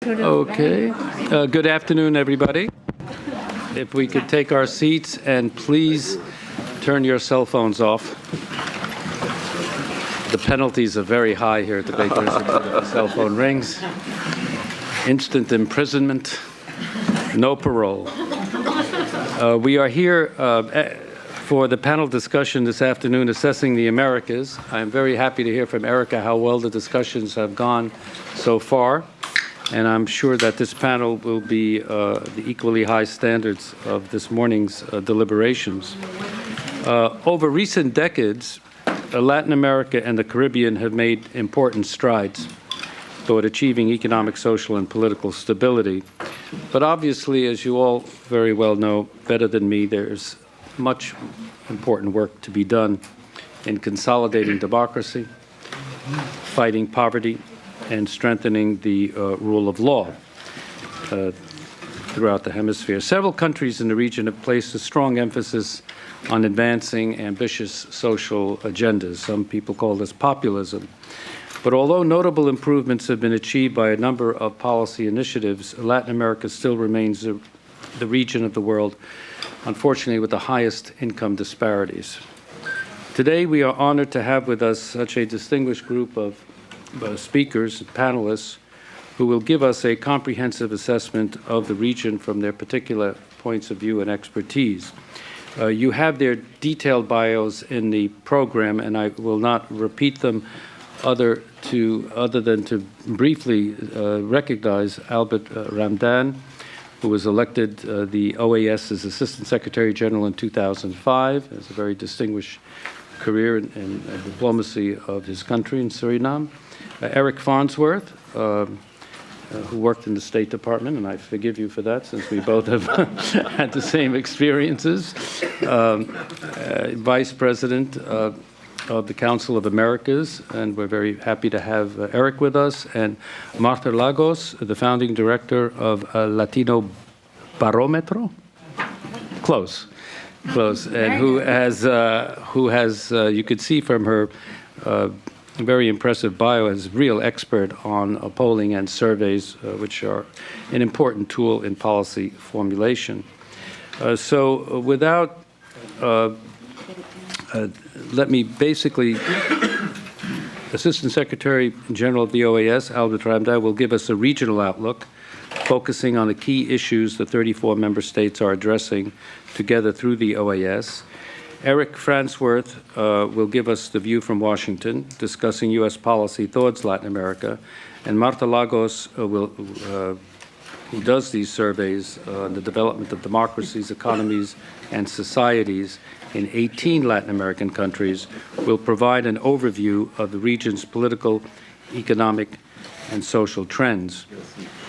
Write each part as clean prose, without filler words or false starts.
Okay. Good afternoon, everybody. If we could take our seats and please turn your cell phones off. The penalties are very high here at the Baker Institute if the cell phone rings. Instant imprisonment, no parole. We are here for the panel discussion this afternoon, Assessing the Americas. I'm very happy to hear from Erica how well the discussions have gone so far, and I'm sure that this panel will be the equally high standards of this morning's deliberations. Over recent decades, Latin America and the Caribbean have made important strides toward achieving economic, social, and political stability. But obviously, as you all very well know better than me, there's much important work to be done in consolidating democracy, fighting poverty, and strengthening the rule of law throughout the hemisphere. Several countries in the region have placed a strong emphasis on advancing ambitious social agendas. Some people call this populism. But although notable improvements have been achieved by a number of policy initiatives, Latin America still remains the region of the world, unfortunately, with the highest income disparities. Today, we are honored to have with us such a distinguished group of speakers and panelists who will give us a comprehensive assessment of the region from their particular points of view and expertise. You have their detailed bios in the program, and I will not repeat them other than to briefly recognize Albert Ramdan, who was elected the OAS's Assistant Secretary General in 2005, has a very distinguished career in diplomacy of his country in Suriname. Eric Farnsworth, who worked in the State Department, and I forgive you for that since we both have had the same experiences. Vice President of the Council of Americas, and we're very happy to have Eric with us, and Marta Lagos, the founding director of Latino Barometro. Close, and who has you could see from her very impressive bio as real expert on polling and surveys, which are an important tool in policy formulation. So without let me basically, Assistant Secretary General of the OAS, Albert Ramdan, will give us a regional outlook, focusing on the key issues the 34 member states are addressing together through the OAS. Eric Farnsworth will give us the view from Washington, discussing U.S. policy towards Latin America, and Marta Lagos who does these surveys on the development of democracies, economies, and societies in 18 Latin American countries, will provide an overview of the region's political, economic, and social trends.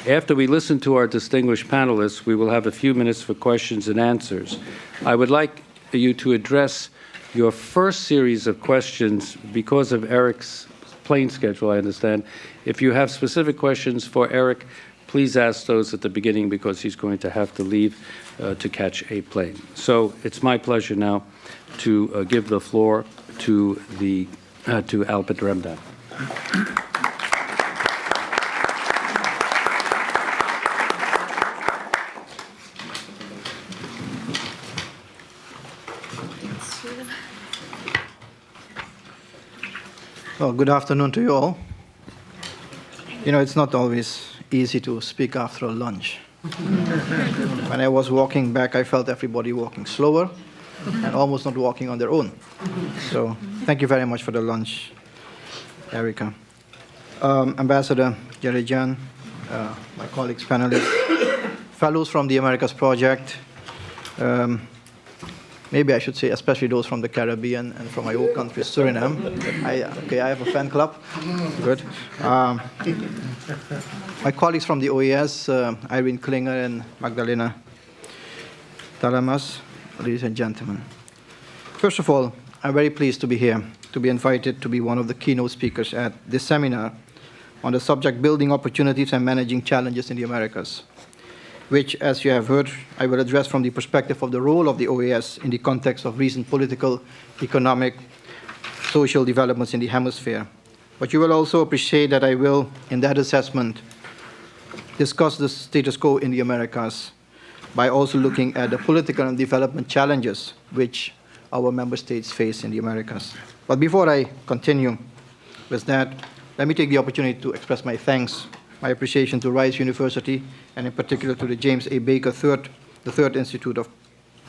After we listen to our distinguished panelists, we will have a few minutes for questions and answers. I would like you to address your first series of questions because of Eric's plane schedule, I understand. If you have specific questions for Eric, please ask those at the beginning because he's going to have to leave to catch a plane. So it's my pleasure now to give the floor to Albert Ramdan. Well, good afternoon to you all. You know, it's not always easy to speak after a lunch. When I was walking back, I felt everybody walking slower and almost not walking on their own. So thank you very much for the lunch, Erica. Ambassador Jerry Jan, my colleagues, panelists, fellows from the Americas Project, maybe I should say especially those from the Caribbean and from my own country, Suriname. I have a fan club. Good. My colleagues from the OAS, Irene Klinger and Magdalena Talamas, ladies and gentlemen. First of all, I'm very pleased to be here, to be invited to be one of the keynote speakers at this seminar on the subject Building Opportunities and Managing Challenges in the Americas, which, as you have heard, I will address from the perspective of the role of the OAS in the context of recent political, economic, social developments in the hemisphere. But you will also appreciate that I will, in that assessment, discuss the status quo in the Americas by also looking at the political and development challenges which our member states face in the Americas. But before I continue with that, let me take the opportunity to express my thanks, my appreciation to Rice University, and in particular to the James A. Baker the Third Institute of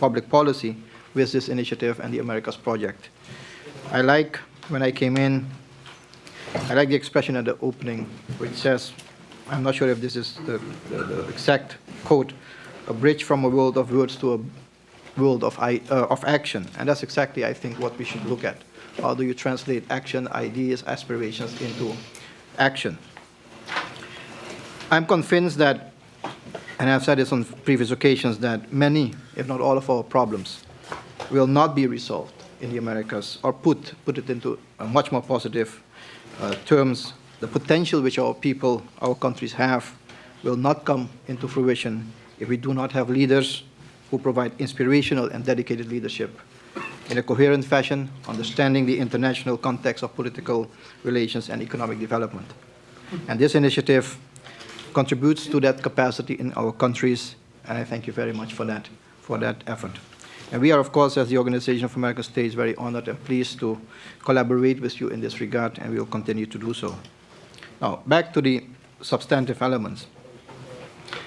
Public Policy, with this initiative and the Americas Project. I like, when I came in, I like the expression at the opening, which says, I'm not sure if this is the exact quote, a bridge from a world of words to a world of action. And that's exactly, I think, what we should look at. How do you translate action, ideas, aspirations into action? I'm convinced that, and I've said this on previous occasions, that many, if not all of our problems will not be resolved in the Americas, or put it into a much more positive terms. The potential which our people, our countries have, will not come into fruition if we do not have leaders who provide inspirational and dedicated leadership in a coherent fashion, understanding the international context of political relations and economic development. And this initiative contributes to that capacity in our countries, and I thank you very much for that effort. And we are, of course, as the Organization of American States, very honored and pleased to collaborate with you in this regard, and we will continue to do so. Now, back to the substantive elements.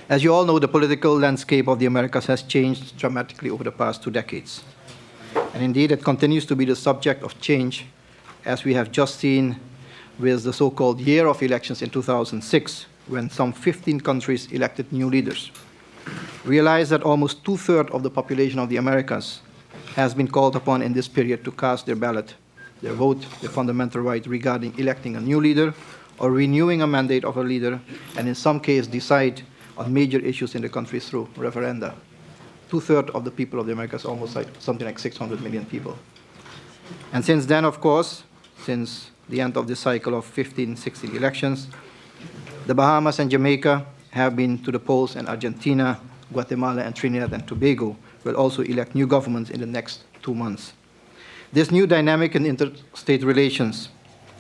As you all know, the political landscape of the Americas has changed dramatically over the past 2 decades. And indeed, it continues to be the subject of change, as we have just seen with the so-called year of elections in 2006, when some 15 countries elected new leaders. Realize that almost 2/3 of the population of the Americas has been called upon in this period to cast their ballot, their vote, their fundamental right regarding electing a new leader or renewing a mandate of a leader, and in some cases decide on major issues in the country through referenda. 2/3 of the people of the Americas, almost like something like 600 million people. And since then, of course, since the end of the cycle of 15, 16 elections, the Bahamas and Jamaica have been to the polls, and Argentina, Guatemala, and Trinidad and Tobago will also elect new governments in the next 2 months. This new dynamic in interstate relations,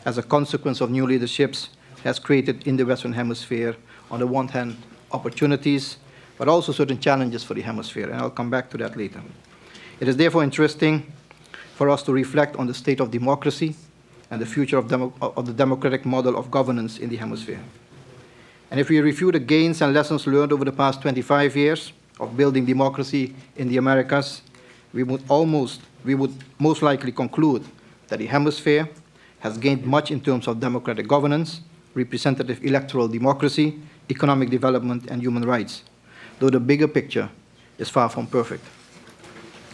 as a consequence of new leaderships, has created in the Western Hemisphere, on the one hand, opportunities, but also certain challenges for the hemisphere, and I'll come back to that later. It is therefore interesting for us to reflect on the state of democracy and the future of the democratic model of governance in the hemisphere. And if we review the gains and lessons learned over the past 25 years of building democracy in the Americas, we would most likely conclude that the hemisphere has gained much in terms of democratic governance, representative electoral democracy, economic development, and human rights, though the bigger picture is far from perfect.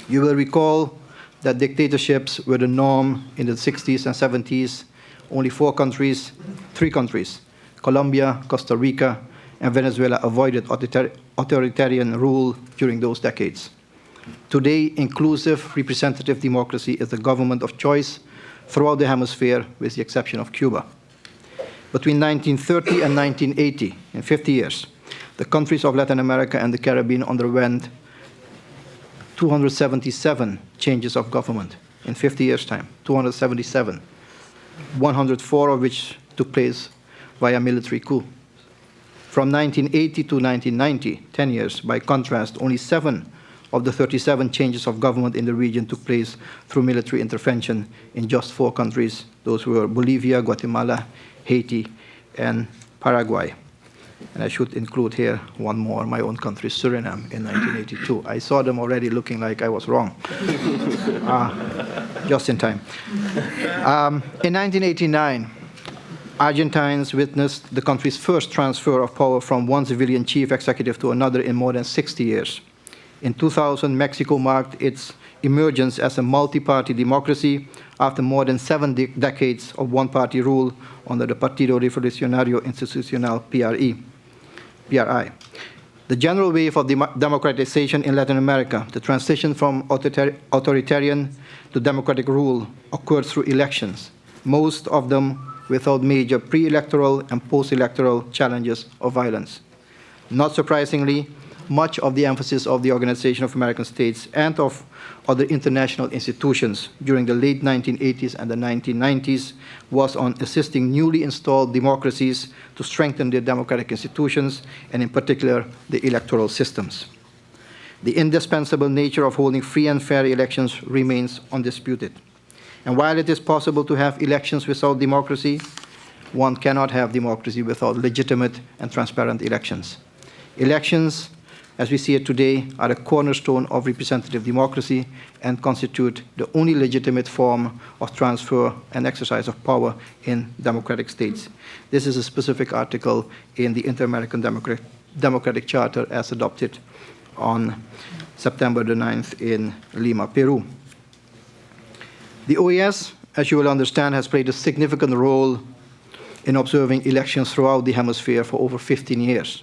You will recall that dictatorships were the norm in the 60s and 70s. Only 3 countries, Colombia, Costa Rica, and Venezuela, avoided authoritarian rule during those decades. Today, inclusive representative democracy is the government of choice throughout the hemisphere, with the exception of Cuba. Between 1930 and 1980, in 50 years, the countries of Latin America and the Caribbean underwent 277 changes of government in 50 years' time, 277, 104 of which took place via military coup. From 1980 to 1990, 10 years, by contrast, only 7 of the 37 changes of government in the region took place through military intervention in just 4 countries. Those were Bolivia, Guatemala, Haiti, and Paraguay. And I should include here one more, my own country, Suriname, in 1982. I saw them already looking like I was wrong. Just in time. In 1989, Argentines witnessed the country's first transfer of power from one civilian chief executive to another in more than 60 years. In 2000, Mexico marked its emergence as a multi-party democracy after more than 7 decades of one-party rule under the Partido Revolucionario Institucional, PRI. The general wave of democratization in Latin America, the transition from authoritarian to democratic rule, occurred through elections, most of them without major pre-electoral and post-electoral challenges or violence. Not surprisingly, much of the emphasis of the Organization of American States and of other international institutions during the late 1980s and the 1990s was on assisting newly installed democracies to strengthen their democratic institutions, and in particular, the electoral systems. The indispensable nature of holding free and fair elections remains undisputed. And while it is possible to have elections without democracy, one cannot have democracy without legitimate and transparent elections. Elections, as we see it today, are a cornerstone of representative democracy and constitute the only legitimate form of transfer and exercise of power in democratic states. This is a specific article in the Inter-American Democratic Charter as adopted on September the 9th in Lima, Peru. The OAS, as you will understand, has played a significant role in observing elections throughout the hemisphere for over 15 years,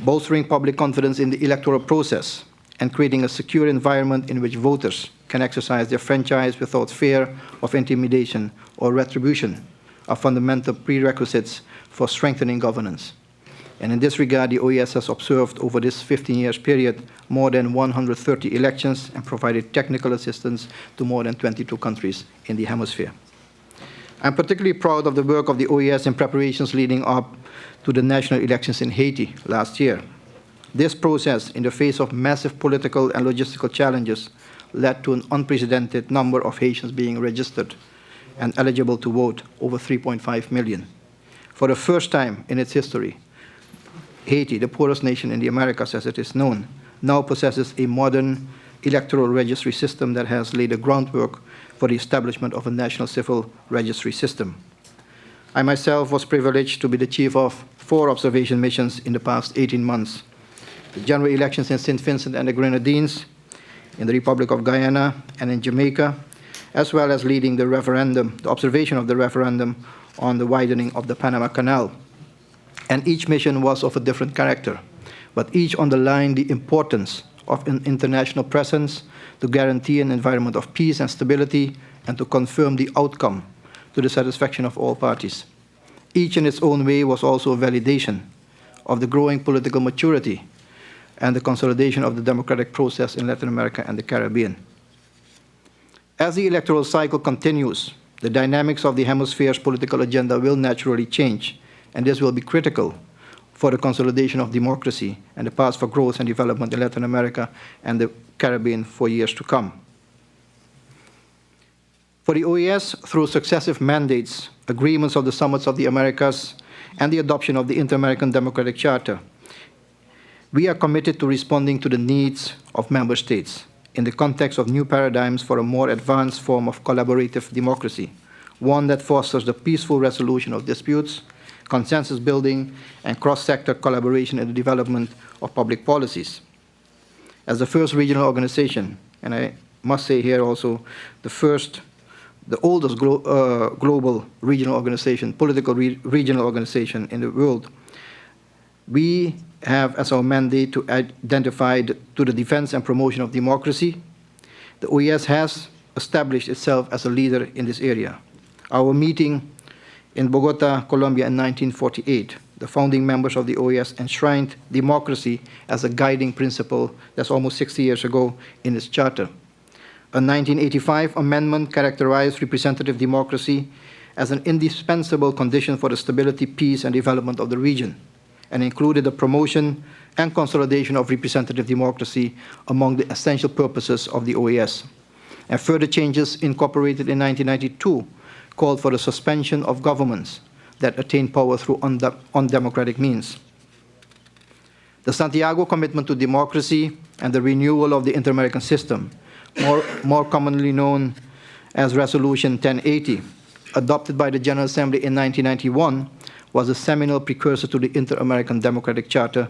bolstering public confidence in the electoral process and creating a secure environment in which voters can exercise their franchise without fear of intimidation or retribution are fundamental prerequisites for strengthening governance. And in this regard, the OAS has observed over this 15 years period more than 130 elections and provided technical assistance to more than 22 countries in the hemisphere. I'm particularly proud of the work of the OAS in preparations leading up to the national elections in Haiti last year. This process, in the face of massive political and logistical challenges, led to an unprecedented number of Haitians being registered and eligible to vote, over 3.5 million. For the first time in its history, Haiti, the poorest nation in the Americas as it is known, now possesses a modern electoral registry system that has laid the groundwork for the establishment of a national civil registry system. I myself was privileged to be the chief of 4 observation missions in the past 18 months. The general elections in St. Vincent and the Grenadines, in the Republic of Guyana, and in Jamaica, as well as leading the referendum, the observation of the referendum on the widening of the Panama Canal. And each mission was of a different character, but each underlined the importance of an international presence to guarantee an environment of peace and stability and to confirm the outcome to the satisfaction of all parties. Each in its own way was also a validation of the growing political maturity and the consolidation of the democratic process in Latin America and the Caribbean. As the electoral cycle continues, the dynamics of the hemisphere's political agenda will naturally change, and this will be critical for the consolidation of democracy and the path for growth and development in Latin America and the Caribbean for years to come. For the OAS, through successive mandates, agreements of the Summits of the Americas, and the adoption of the Inter-American Democratic Charter, we are committed to responding to the needs of member states in the context of new paradigms for a more advanced form of collaborative democracy, one that fosters the peaceful resolution of disputes, consensus building, and cross-sector collaboration in the development of public policies. As the first regional organization, and I must say here also the oldest global regional organization, political regional organization in the world, we have as our mandate to identify to the defense and promotion of democracy. The OAS has established itself as a leader in this area. Our meeting in Bogota, Colombia in 1948, the founding members of the OAS enshrined democracy as a guiding principle, that's almost 60 years ago, in its charter. A 1985 amendment characterized representative democracy as an indispensable condition for the stability, peace, and development of the region, and included the promotion and consolidation of representative democracy among the essential purposes of the OAS. And further changes incorporated in 1992 called for the suspension of governments that attain power through undemocratic means. The Santiago Commitment to Democracy and the renewal of the Inter-American System, more commonly known as Resolution 1080, adopted by the General Assembly in 1991, was a seminal precursor to the Inter-American Democratic Charter.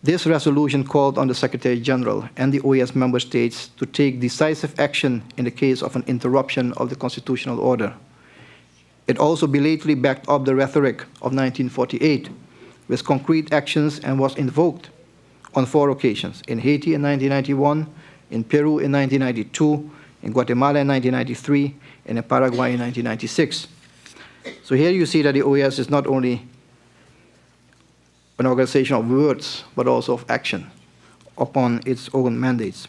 This resolution called on the Secretary-General and the OAS member states to take decisive action in the case of an interruption of the constitutional order. It also belatedly backed up the rhetoric of 1948 with concrete actions and was invoked on 4 occasions: in Haiti in 1991, in Peru in 1992, in Guatemala in 1993, and in Paraguay in 1996. So here you see that the OAS is not only an organization of words, but also of action upon its own mandates.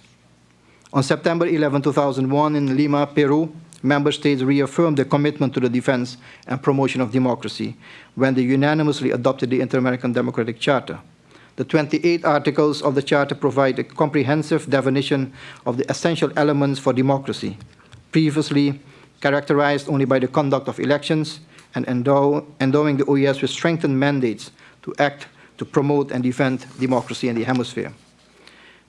On September 11, 2001, in Lima, Peru, member states reaffirmed their commitment to the defense and promotion of democracy when they unanimously adopted the Inter-American Democratic Charter. The 28 articles of the Charter provide a comprehensive definition of the essential elements for democracy, previously characterized only by the conduct of elections, and endowing the OAS with strengthened mandates to act to promote and defend democracy in the hemisphere.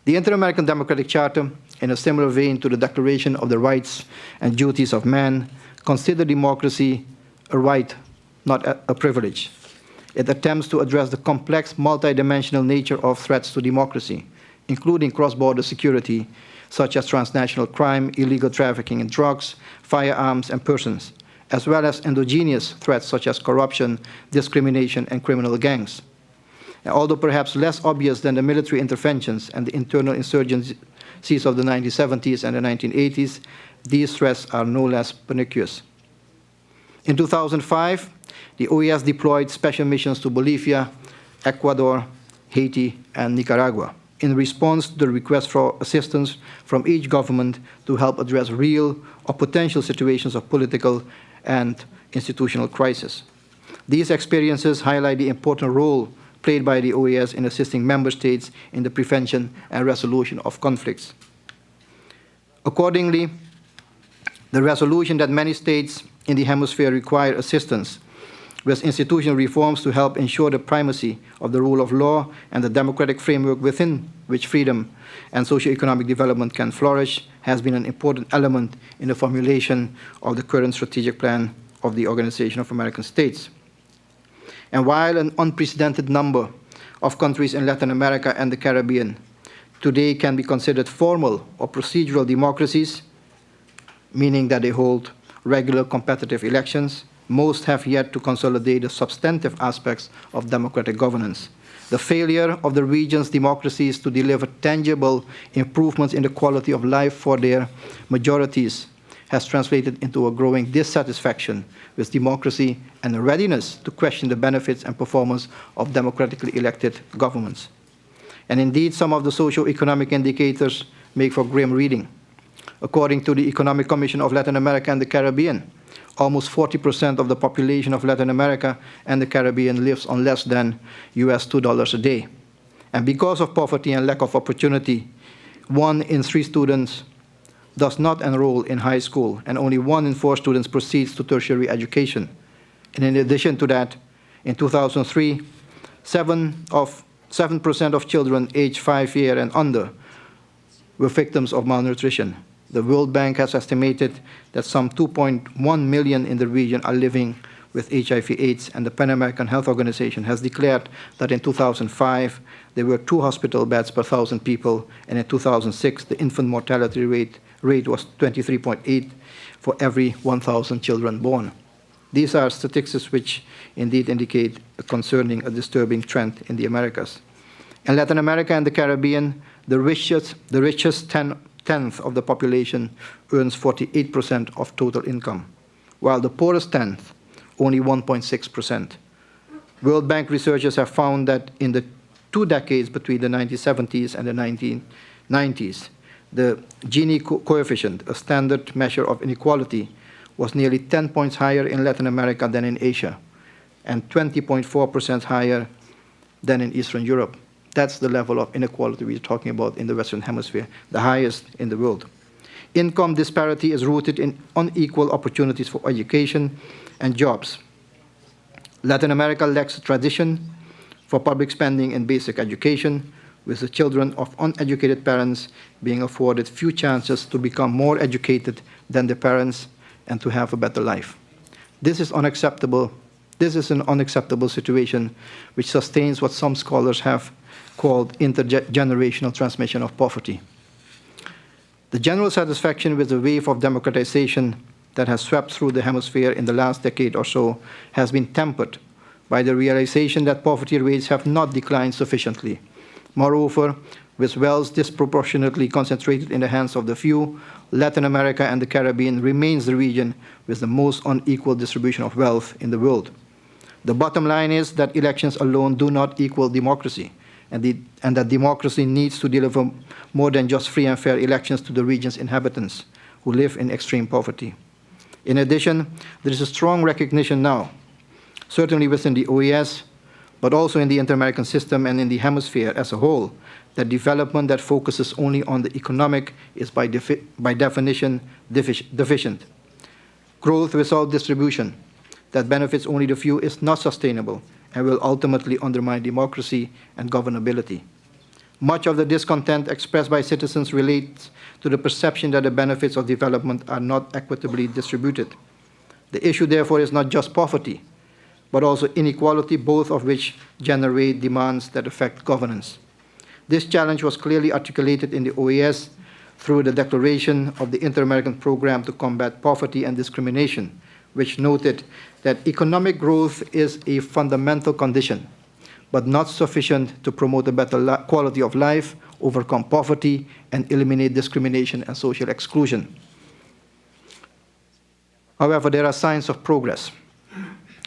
The Inter-American Democratic Charter, in a similar vein to the Declaration of the Rights and Duties of Man, considers democracy a right, not a privilege. It attempts to address the complex, multidimensional nature of threats to democracy, including cross-border security, such as transnational crime, illegal trafficking in drugs, firearms, and persons, as well as endogenous threats such as corruption, discrimination, and criminal gangs. And although perhaps less obvious than the military interventions and the internal insurgencies of the 1970s and the 1980s, these threats are no less pernicious. In 2005, the OAS deployed special missions to Bolivia, Ecuador, Haiti, and Nicaragua in response to the request for assistance from each government to help address real or potential situations of political and institutional crisis. These experiences highlight the important role played by the OAS in assisting member states in the prevention and resolution of conflicts. Accordingly, the resolution that many states in the hemisphere require assistance with institutional reforms to help ensure the primacy of the rule of law and the democratic framework within which freedom and socio-economic development can flourish has been an important element in the formulation of the current strategic plan of the Organization of American States. And while an unprecedented number of countries in Latin America and the Caribbean today can be considered formal or procedural democracies, meaning that they hold regular competitive elections, most have yet to consolidate the substantive aspects of democratic governance. The failure of the region's democracies to deliver tangible improvements in the quality of life for their majorities has translated into a growing dissatisfaction with democracy and a readiness to question the benefits and performance of democratically elected governments. And indeed, some of the socio-economic indicators make for grim reading. According to the Economic Commission of Latin America and the Caribbean, almost 40% of the population of Latin America and the Caribbean lives on less than US $2 a day. And because of poverty and lack of opportunity, 1 in 3 students does not enroll in high school, and only 1 in 4 students proceeds to tertiary education. And in addition to that, in 2003, 7% of children aged 5 years and under were victims of malnutrition. The World Bank has estimated that some 2.1 million in the region are living with HIV/AIDS, and the Pan American Health Organization has declared that in 2005, there were 2 hospital beds per 1,000 people, and in 2006, the infant mortality rate was 23.8 for every 1,000 children born. These are statistics which indeed indicate a concerning, a disturbing trend in the Americas. In Latin America and the Caribbean, the richest tenth of the population earns 48% of total income, while the poorest tenth, only 1.6%. World Bank researchers have found that in the 2 decades between the 1970s and the 1990s, the Gini coefficient, a standard measure of inequality, was nearly 10 points higher in Latin America than in Asia, and 20.4% higher than in Eastern Europe. That's the level of inequality we're talking about in the Western Hemisphere, the highest in the world. Income disparity is rooted in unequal opportunities for education and jobs. Latin America lacks a tradition for public spending in basic education, with the children of uneducated parents being afforded few chances to become more educated than their parents and to have a better life. This is unacceptable. This is an unacceptable situation which sustains what some scholars have called intergenerational transmission of poverty. The general satisfaction with the wave of democratization that has swept through the hemisphere in the last decade or so has been tempered by the realization that poverty rates have not declined sufficiently. Moreover, with wealth disproportionately concentrated in the hands of the few, Latin America and the Caribbean remains the region with the most unequal distribution of wealth in the world. The bottom line is that elections alone do not equal democracy, and that democracy needs to deliver more than just free and fair elections to the region's inhabitants who live in extreme poverty. In addition, there is a strong recognition now, certainly within the OAS, but also in the inter-American system and in the hemisphere as a whole, that development that focuses only on the economic is by definition deficient. Growth without distribution that benefits only the few is not sustainable and will ultimately undermine democracy and governability. Much of the discontent expressed by citizens relates to the perception that the benefits of development are not equitably distributed. The issue, therefore, is not just poverty, but also inequality, both of which generate demands that affect governance. This challenge was clearly articulated in the OAS through the declaration of the Inter-American Program to Combat Poverty and Discrimination, which noted that economic growth is a fundamental condition, but not sufficient to promote a better quality of life, overcome poverty, and eliminate discrimination and social exclusion. However, there are signs of progress,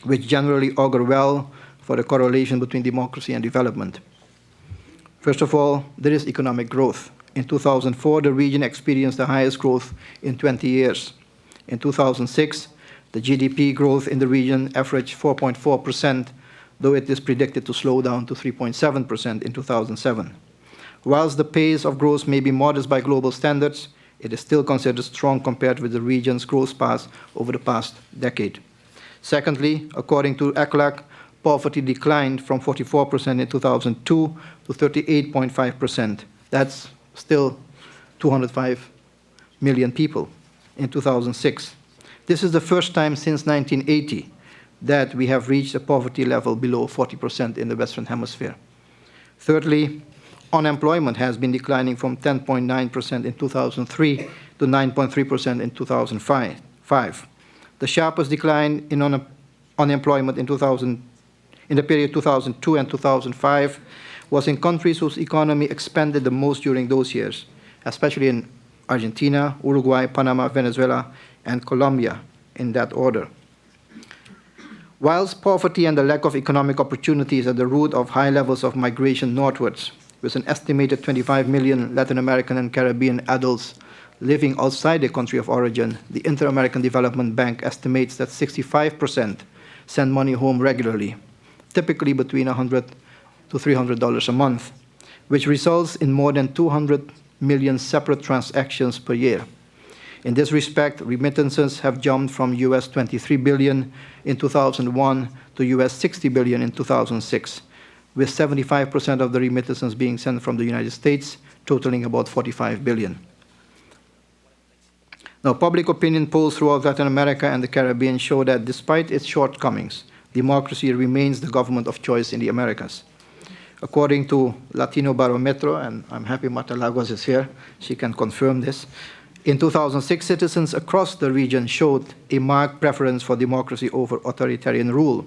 which generally augur well for the correlation between democracy and development. First of all, there is economic growth. In 2004, the region experienced the highest growth in 20 years. In 2006, the GDP growth in the region averaged 4.4%, though it is predicted to slow down to 3.7% in 2007. Whilst the pace of growth may be modest by global standards, it is still considered strong compared with the region's growth path over the past decade. Secondly, according to ECLAC, poverty declined from 44% in 2002 to 38.5%. That's still 205 million people in 2006. This is the first time since 1980 that we have reached a poverty level below 40% in the Western Hemisphere. Thirdly, unemployment has been declining from 10.9% in 2003 to 9.3% in 2005. The sharpest decline in unemployment in the period 2002 and 2005 was in countries whose economy expanded the most during those years, especially in Argentina, Uruguay, Panama, Venezuela, and Colombia, in that order. Whilst poverty and the lack of economic opportunities are at the root of high levels of migration northwards, with an estimated 25 million Latin American and Caribbean adults living outside their country of origin, the Inter-American Development Bank estimates that 65% send money home regularly, typically between $100 to $300 a month, which results in more than 200 million separate transactions per year. In this respect, remittances have jumped from US $23 billion in 2001 to US $60 billion in 2006, with 75% of the remittances being sent from the United States, totaling about $45 billion. Now, public opinion polls throughout Latin America and the Caribbean show that despite its shortcomings, democracy remains the government of choice in the Americas. According to Latino Barometro, and I'm happy Marta Lagos is here, she can confirm this, in 2006, citizens across the region showed a marked preference for democracy over authoritarian rule.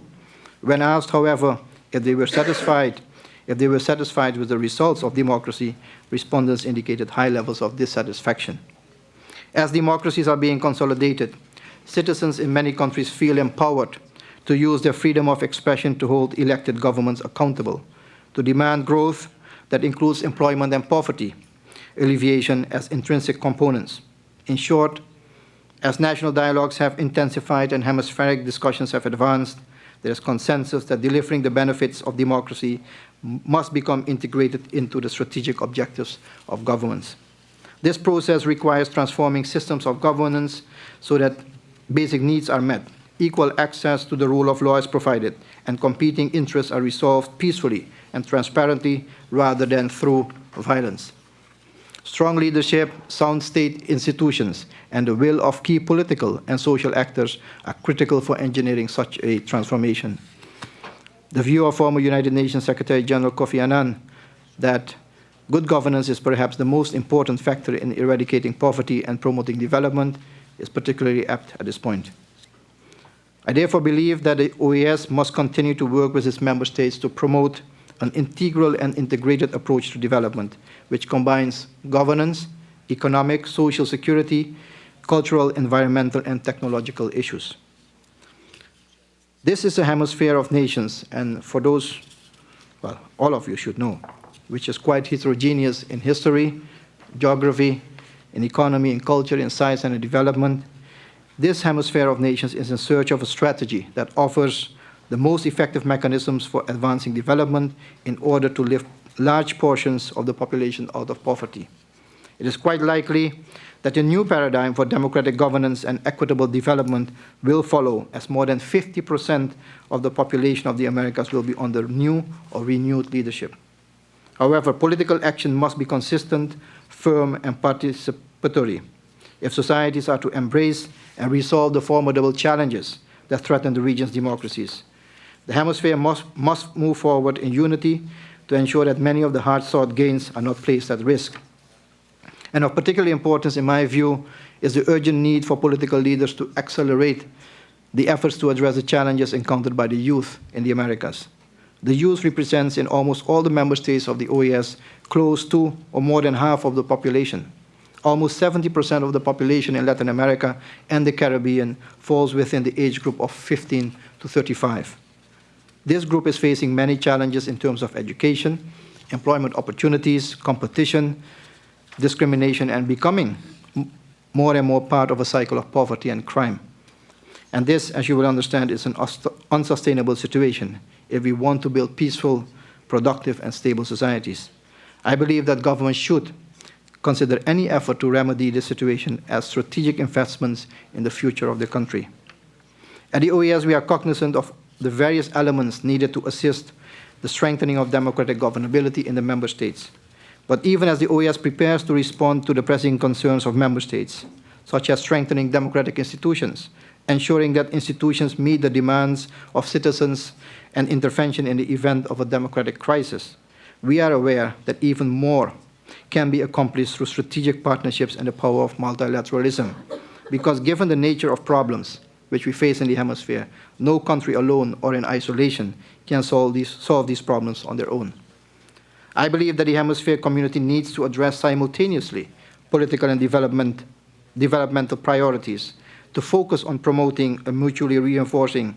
When asked, however, if they were satisfied with the results of democracy, respondents indicated high levels of dissatisfaction. As democracies are being consolidated, citizens in many countries feel empowered to use their freedom of expression to hold elected governments accountable, to demand growth that includes employment and poverty alleviation as intrinsic components. In short, as national dialogues have intensified and hemispheric discussions have advanced, there is consensus that delivering the benefits of democracy must become integrated into the strategic objectives of governments. This process requires transforming systems of governance so that basic needs are met, equal access to the rule of law is provided, and competing interests are resolved peacefully and transparently rather than through violence. Strong leadership, sound state institutions, and the will of key political and social actors are critical for engineering such a transformation. The view of former United Nations Secretary General Kofi Annan that good governance is perhaps the most important factor in eradicating poverty and promoting development is particularly apt at this point. I therefore believe that the OAS must continue to work with its member states to promote an integral and integrated approach to development, which combines governance, economic, social security, cultural, environmental, and technological issues. This is a hemisphere of nations, and for those, well, all of you should know, which is quite heterogeneous in history, geography, in economy, in culture, in science and in development. This hemisphere of nations is in search of a strategy that offers the most effective mechanisms for advancing development in order to lift large portions of the population out of poverty. It is quite likely that a new paradigm for democratic governance and equitable development will follow, as more than 50% of the population of the Americas will be under new or renewed leadership. However, political action must be consistent, firm, and participatory if societies are to embrace and resolve the formidable challenges that threaten the region's democracies. The hemisphere must move forward in unity to ensure that many of the hard-sought gains are not placed at risk. And of particular importance, in my view, is the urgent need for political leaders to accelerate the efforts to address the challenges encountered by the youth in the Americas. The youth represents in almost all the member states of the OAS close to or more than half of the population. Almost 70% of the population in Latin America and the Caribbean falls within the age group of 15 to 35. This group is facing many challenges in terms of education, employment opportunities, competition, discrimination, and becoming more and more part of a cycle of poverty and crime. And this, as you will understand, is an unsustainable situation if we want to build peaceful, productive, and stable societies. I believe that government should consider any effort to remedy this situation as strategic investments in the future of the country. At the OAS, we are cognizant of the various elements needed to assist the strengthening of democratic governability in the member states. But even as the OAS prepares to respond to the pressing concerns of member states, such as strengthening democratic institutions, ensuring that institutions meet the demands of citizens, and intervention in the event of a democratic crisis, we are aware that even more can be accomplished through strategic partnerships and the power of multilateralism. Because given the nature of problems which we face in the hemisphere, no country alone or in isolation can solve these problems on their own. I believe that the hemisphere community needs to address simultaneously political and developmental priorities to focus on promoting a mutually enforcing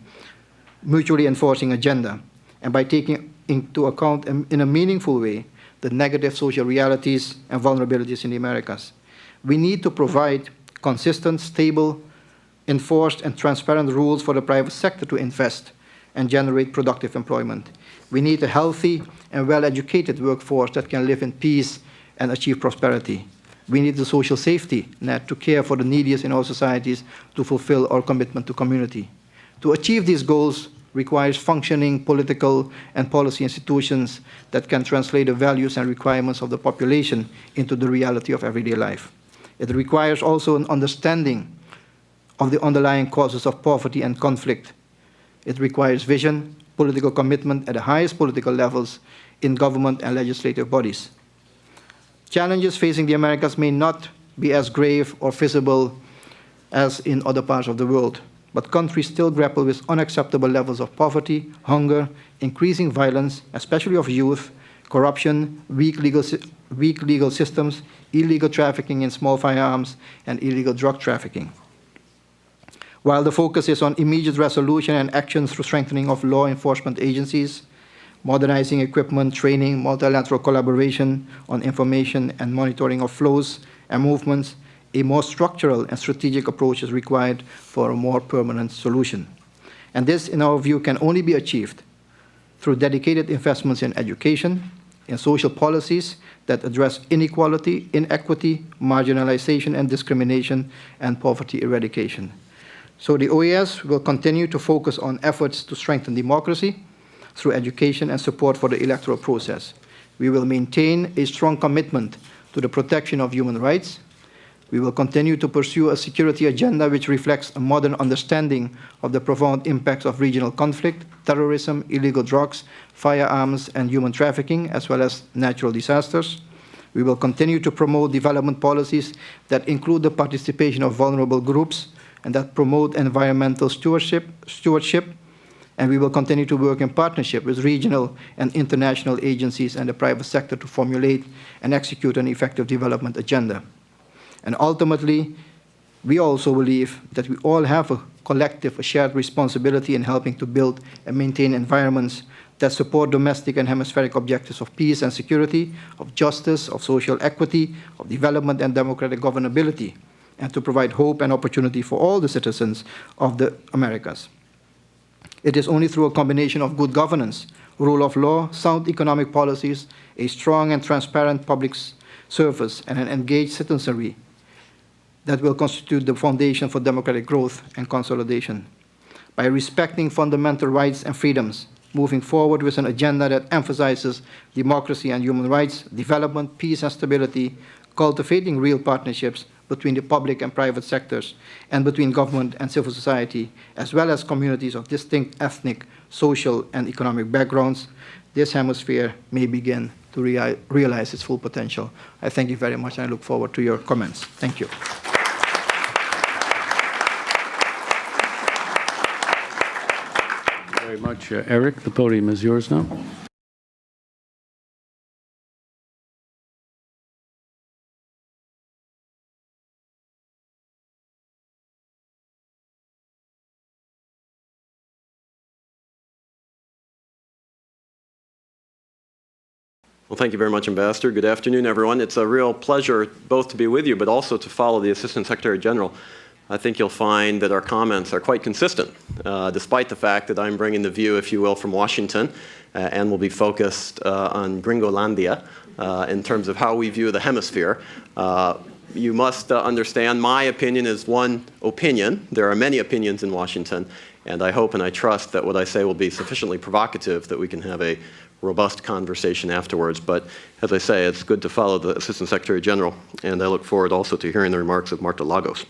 agenda, and by taking into account in a meaningful way the negative social realities and vulnerabilities in the Americas. We need to provide consistent, stable, enforced, and transparent rules for the private sector to invest and generate productive employment. We need a healthy and well-educated workforce that can live in peace and achieve prosperity. We need the social safety net to care for the neediest in our societies to fulfill our commitment to community. To achieve these goals requires functioning political and policy institutions that can translate the values and requirements of the population into the reality of everyday life. It requires also an understanding of the underlying causes of poverty and conflict. It requires vision, political commitment at the highest political levels in government and legislative bodies. Challenges facing the Americas may not be as grave or visible as in other parts of the world, but countries still grapple with unacceptable levels of poverty, hunger, increasing violence, especially of youth, corruption, weak legal systems, illegal trafficking in small firearms, and illegal drug trafficking. While the focus is on immediate resolution and actions through strengthening of law enforcement agencies, modernizing equipment, training, multilateral collaboration on information and monitoring of flows and movements, a more structural and strategic approach is required for a more permanent solution. And this, in our view, can only be achieved through dedicated investments in education, in social policies that address inequality, inequity, marginalization and discrimination, and poverty eradication. So the OAS will continue to focus on efforts to strengthen democracy through education and support for the electoral process. We will maintain a strong commitment to the protection of human rights. We will continue to pursue a security agenda which reflects a modern understanding of the profound impacts of regional conflict, terrorism, illegal drugs, firearms, and human trafficking, as well as natural disasters. We will continue to promote development policies that include the participation of vulnerable groups and that promote environmental stewardship, and we will continue to work in partnership with regional and international agencies and the private sector to formulate and execute an effective development agenda. And ultimately, we also believe that we all have a collective, a shared responsibility in helping to build and maintain environments that support domestic and hemispheric objectives of peace and security, of justice, of social equity, of development and democratic governability, and to provide hope and opportunity for all the citizens of the Americas. It is only through a combination of good governance, rule of law, sound economic policies, a strong and transparent public service, and an engaged citizenry that will constitute the foundation for democratic growth and consolidation. By respecting fundamental rights and freedoms, moving forward with an agenda that emphasizes democracy and human rights, development, peace and stability, cultivating real partnerships between the public and private sectors, and between government and civil society, as well as communities of distinct ethnic, social, and economic backgrounds, this hemisphere may begin to realize its full potential. I thank you very much, and I look forward to your comments. Thank you. Very much, Eric. The podium is yours now. Well, thank you very much, Ambassador. Good afternoon, everyone. It's a real pleasure both to be with you, but also to follow the Assistant Secretary General. I think you'll find that our comments are quite consistent, despite the fact that I'm bringing the view, if you will, from Washington, and will be focused on Gringolandia in terms of how we view the hemisphere. You must understand my opinion is one opinion. There are many opinions in Washington, and I hope and I trust that what I say will be sufficiently provocative that we can have a robust conversation afterwards. But as I say, it's good to follow the Assistant Secretary General, and I look forward also to hearing the remarks of Marta Lagos.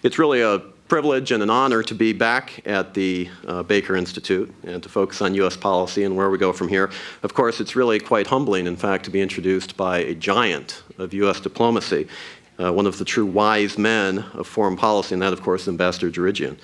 It's really a privilege and an honor to be back at the Baker Institute and to focus on U.S. policy and where we go from here. Of course, it's really quite humbling, in fact, to be introduced by a giant of U.S. diplomacy, one of the true wise men of foreign policy, and that, of course, is Ambassador Jirijian.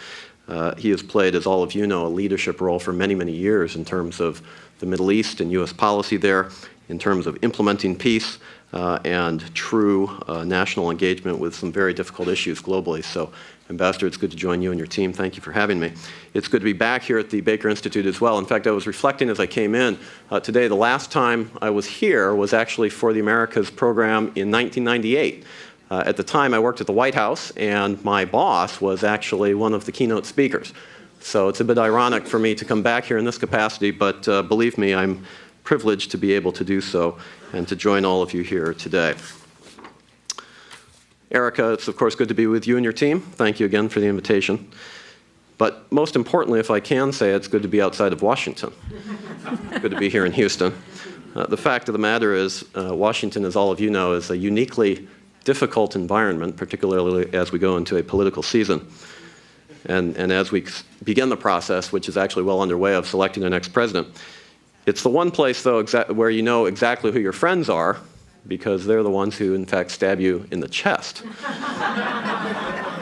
He has played, as all of you know, a leadership role for many, many years in terms of the Middle East and U.S. policy there, in terms of implementing peace and true national engagement with some very difficult issues globally. So, Ambassador, it's good to join you and your team. Thank you for having me. It's good to be back here at the Baker Institute as well. In fact, I was reflecting as I came in today, the last time I was here was actually for the Americas program in 1998. At the time, I worked at the White House, and my boss was actually one of the keynote speakers. So it's a bit ironic for me to come back here in this capacity, but believe me, I'm privileged to be able to do so and to join all of you here today. Erica, it's of course good to be with you and your team. Thank you again for the invitation. But most importantly, if I can say, it's good to be outside of Washington. Good to be here in Houston. The fact of the matter is, Washington, as all of you know, is a uniquely difficult environment, particularly as we go into a political season. And as we begin the process, which is actually well underway, of selecting the next president. It's the one place, though, where you know exactly who your friends are, because they're the ones who, in fact, stab you in the chest.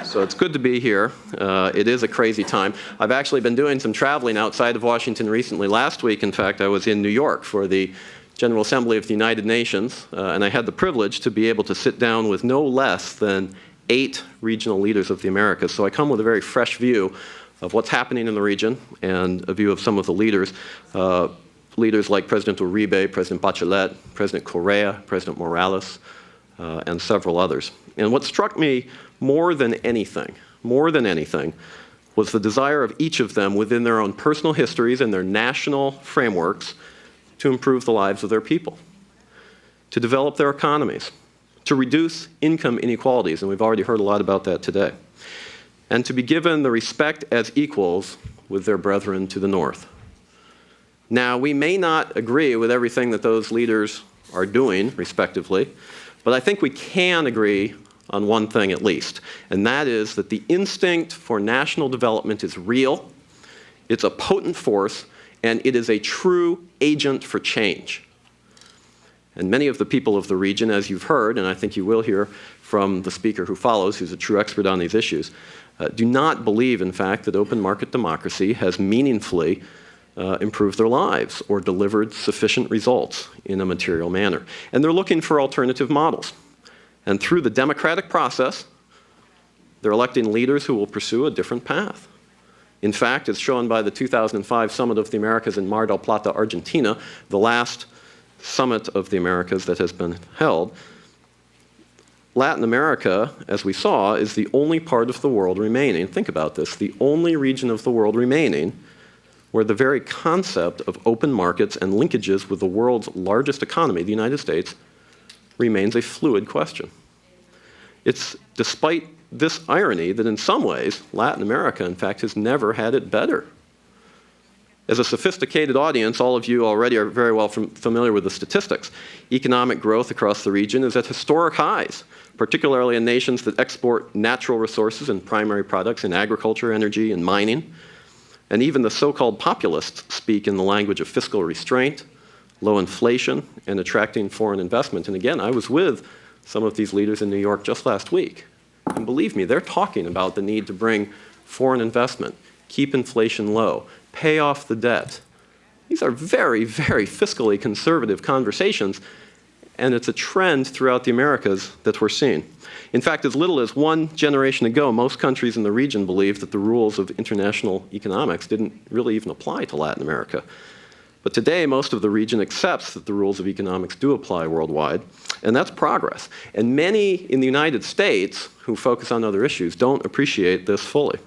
So it's good to be here. It is a crazy time. I've actually been doing some traveling outside of Washington recently. Last week, in fact, I was in New York for the General Assembly of the United Nations, and I had the privilege to be able to sit down with no less than 8 regional leaders of the Americas. So I come with a very fresh view of what's happening in the region and a view of some of the leaders. Leaders like President Uribe, President Bachelet, President Correa, President Morales, and several others. And what struck me more than anything, was the desire of each of them within their own personal histories and their national frameworks to improve the lives of their people, to develop their economies, to reduce income inequalities, and we've already heard a lot about that today, and to be given the respect as equals with their brethren to the north. Now, we may not agree with everything that those leaders are doing, respectively, but I think we can agree on one thing at least, and that is that the instinct for national development is real, it's a potent force, and it is a true agent for change. And many of the people of the region, as you've heard, and I think you will hear from the speaker who follows, who's a true expert on these issues, do not believe, in fact, that open market democracy has meaningfully improved their lives or delivered sufficient results in a material manner. And they're looking for alternative models. And through the democratic process, They're electing leaders who will pursue a different path. In fact, as shown by the 2005 Summit of the Americas in Mar del Plata, Argentina, the last summit of the Americas that has been held, Latin America, as we saw, is the only part of the world remaining, think about this, the only region of the world remaining where the very concept of open markets and linkages with the world's largest economy, the United States, remains a fluid question. It's despite this irony that in some ways, Latin America, in fact, has never had it better. As a sophisticated audience, all of you already are very well familiar with the statistics. Economic growth across the region is at historic highs, particularly in nations that export natural resources and primary products in agriculture, energy, and mining. And even the so-called populists speak in the language of fiscal restraint, low inflation, and attracting foreign investment. And again, I was with some of these leaders in New York just last week. And believe me, they're talking about the need to bring foreign investment, keep inflation low, pay off the debt. These are very, very fiscally conservative conversations, and it's a trend throughout the Americas that we're seeing. In fact, as little as one generation ago, most countries in the region believed that the rules of international economics didn't really even apply to Latin America. But today, most of the region accepts that the rules of economics do apply worldwide, and that's progress. And many in the United States who focus on other issues don't appreciate this fully.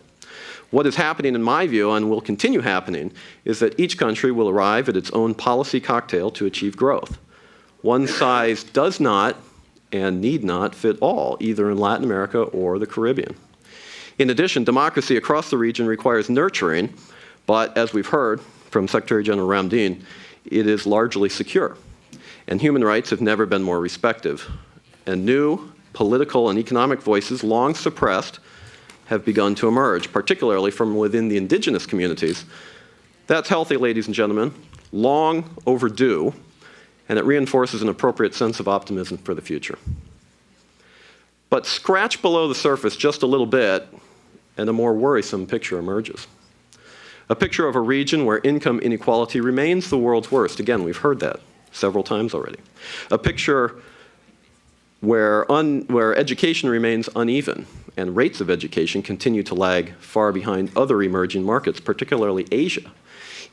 What is happening, in my view, and will continue happening, is that each country will arrive at its own policy cocktail to achieve growth. One size does not and need not fit all, either in Latin America or the Caribbean. In addition, democracy across the region requires nurturing, but as we've heard from Secretary General Ramdin, it is largely secure. And human rights have never been more respected. And new political and economic voices, long suppressed, have begun to emerge, particularly from within the indigenous communities. That's healthy, ladies and gentlemen, long overdue, and it reinforces an appropriate sense of optimism for the future. But scratch below the surface just a little bit, and a more worrisome picture emerges. A picture of a region where income inequality remains the world's worst. Again, we've heard that several times already. A picture where education remains uneven and rates of education continue to lag far behind other emerging markets, particularly Asia.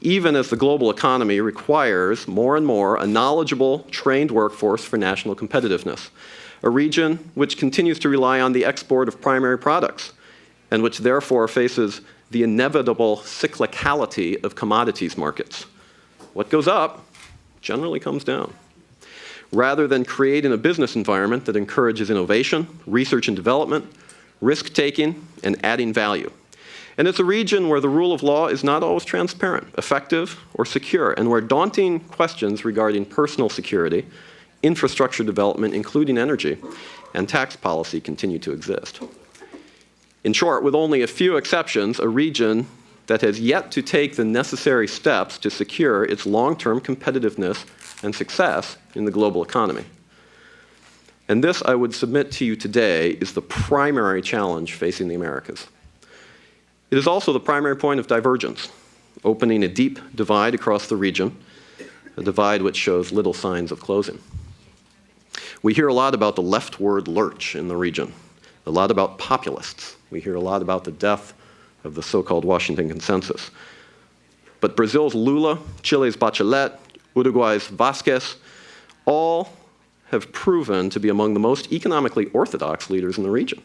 Even as the global economy requires more and more a knowledgeable, trained workforce for national competitiveness. A region which continues to rely on the export of primary products and which therefore faces the inevitable cyclicality of commodities markets. What goes up generally comes down. Rather than creating a business environment that encourages innovation, research and development, risk-taking, and adding value. And it's a region where the rule of law is not always transparent, effective, or secure, and where daunting questions regarding personal security, infrastructure development, including energy, and tax policy continue to exist. In short, with only a few exceptions, a region that has yet to take the necessary steps to secure its long-term competitiveness and success in the global economy. And this, I would submit to you today, is the primary challenge facing the Americas. It is also the primary point of divergence, opening a deep divide across the region, a divide which shows little signs of closing. We hear a lot about the leftward lurch in the region, a lot about populists. We hear a lot about the death of the so-called Washington Consensus. But Brazil's Lula, Chile's Bachelet, Uruguay's Vasquez, all have proven to be among the most economically orthodox leaders in the region,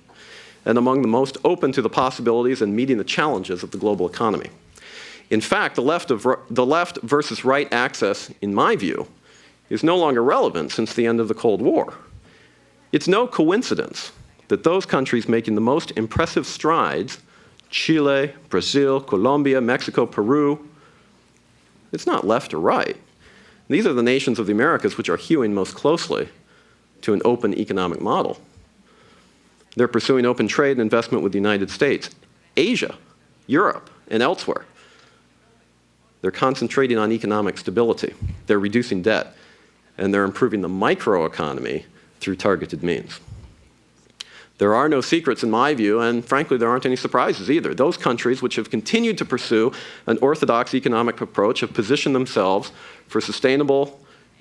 and among the most open to the possibilities and meeting the challenges of the global economy. In fact, the left versus right axis, in my view, is no longer relevant since the end of the Cold War. It's no coincidence that those countries making the most impressive strides, Chile, Brazil, Colombia, Mexico, Peru, it's not left or right. These are the nations of the Americas which are hewing most closely to an open economic model. They're pursuing open trade and investment with the United States, Asia, Europe, and elsewhere. They're concentrating on economic stability. They're reducing debt, and they're improving the microeconomy through targeted means. There are no secrets in my view, and frankly, there aren't any surprises either. Those countries which have continued to pursue an orthodox economic approach have positioned themselves for sustainable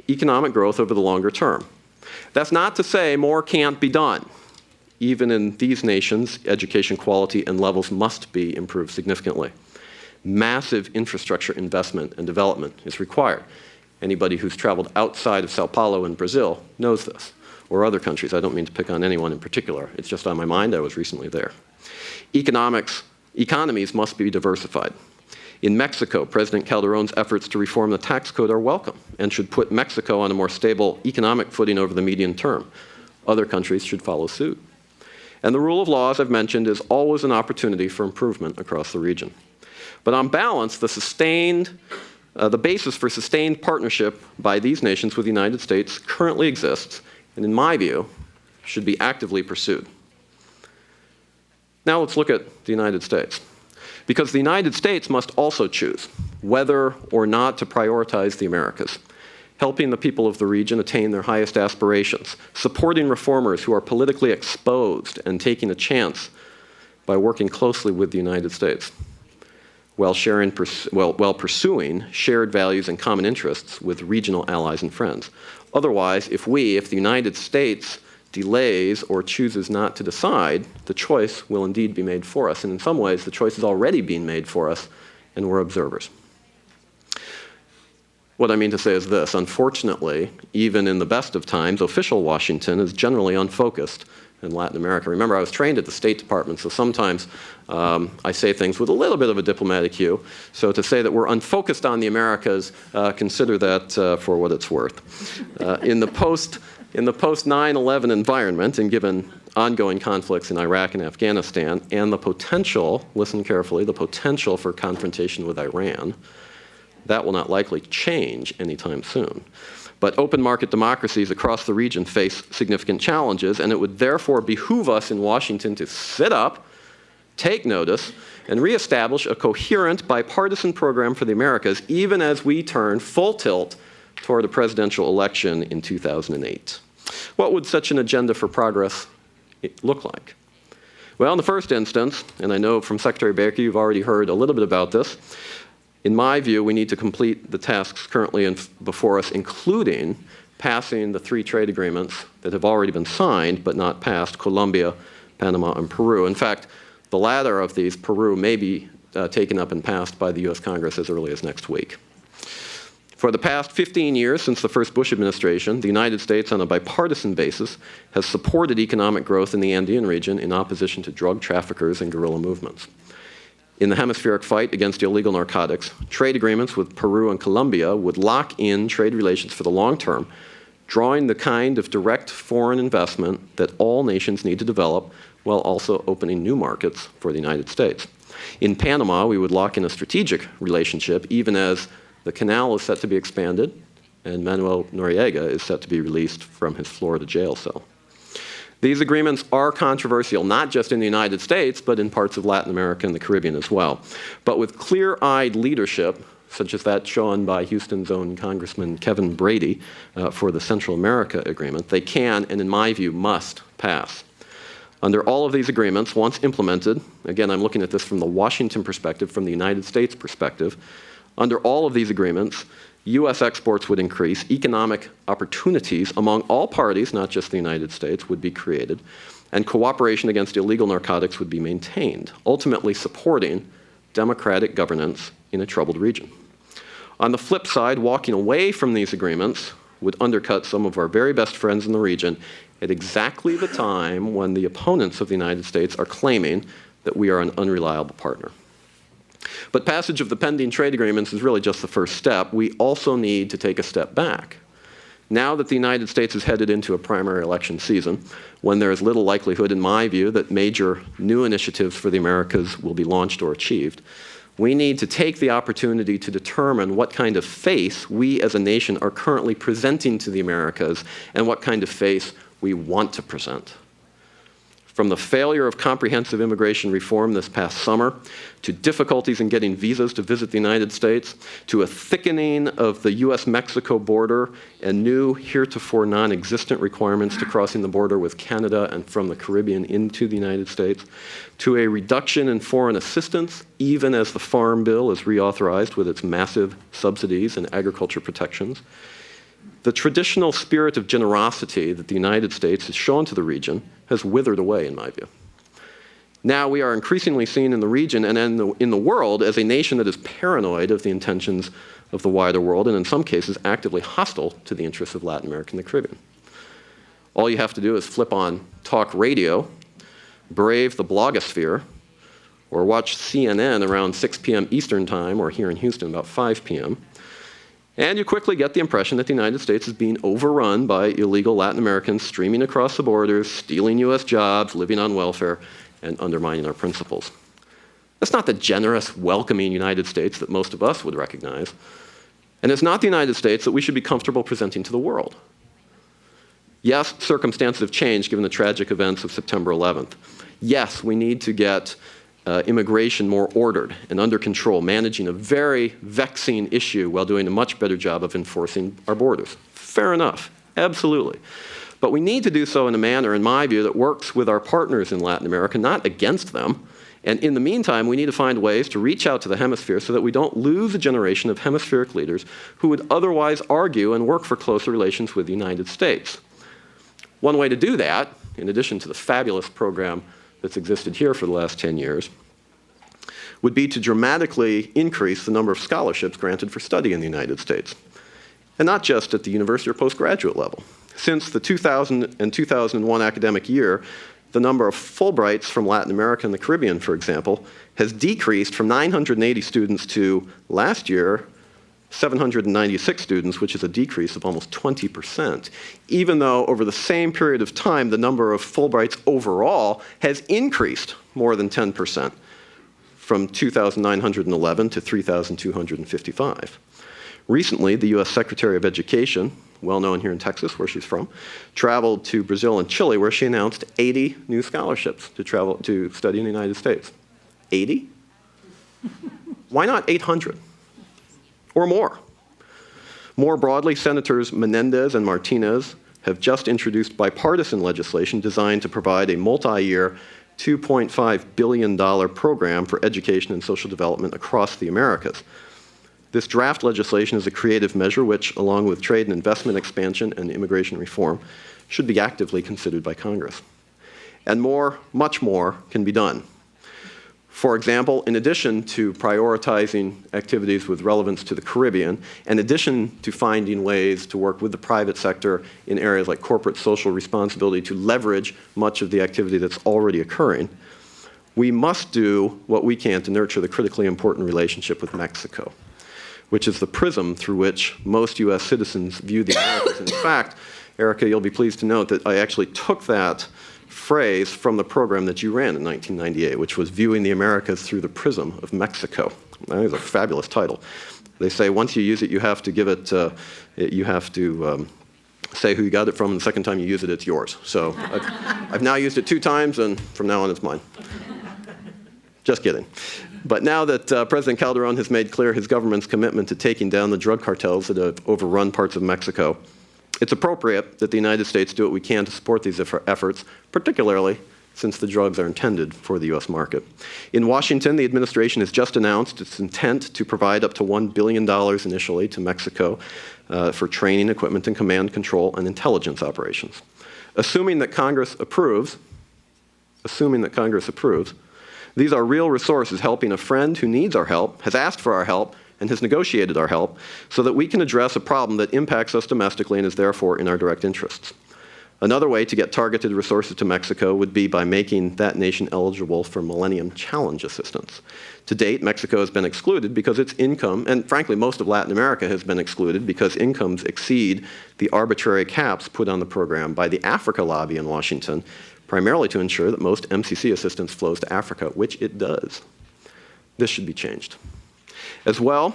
economic growth over the longer term. That's not to say more can't be done. even in these nations, education quality and levels must be improved significantly. Massive infrastructure investment and development is required. Anybody who's traveled outside of Sao Paulo in Brazil knows this, or other countries. I don't mean to pick on anyone in particular. It's just on my mind. I was recently there. Economies must be diversified. In Mexico, President Calderon's efforts to reform the tax code are welcome and should put Mexico on a more stable economic footing over the medium term. Other countries should follow suit. And the rule of law, as I've mentioned, is always an opportunity for improvement across the region. But on balance, the basis for sustained partnership by these nations with the United States currently exists, and in my view, should be actively pursued. Now let's look at the United States. Because the United States must also choose whether or not to prioritize the Americas, helping the people of the region attain their highest aspirations, supporting reformers who are politically exposed and taking a chance by working closely with the United States, while pursuing shared values and common interests with regional allies and friends. Otherwise, if the United States delays or chooses not to decide, the choice will indeed be made for us. And in some ways, the choice is already being made for us, and we're observers. What I mean to say is this. Unfortunately, even in the best of times, official Washington is generally unfocused in Latin America. Remember, I was trained at the State Department, so sometimes I say things with a little bit of a diplomatic hue. So to say that we're unfocused on the Americas, consider that for what it's worth. In the post-9/11 environment, and given ongoing conflicts in Iraq and Afghanistan, and the potential, listen carefully, the potential for confrontation with Iran, that will not likely change anytime soon. But open market democracies across the region face significant challenges, and it would therefore behoove us in Washington to sit up, take notice, and reestablish a coherent bipartisan program for the Americas, even as we turn full tilt toward a presidential election in 2008. What would such an agenda for progress look like? Well, in the first instance, and I know from Secretary Baker you've already heard a little bit about this, in my view, we need to complete the tasks currently before us, including passing the 3 trade agreements that have already been signed but not passed: Colombia, Panama, and Peru. In fact, the latter of these, Peru, may be taken up and passed by the U.S. Congress as early as next week. For the past 15 years, since the first Bush administration, the United States, on a bipartisan basis, has supported economic growth in the Andean region in opposition to drug traffickers and guerrilla movements. In the hemispheric fight against illegal narcotics, trade agreements with Peru and Colombia would lock in trade relations for the long term, drawing the kind of direct foreign investment that all nations need to develop, while also opening new markets for the United States. In Panama, we would lock in a strategic relationship, even as the canal is set to be expanded and Manuel Noriega is set to be released from his Florida jail cell. These agreements are controversial, not just in the United States, but in parts of Latin America and the Caribbean as well. But with clear-eyed leadership, such as that shown by Houston's own Congressman Kevin Brady for the Central America Agreement, they can, and in my view, must pass. Under all of these agreements, once implemented, again, I'm looking at this from the Washington perspective, from the United States perspective, under all of these agreements, U.S. exports would increase, economic opportunities among all parties, not just the United States, would be created, and cooperation against illegal narcotics would be maintained, ultimately supporting democratic governance in a troubled region. On the flip side, walking away from these agreements would undercut some of our very best friends in the region at exactly the time when the opponents of the United States are claiming that we are an unreliable partner. But passage of the pending trade agreements is really just the first step. We also need to take a step back. Now that the United States is headed into a primary election season, when there is little likelihood, in my view, that major new initiatives for the Americas will be launched or achieved, we need to take the opportunity to determine what kind of face we as a nation are currently presenting to the Americas and what kind of face we want to present. From the failure of comprehensive immigration reform this past summer, to difficulties in getting visas to visit the United States, to a thickening of the U.S.-Mexico border and new, heretofore non-existent requirements to crossing the border with Canada and from the Caribbean into the United States, to a reduction in foreign assistance, even as the Farm Bill is reauthorized with its massive subsidies and agriculture protections, the traditional spirit of generosity that the United States has shown to the region has withered away, in my view. Now we are increasingly seen in the region and in the world as a nation that is paranoid of the intentions of the wider world and in some cases actively hostile to the interests of Latin America and the Caribbean. All you have to do is flip on talk radio, brave the blogosphere, or watch CNN around 6 p.m. Eastern Time, or here in Houston about 5 p.m., and you quickly get the impression that the United States is being overrun by illegal Latin Americans streaming across the borders, stealing U.S. jobs, living on welfare, and undermining our principles. That's not the generous, welcoming United States that most of us would recognize. And it's not the United States that we should be comfortable presenting to the world. Yes, circumstances have changed given the tragic events of September 11th. Yes, we need to get immigration more ordered and under control, managing a very vexing issue while doing a much better job of enforcing our borders. Fair enough, absolutely. But we need to do so in a manner, in my view, that works with our partners in Latin America, not against them. And in the meantime, we need to find ways to reach out to the hemisphere so that we don't lose a generation of hemispheric leaders who would otherwise argue and work for closer relations with the United States. One way to do that, in addition to the fabulous program that's existed here for the last 10 years, would be to dramatically increase the number of scholarships granted for study in the United States. And not just at the university or postgraduate level. Since the 2000 and 2001 academic year, the number of Fulbrights from Latin America and the Caribbean, for example, has decreased from 980 students to last year, 796 students, which is a decrease of almost 20%, even though over the same period of time, the number of Fulbrights overall has increased more than 10%, from 2,911 to 3,255. Recently, the U.S. Secretary of Education, well known here in Texas, where she's from, traveled to Brazil and Chile, where she announced 80 new scholarships to study in the United States. 80? Why not 800? Or more? More broadly, Senators Menendez and Martinez have just introduced bipartisan legislation designed to provide a multi-year $2.5 billion program for education and social development across the Americas. This draft legislation is a creative measure which, along with trade and investment expansion and immigration reform, should be actively considered by Congress. And more, much more, can be done. For example, in addition to prioritizing activities with relevance to the Caribbean, in addition to finding ways to work with the private sector in areas like corporate social responsibility to leverage much of the activity that's already occurring, we must do what we can to nurture the critically important relationship with Mexico, which is the prism through which most U.S. citizens view the Americas. In fact, Erica, you'll be pleased to note that I actually took that phrase from the program that you ran in 1998, which was Viewing the Americas Through the Prism of Mexico. That is a fabulous title. They say once you use it, you have to give it, say who you got it from, and the second time you use it, it's yours. So I've now used it 2 times, and from now on, it's mine. Just kidding. But now that President Calderon has made clear his government's commitment to taking down the drug cartels that have overrun parts of Mexico, it's appropriate that the United States do what we can to support these efforts, particularly since the drugs are intended for the U.S. market. In Washington, the administration has just announced its intent to provide up to $1 billion initially to Mexico for training, equipment, and command, control, and intelligence operations. Assuming that Congress approves, these are real resources helping a friend who needs our help, has asked for our help, and has negotiated our help so that we can address a problem that impacts us domestically and is therefore in our direct interests. Another way to get targeted resources to Mexico would be by making that nation eligible for Millennium Challenge assistance. To date, Mexico has been excluded because its income, and frankly most of Latin America has been excluded because incomes exceed the arbitrary caps put on the program by the Africa lobby in Washington, primarily to ensure that most MCC assistance flows to Africa, which it does. This should be changed. As well,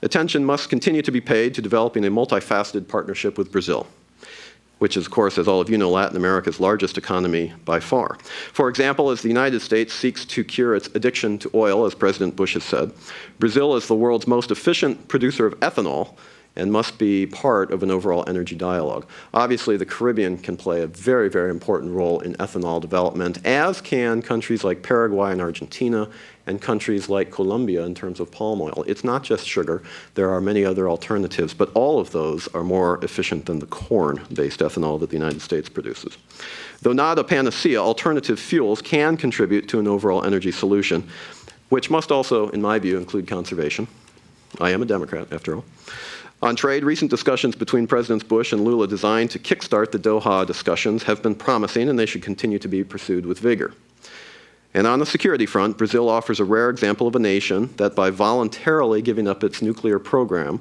attention must continue to be paid to developing a multifaceted partnership with Brazil, which is, of course, as all of you know, Latin America's largest economy by far. For example, as the United States seeks to cure its addiction to oil, as President Bush has said, Brazil is the world's most efficient producer of ethanol and must be part of an overall energy dialogue. Obviously, the Caribbean can play a very, very important role in ethanol development, as can countries like Paraguay and Argentina, and countries like Colombia in terms of palm oil. It's not just sugar. There are many other alternatives, but all of those are more efficient than the corn-based ethanol that the United States produces. Though not a panacea, alternative fuels can contribute to an overall energy solution, which must also, in my view, include conservation. I am a Democrat, after all. On trade, recent discussions between Presidents Bush and Lula designed to kickstart the Doha discussions have been promising, and they should continue to be pursued with vigor. And on the security front, Brazil offers a rare example of a nation that, by voluntarily giving up its nuclear program,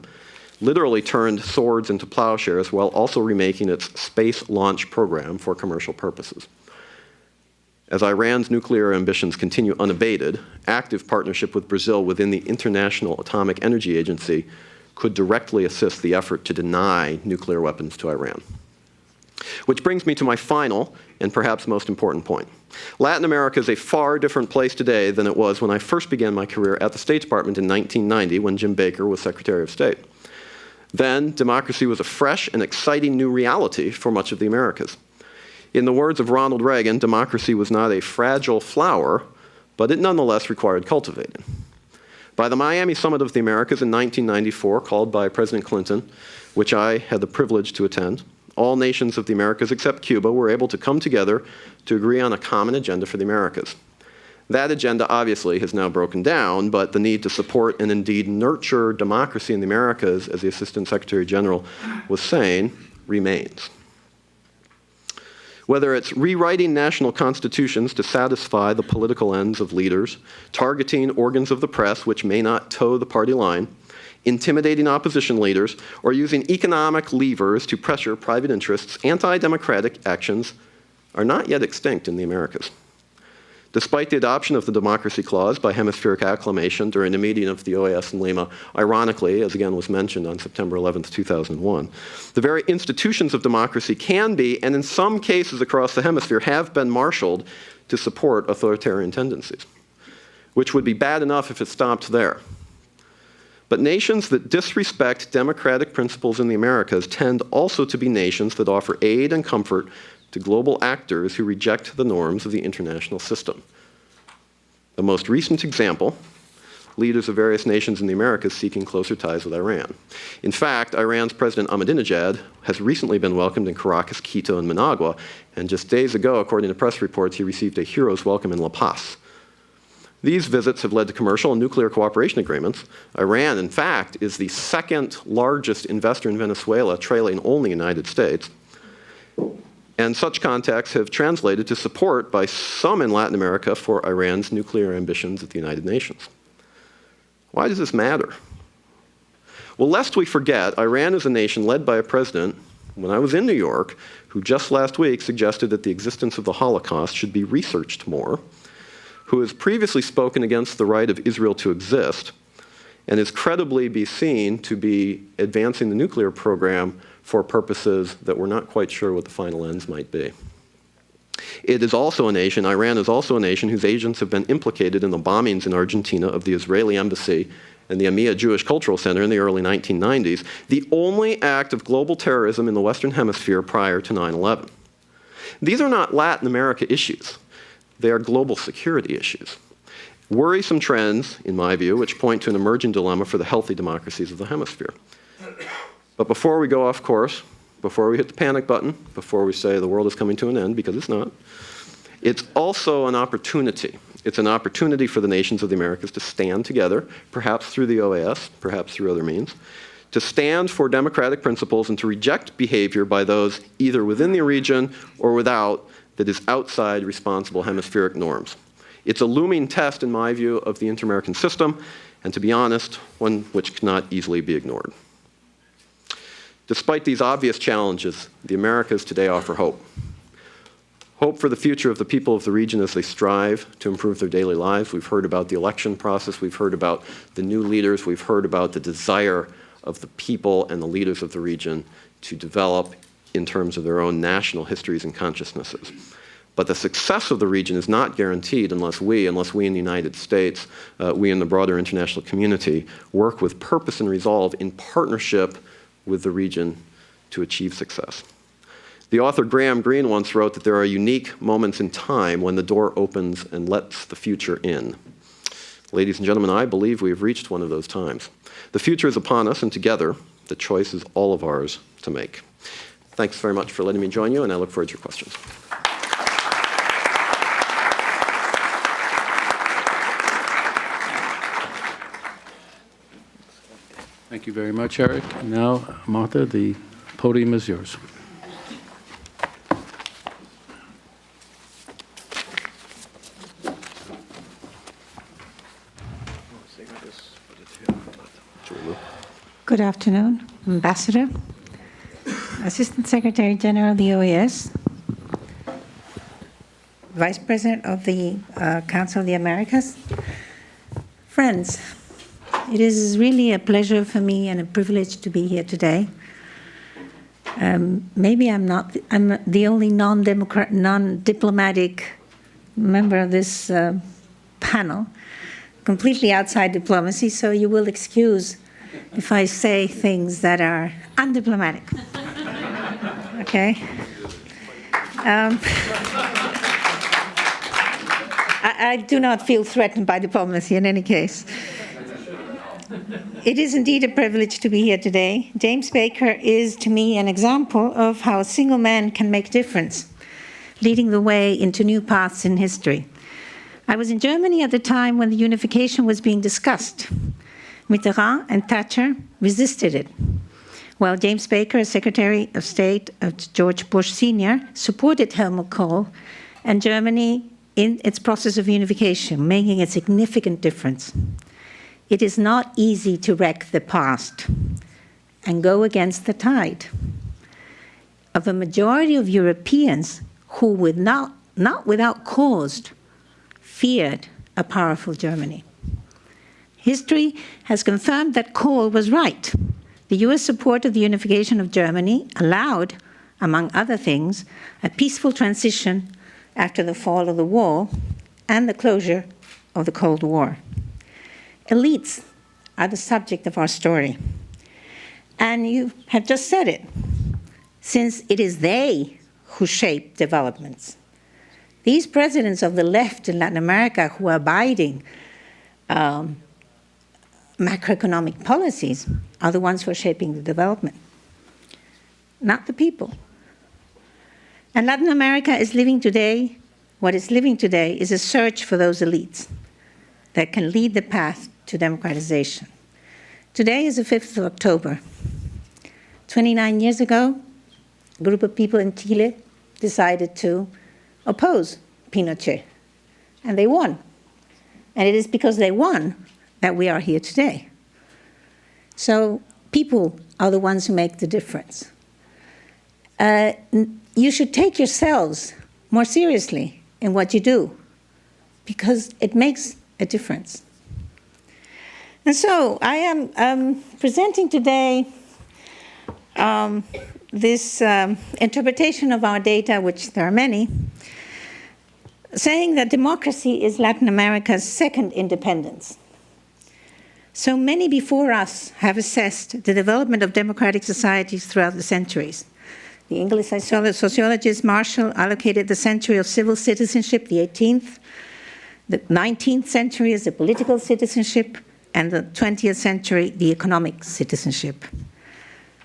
literally turned swords into plowshares while also remaking its space launch program for commercial purposes. As Iran's nuclear ambitions continue unabated, active partnership with Brazil within the International Atomic Energy Agency could directly assist the effort to deny nuclear weapons to Iran. Which brings me to my final and perhaps most important point. Latin America is a far different place today than it was when I first began my career at the State Department in 1990 when Jim Baker was Secretary of State. Then, democracy was a fresh and exciting new reality for much of the Americas. In the words of Ronald Reagan, democracy was not a fragile flower, but it nonetheless required cultivating. By the Miami Summit of the Americas in 1994, called by President Clinton, which I had the privilege to attend, all nations of the Americas except Cuba were able to come together to agree on a common agenda for the Americas. That agenda obviously has now broken down, but the need to support and indeed nurture democracy in the Americas, as the Assistant Secretary General was saying, remains. Whether it's rewriting national constitutions to satisfy the political ends of leaders, targeting organs of the press which may not toe the party line, intimidating opposition leaders, or using economic levers to pressure private interests, anti-democratic actions are not yet extinct in the Americas. Despite the adoption of the Democracy Clause by hemispheric acclamation during a meeting of the OAS in Lima, ironically, as again was mentioned on September 11, 2001, the very institutions of democracy can be, and in some cases across the hemisphere, have been marshaled to support authoritarian tendencies, which would be bad enough if it stopped there. But nations that disrespect democratic principles in the Americas tend also to be nations that offer aid and comfort to global actors who reject the norms of the international system. The most recent example, leaders of various nations in the Americas seeking closer ties with Iran. In fact, Iran's President Ahmadinejad has recently been welcomed in Caracas, Quito, and Managua, and just days ago, according to press reports, he received a hero's welcome in La Paz. These visits have led to commercial and nuclear cooperation agreements. Iran, in fact, is the second largest investor in Venezuela, trailing only the United States. And such contacts have translated to support by some in Latin America for Iran's nuclear ambitions at the United Nations. Why does this matter? Well, lest we forget, Iran is a nation led by a president, when I was in New York, who just last week suggested that the existence of the Holocaust should be researched more, who has previously spoken against the right of Israel to exist, and is credibly be seen to be advancing the nuclear program for purposes that we're not quite sure what the final ends might be. It is also a nation, Iran is also a nation whose agents have been implicated in the bombings in Argentina of the Israeli embassy and the Amia Jewish Cultural Center in the early 1990s, the only act of global terrorism in the Western Hemisphere prior to 9/11. These are not Latin America issues. They are global security issues. Worrisome trends, in my view, which point to an emerging dilemma for the healthy democracies of the hemisphere. But before we go off course, before we hit the panic button, before we say the world is coming to an end, because it's not, it's also an opportunity. It's an opportunity for the nations of the Americas to stand together, perhaps through the OAS, perhaps through other means, to stand for democratic principles and to reject behavior by those either within the region or without that is outside responsible hemispheric norms. It's a looming test, in my view, of the inter-American system, and to be honest, one which cannot easily be ignored. Despite these obvious challenges, the Americas today offer hope. Hope for the future of the people of the region as they strive to improve their daily lives. We've heard about the election process. We've heard about the new leaders. We've heard about the desire of the people and the leaders of the region to develop in terms of their own national histories and consciousnesses. But the success of the region is not guaranteed unless we in the United States, we in the broader international community, work with purpose and resolve in partnership with the region to achieve success. The author Graham Greene once wrote that there are unique moments in time when the door opens and lets the future in. Ladies and gentlemen, I believe we have reached one of those times. The future is upon us, and together, the choice is all of ours to make. Thanks very much for letting me join you, and I look forward to your questions. Thank you very much, Eric. Now, Martha, the podium is yours. Good afternoon, Ambassador, Assistant Secretary General of the OAS, Vice President of the Council of the Americas, friends. It is really a pleasure for me and a privilege to be here today. Maybe I'm the only non-diplomatic member of this panel, completely outside diplomacy, so you will excuse if I say things that are undiplomatic. Okay? I do not feel threatened by diplomacy in any case. It is indeed a privilege to be here today. James Baker is, to me, an example of how a single man can make a difference, leading the way into new paths in history. I was in Germany at the time when the unification was being discussed. Mitterrand and Thatcher resisted it, while James Baker, as Secretary of State of George Bush Sr., supported Helmut Kohl and Germany in its process of unification, making a significant difference. It is not easy to wreck the past and go against the tide of a majority of Europeans who, not without cause, feared a powerful Germany. History has confirmed that Kohl was right. The US support of the unification of Germany allowed, among other things, a peaceful transition after the fall of the wall and the closure of the Cold War. Elites are the subject of our story. And you have just said it, since it is they who shape developments. These presidents of the left in Latin America who are abiding macroeconomic policies are the ones who are shaping the development, not the people. And Latin America is living today, what it's living today is a search for those elites that can lead the path to democratization. Today is the 5th of October. 29 years ago, a group of people in Chile decided to oppose Pinochet, and they won. And it is because they won that we are here today. So people are the ones who make the difference. You should take yourselves more seriously in what you do, because it makes a difference. And so I am presenting today this interpretation of our data, which there are many, saying that democracy is Latin America's second independence. So many before us have assessed the development of democratic societies throughout the centuries. The English sociologist Marshall allocated the century of civil citizenship, the 18th, the 19th century as the political citizenship, and the 20th century, the economic citizenship.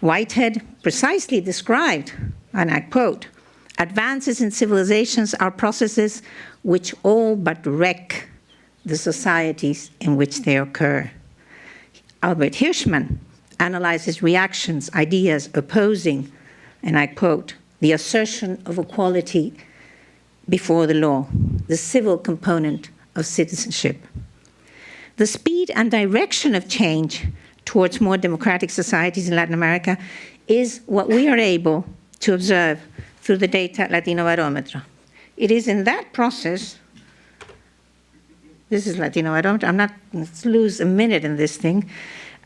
Whitehead precisely described, and I quote, "Advances in civilizations are processes which all but wreck the societies in which they occur." Albert Hirschman analyzes reactions, ideas opposing, and I quote, "the assertion of equality before the law, the civil component of citizenship." The speed and direction of change towards more democratic societies in Latin America is what we are able to observe through the data Latinobarometro. It is in that process, this is Latinobarometro, let's lose a minute in this thing.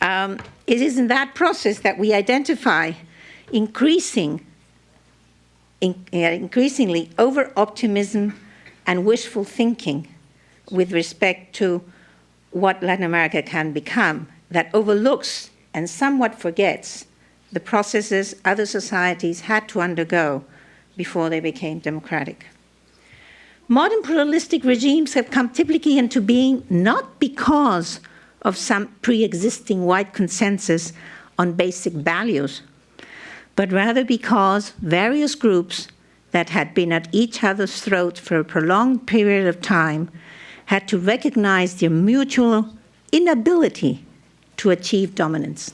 It is in that process that we identify increasingly over-optimism and wishful thinking with respect to what Latin America can become, that overlooks and somewhat forgets the processes other societies had to undergo before they became democratic. Modern pluralistic regimes have come typically into being not because of some pre-existing wide consensus on basic values, but rather because various groups that had been at each other's throat for a prolonged period of time had to recognize their mutual inability to achieve dominance.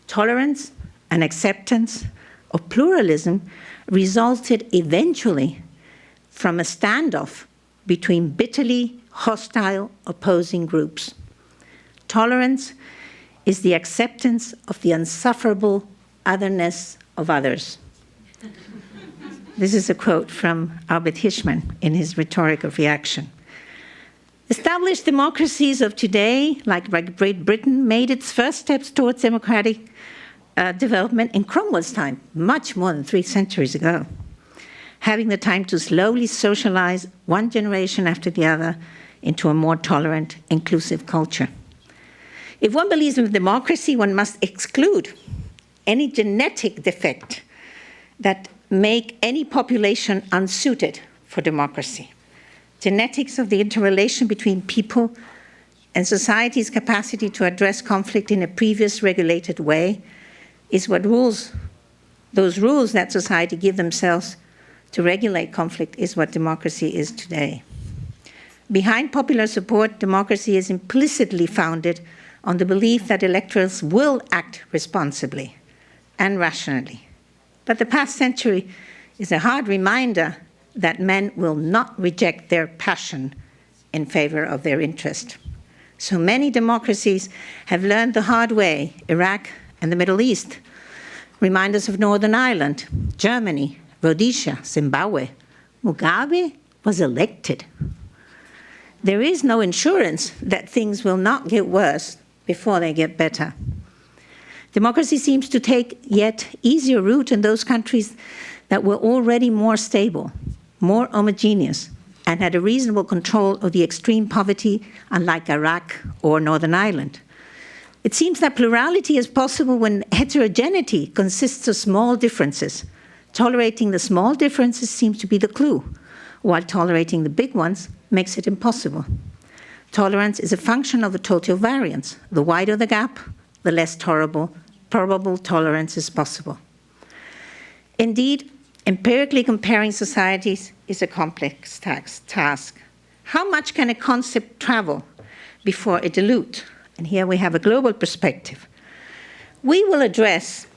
Tolerance and acceptance of pluralism resulted eventually from a standoff between bitterly hostile opposing groups. Tolerance is the acceptance of the insufferable otherness of others. This is a quote from Albert Hirschman in his Rhetoric of Reaction. Established democracies of today, like Great Britain, made its first steps towards democratic development in Cromwell's time, much more than 3 centuries ago, having the time to slowly socialize one generation after the other into a more tolerant, inclusive culture. If one believes in democracy, one must exclude any genetic defect that make any population unsuited for democracy. Genetics of the interrelation between people and society's capacity to address conflict in a previous regulated way is what rules, those rules that society give themselves to regulate conflict is what democracy is today. Behind popular support, democracy is implicitly founded on the belief that electors will act responsibly and rationally. But the past century is a hard reminder that men will not reject their passion in favor of their interest. So many democracies have learned the hard way. Iraq and the Middle East remind us of Northern Ireland, Germany, Rhodesia, Zimbabwe. Mugabe was elected. There is no insurance that things will not get worse before they get better. Democracy seems to take yet easier root in those countries that were already more stable, more homogeneous, and had a reasonable control of the extreme poverty, unlike Iraq or Northern Ireland. It seems that plurality is possible when heterogeneity consists of small differences. Tolerating the small differences seems to be the clue, while tolerating the big ones makes it impossible. Tolerance is a function of the total variance. The wider the gap, the less probable tolerance is possible. Indeed, empirically comparing societies is a complex task. How much can a concept travel before it dilutes? And here we have a global perspective. We will address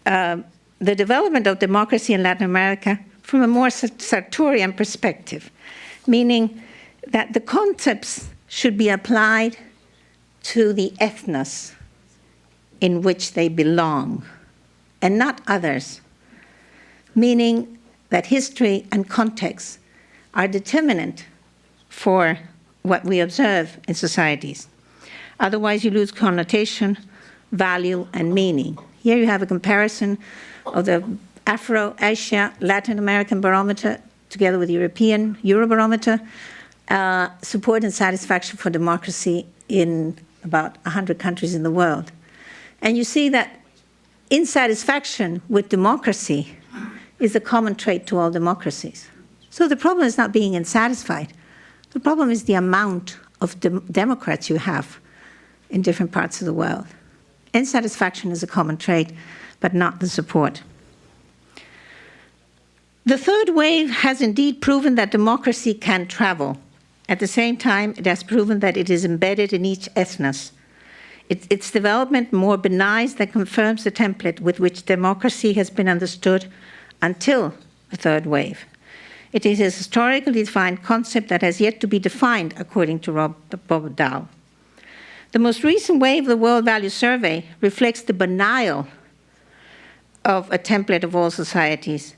the development of democracy in Latin America from a more Sartorian perspective, meaning that the concepts should be applied to the ethnos in which they belong, and not others, meaning that history and context are determinant for what we observe in societies. Otherwise, you lose connotation, value, and meaning. Here you have a comparison of the Afro-Asia Latin American barometer together with European Eurobarometer, support and satisfaction for democracy in about 100 countries in the world. And you see that insatisfaction with democracy is a common trait to all democracies. So the problem is not being insatisfied. The problem is the amount of democrats you have in different parts of the world. Insatisfaction is a common trait, but not the support. The third wave has indeed proven that democracy can travel. At the same time, it has proven that it is embedded in each ethnos. Its development more benighs than confirms the template with which democracy has been understood until the third wave. It is a historically defined concept that has yet to be defined, according to Bob Dow. The most recent wave of the World Value Survey reflects the denial of a template of all societies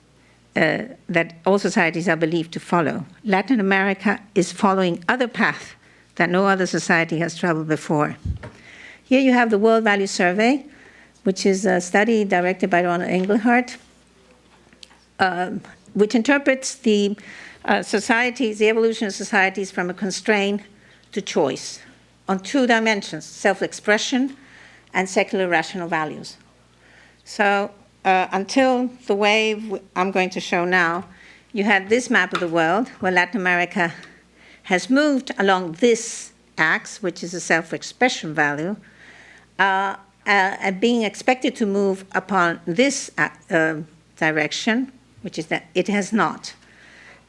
that all societies are believed to follow. Latin America is following other paths that no other society has traveled before. Here you have the World Value Survey, which is a study directed by Ronald Engelhardt, which interprets the evolution of societies from a constraint to choice on 2 dimensions, self-expression and secular rational values. So until the wave I'm going to show now, you had this map of the world where Latin America has moved along this axis, which is a self-expression value, and being expected to move upon this direction, which is that it has not.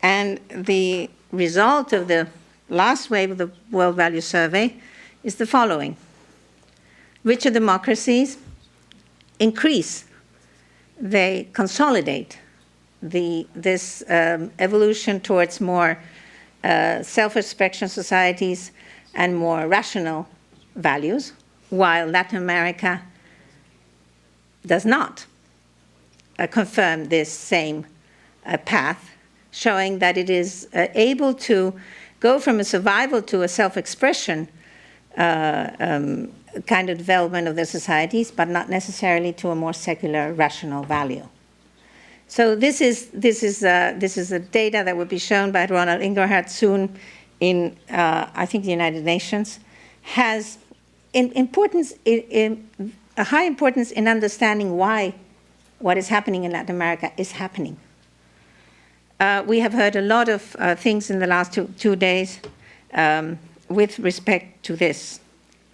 And the result of the last wave of the World Value Survey is the following. Richer democracies increase, they consolidate this evolution towards more self-expression societies and more rational values, while Latin America does not confirm this same path, showing that it is able to go from a survival to a self-expression kind of development of their societies, but not necessarily to a more secular, rational value. So this is a data that will be shown by Ronald Inglehart soon in, I think, the United Nations, has a high importance in understanding why what is happening in Latin America is happening. We have heard a lot of things in the last two days with respect to this.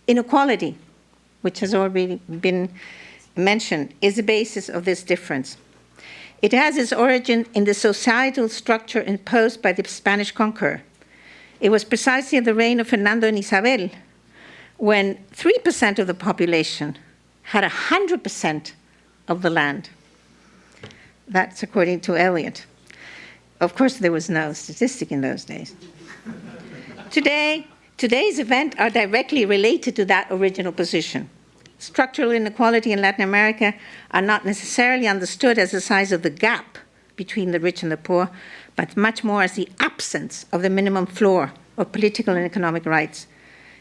Inequality, which has already been mentioned, is the basis of this difference. It has its origin in the societal structure imposed by the Spanish conqueror. It was precisely in the reign of Fernando and Isabel when 3% of the population had 100% of the land. That's according to Eliot. Of course, there was no statistic in those days. Today's events are directly related to that original position. Structural inequality in Latin America are not necessarily understood as the size of the gap between the rich and the poor, but much more as the absence of the minimum floor of political and economic rights.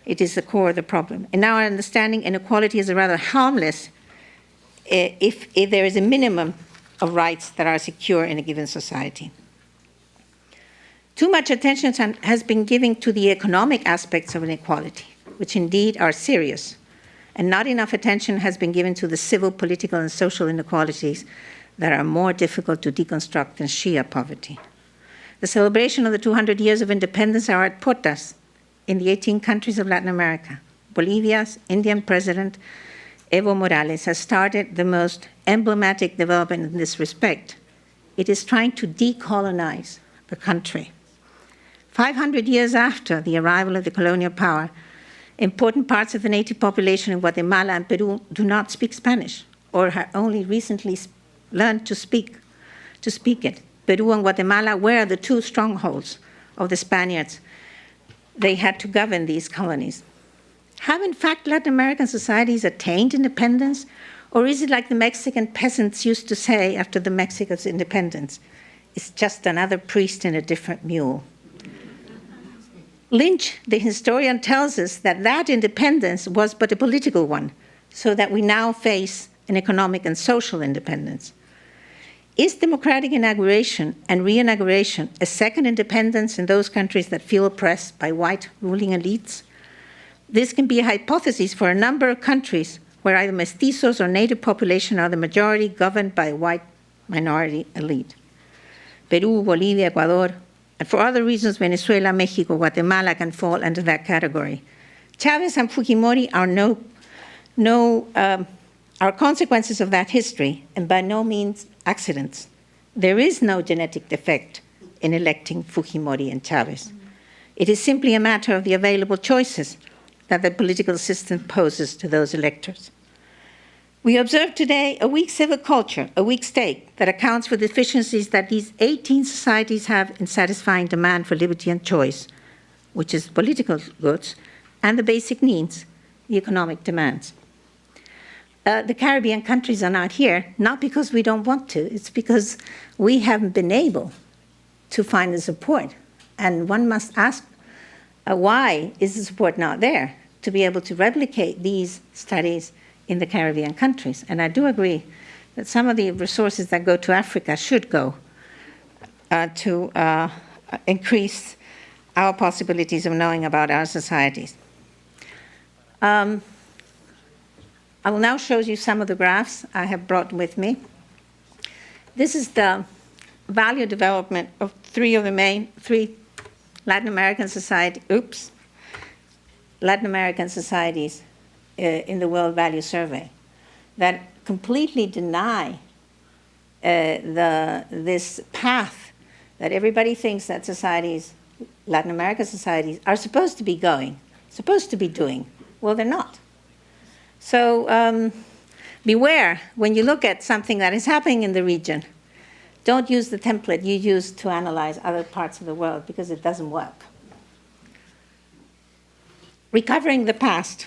It is the core of the problem. In our understanding, inequality is rather harmless if there is a minimum of rights that are secure in a given society. Too much attention has been given to the economic aspects of inequality, which indeed are serious, and not enough attention has been given to the civil, political, and social inequalities that are more difficult to deconstruct than sheer poverty. The celebration of the 200 years of independence are at portas in the 18 countries of Latin America. Bolivia's Indian president, Evo Morales, has started the most emblematic development in this respect. It is trying to decolonize the country. 500 years after the arrival of the colonial power, important parts of the native population in Guatemala and Peru do not speak Spanish or have only recently learned to speak it. Peru and Guatemala were the two strongholds of the Spaniards. They had to govern these colonies. Have, in fact, Latin American societies attained independence, or is it like the Mexican peasants used to say after the Mexico's independence? It's just another priest in a different mule. Lynch, the historian, tells us that that independence was but a political one, so that we now face an economic and social independence. Is democratic inauguration and re-inauguration a second independence in those countries that feel oppressed by white ruling elites? This can be a hypothesis for a number of countries where either mestizos or native population are the majority governed by a white minority elite. Peru, Bolivia, Ecuador, and for other reasons, Venezuela, Mexico, Guatemala can fall under that category. Chavez and Fujimori are consequences of that history, and by no means accidents. There is no genetic defect in electing Fujimori and Chavez. It is simply a matter of the available choices that the political system poses to those electors. We observe today a weak civil culture, a weak state that accounts for the deficiencies that these 18 societies have in satisfying demand for liberty and choice, which is political goods, and the basic needs, the economic demands. The Caribbean countries are not here, not because we don't want to, it's because we haven't been able to find the support. And one must ask, why is the support not there to be able to replicate these studies in the Caribbean countries? And I do agree that some of the resources that go to Africa should go to increase our possibilities of knowing about our societies. I will now show you some of the graphs I have brought with me. This is the value development of three Latin American societies in the World Value Survey that completely deny this path that everybody thinks that societies, Latin American societies, are supposed to be doing. Well, they're not. So beware when you look at something that is happening in the region. Don't use the template you use to analyze other parts of the world, because it doesn't work. Recovering the past.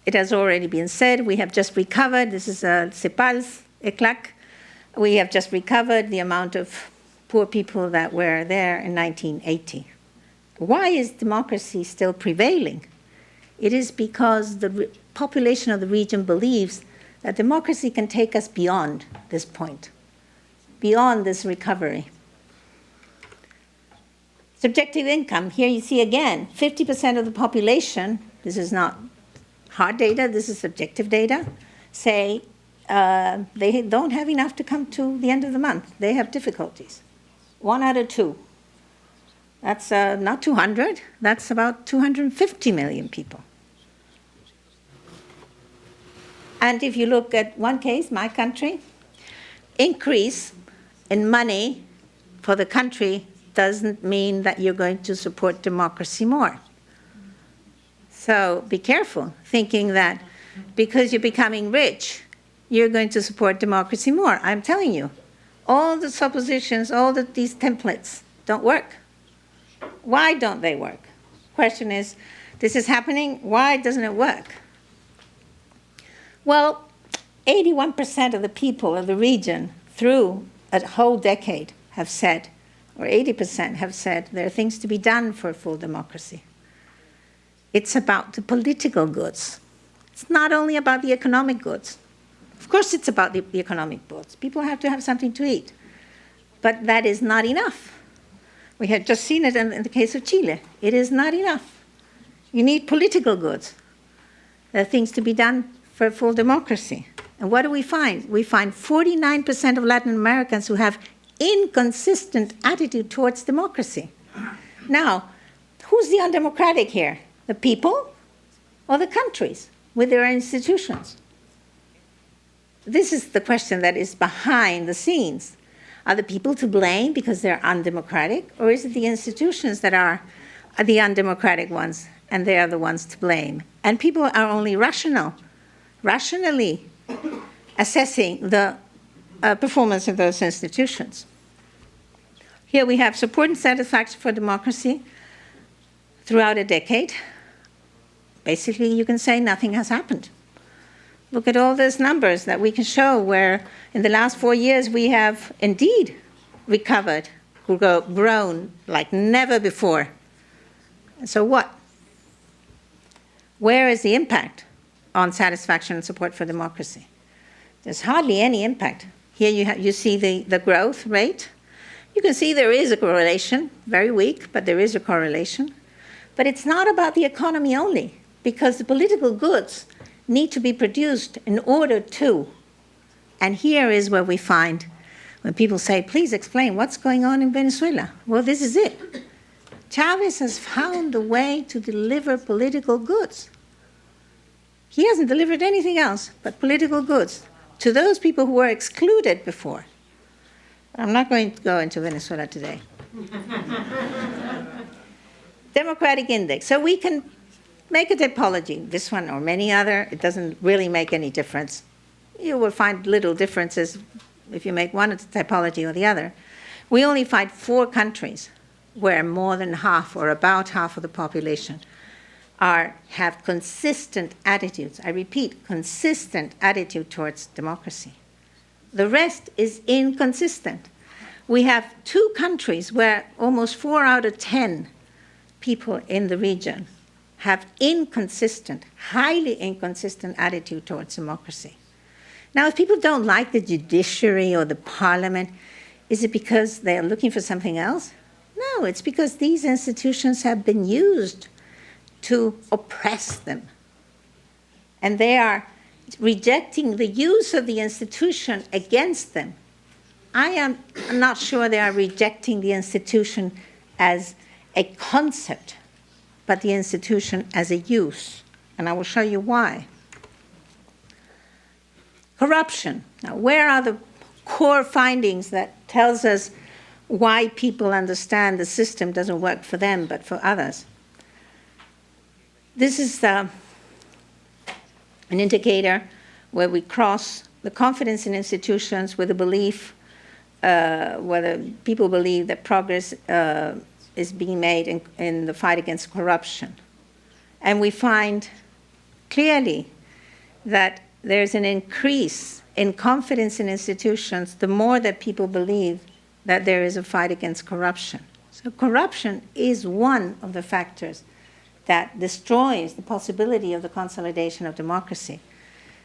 It has already been said, we have just recovered, this is CEPAL's ECLAC, we have just recovered the amount of poor people that were there in 1980. Why is democracy still prevailing? It is because the population of the region believes that democracy can take us beyond this point, beyond this recovery. Subjective income, here you see again, 50% of the population, this is not hard data, this is subjective data, say they don't have enough to come to the end of the month. They have difficulties. 1 out of 2. That's not 200, that's about 250 million people. And if you look at one case, my country, increase in money for the country doesn't mean that you're going to support democracy more. So be careful thinking that because you're becoming rich, you're going to support democracy more. I'm telling you, all the suppositions, these templates don't work. Why don't they work? Question is, this is happening, why doesn't it work? Well, 81% of the people of the region through a whole decade have said, or 80% have said, there are things to be done for full democracy. It's about the political goods. It's not only about the economic goods. Of course it's about the economic goods. People have to have something to eat. But that is not enough. We have just seen it in the case of Chile. It is not enough. You need political goods. There are things to be done for full democracy. And what do we find? We find 49% of Latin Americans who have inconsistent attitude towards democracy. Now, who's the undemocratic here? The people or the countries with their institutions? This is the question that is behind the scenes. Are the people to blame because they're undemocratic, or is it the institutions that are the undemocratic ones and they are the ones to blame? And people are only rationally assessing the performance of those institutions. Here we have support and satisfaction for democracy throughout a decade. Basically, you can say nothing has happened. Look at all those numbers that we can show where in the last 4 years we have indeed recovered, grown like never before. So what? Where is the impact on satisfaction and support for democracy? There's hardly any impact. Here you see the growth rate. You can see there is a correlation, very weak, but there is a correlation. But it's not about the economy only, because the political goods need to be produced in order to. And here is where we find, when people say, please explain what's going on in Venezuela. Well, this is it. Chavez has found a way to deliver political goods. He hasn't delivered anything else but political goods to those people who were excluded before. I'm not going to go into Venezuela today. Democratic Index. So we can make a typology, this one or many other. It doesn't really make any difference. You will find little differences if you make one typology or the other. We only find 4 countries where more than half or about half of the population have consistent attitudes. I repeat, consistent attitude towards democracy. The rest is inconsistent. We have 2 countries where almost 4 out of 10 people in the region have inconsistent, highly inconsistent attitude towards democracy. Now, if people don't like the judiciary or the parliament, is it because they are looking for something else? No, it's because these institutions have been used to oppress them. and they are rejecting the use of the institution against them. I am not sure they are rejecting the institution as a concept, but the institution as a use. And I will show you why. Corruption. Now, where are the core findings that tells us why people understand the system doesn't work for them, but for others? This is an indicator where we cross the confidence in institutions with the belief, whether people believe that progress is being made in the fight against corruption. And we find clearly that there's an increase in confidence in institutions the more that people believe that there is a fight against corruption. So corruption is one of the factors that destroys the possibility of the consolidation of democracy.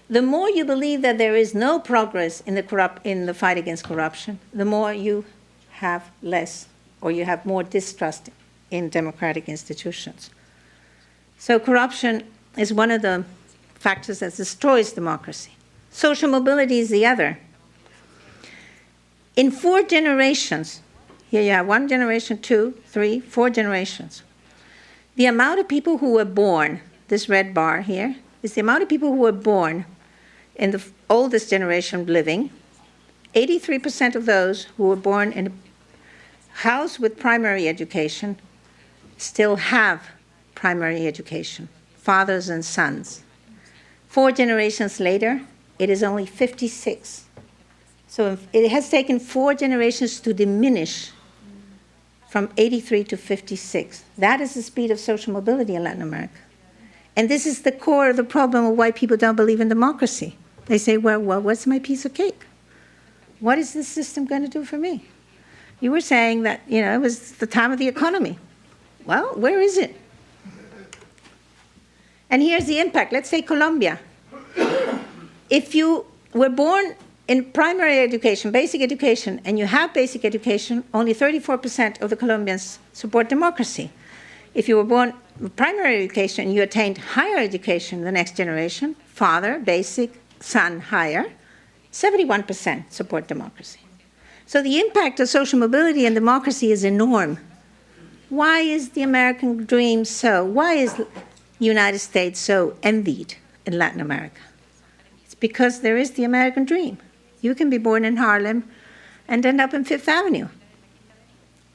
The more you believe that there is no progress in the fight against corruption, the more you have less, or you have more distrust in democratic institutions. So corruption is one of the factors that destroys democracy. Social mobility is the other. In 4 generations, here you have 1 generation, 2, 3, 4 generations, the amount of people who were born, this red bar here, is the amount of people who were born in the oldest generation living. 83% of those who were born in a house with primary education still have primary education, fathers and sons. 4 generations later, it is only 56. So it has taken 4 generations to diminish from 83 to 56. That is the speed of social mobility in Latin America. And this is the core of the problem of why people don't believe in democracy. They say, well, what's my piece of cake? What is this system going to do for me? You were saying that, it was the time of the economy. Well, where is it? And here's the impact. Let's say Colombia. If you were born in primary education, basic education, and you have basic education, only 34% of the Colombians support democracy. If you were born with primary education and you attained higher education, the next generation, father, basic, son, higher, 71% support democracy. So the impact of social mobility and democracy is enormous. Why is the American dream so? Why is the United States so envied in Latin America? It's because there is the American dream. You can be born in Harlem and end up in Fifth Avenue.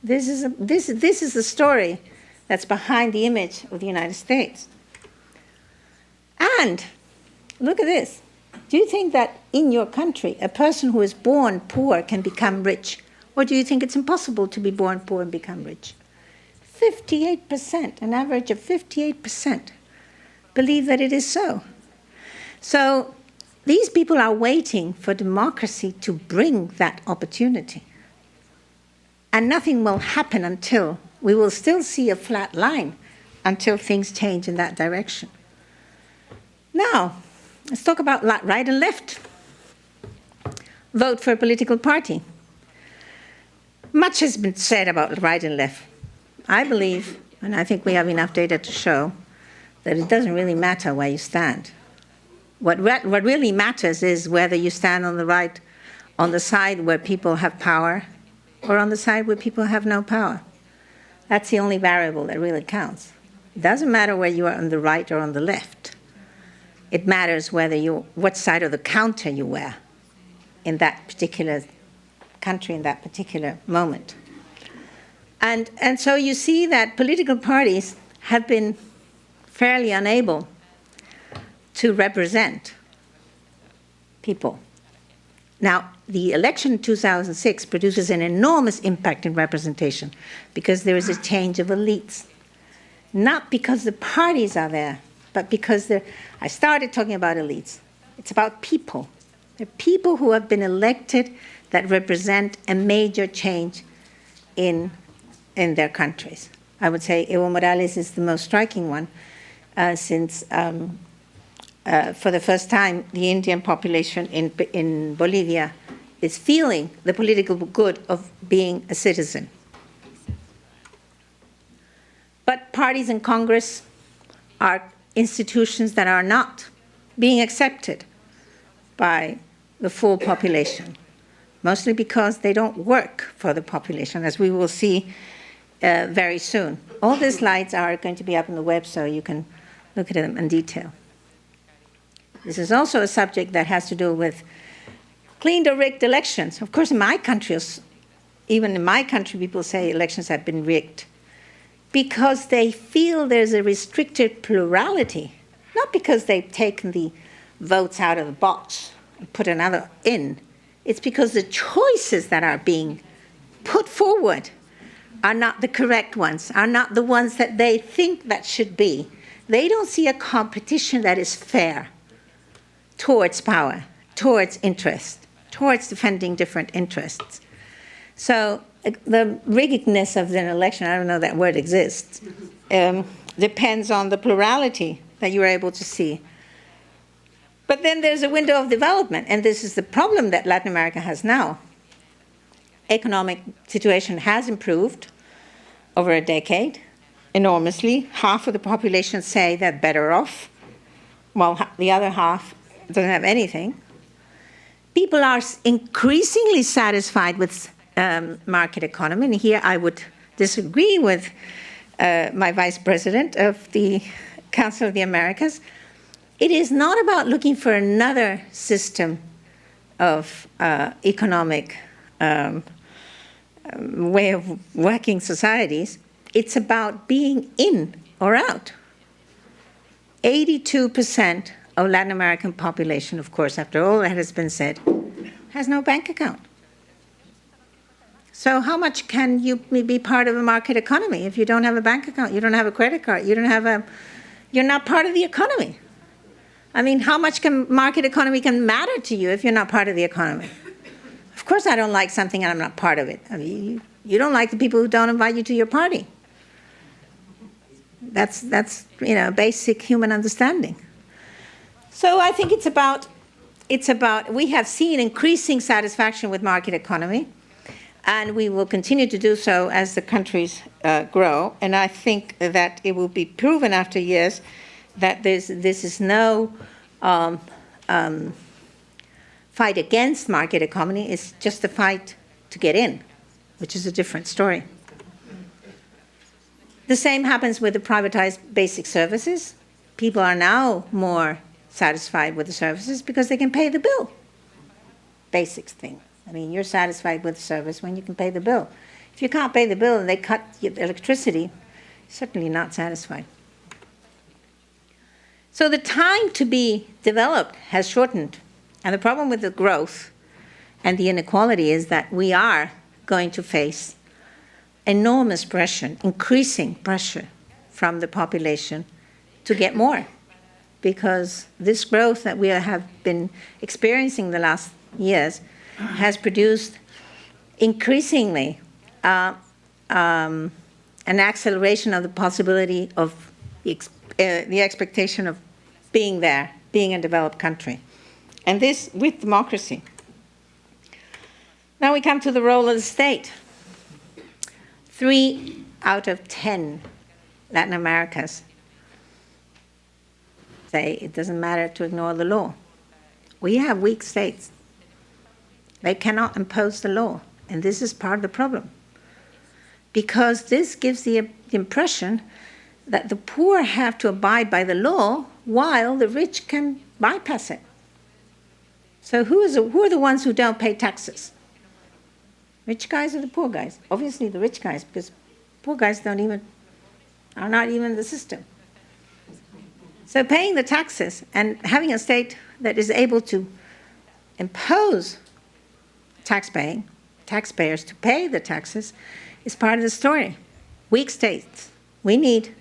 This is the story that's behind the image of the United States. And look at this. Do you think that in your country, a person who is born poor can become rich? Or do you think it's impossible to be born poor and become rich? 58%, an average of 58%, believe that it is so. So these people are waiting for democracy to bring that opportunity. And nothing will happen until we will still see a flat line until things change in that direction. Now, let's talk about right and left. Vote for a political party. Much has been said about right and left. I believe, and I think we have enough data to show, that it doesn't really matter where you stand. What really matters is whether you stand on the right, on the side where people have power, or on the side where people have no power. That's the only variable that really counts. It doesn't matter whether you are on the right or on the left. It matters what side of the counter you wear in that particular country, in that particular moment. And so you see that political parties have been fairly unable to represent people. Now, the election in 2006 produces an enormous impact in representation because there is a change of elites. Not because the parties are there, but because I started talking about elites. It's about people. They're people who have been elected that represent a major change in their countries. I would say Evo Morales is the most striking one, since for the first time, the Indian population in Bolivia is feeling the political good of being a citizen. But parties in Congress are institutions that are not being accepted by the full population, mostly because they don't work for the population, as we will see very soon. All the slides are going to be up on the web, so you can look at them in detail. This is also a subject that has to do with cleaned or rigged elections. Of course, in my country, even in my country, people say elections have been rigged because they feel there's a restricted plurality, not because they've taken the votes out of the box and put another in. It's because the choices that are being put forward are not the correct ones, are not the ones that they think that should be. They don't see a competition that is fair towards power, towards interest, towards defending different interests. So the riggedness of an election, I don't know that word exists, depends on the plurality that you're able to see. But then there's a window of development, and this is the problem that Latin America has now. Economic situation has improved over a decade enormously. Half of the population say they're better off, while the other half doesn't have anything. People are increasingly satisfied with market economy, and here I would disagree with my vice president of the Council of the Americas. It is not about looking for another system of economic way of working societies. It's about being in or out. 82% of Latin American population, of course, after all that has been said, has no bank account. So how much can you be part of a market economy if you don't have a bank account, you don't have a credit card, you're not part of the economy? I mean, how much market economy can matter to you if you're not part of the economy? Of course I don't like something and I'm not part of it. I mean, you don't like the people who don't invite you to your party. That's basic human understanding. So I think it's about we have seen increasing satisfaction with market economy, and we will continue to do so as the countries grow. And I think that it will be proven after years that this is no fight against market economy. It's just a fight to get in, which is a different story. The same happens with the privatized basic services. People are now more satisfied with the services because they can pay the bill. Basic thing. I mean, you're satisfied with the service when you can pay the bill. If you can't pay the bill and they cut your electricity, you're certainly not satisfied. So the time to be developed has shortened. And the problem with the growth and the inequality is that we are going to face enormous pressure, increasing pressure from the population to get more. Because this growth that we have been experiencing the last years has produced increasingly an acceleration of the possibility of the expectation of being there, being a developed country. And this with democracy. Now we come to the role of the state. 3 out of 10 Latin Americas say it doesn't matter to ignore the law. We have weak states. They cannot impose the law, and this is part of the problem. Because this gives the impression that the poor have to abide by the law while the rich can bypass it. So who are the ones who don't pay taxes? Rich guys or the poor guys? Obviously the rich guys, because poor guys are not even in the system. So paying the taxes and having a state that is able to impose taxpayers to pay the taxes is part of the story. Weak states. We need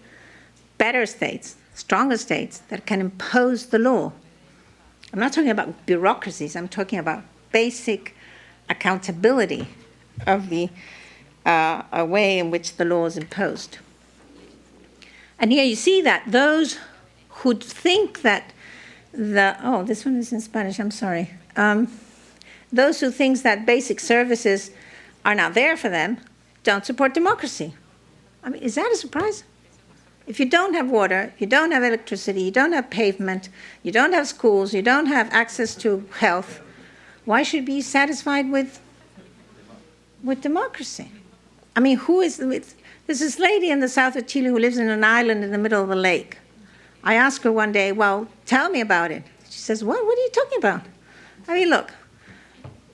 better states, stronger states that can impose the law. I'm not talking about bureaucracies. I'm talking about basic accountability of the way in which the law is imposed. And here you see that those who think that this one is in Spanish, I'm sorry. Those who think that basic services are not there for them don't support democracy. I mean, is that a surprise? If you don't have water, you don't have electricity, you don't have pavement, you don't have schools, you don't have access to health, why should you be satisfied with democracy? I mean, there's this lady in the south of Chile who lives in an island in the middle of a lake. I asked her one day, well, tell me about it. She says, what are you talking about? I mean, look,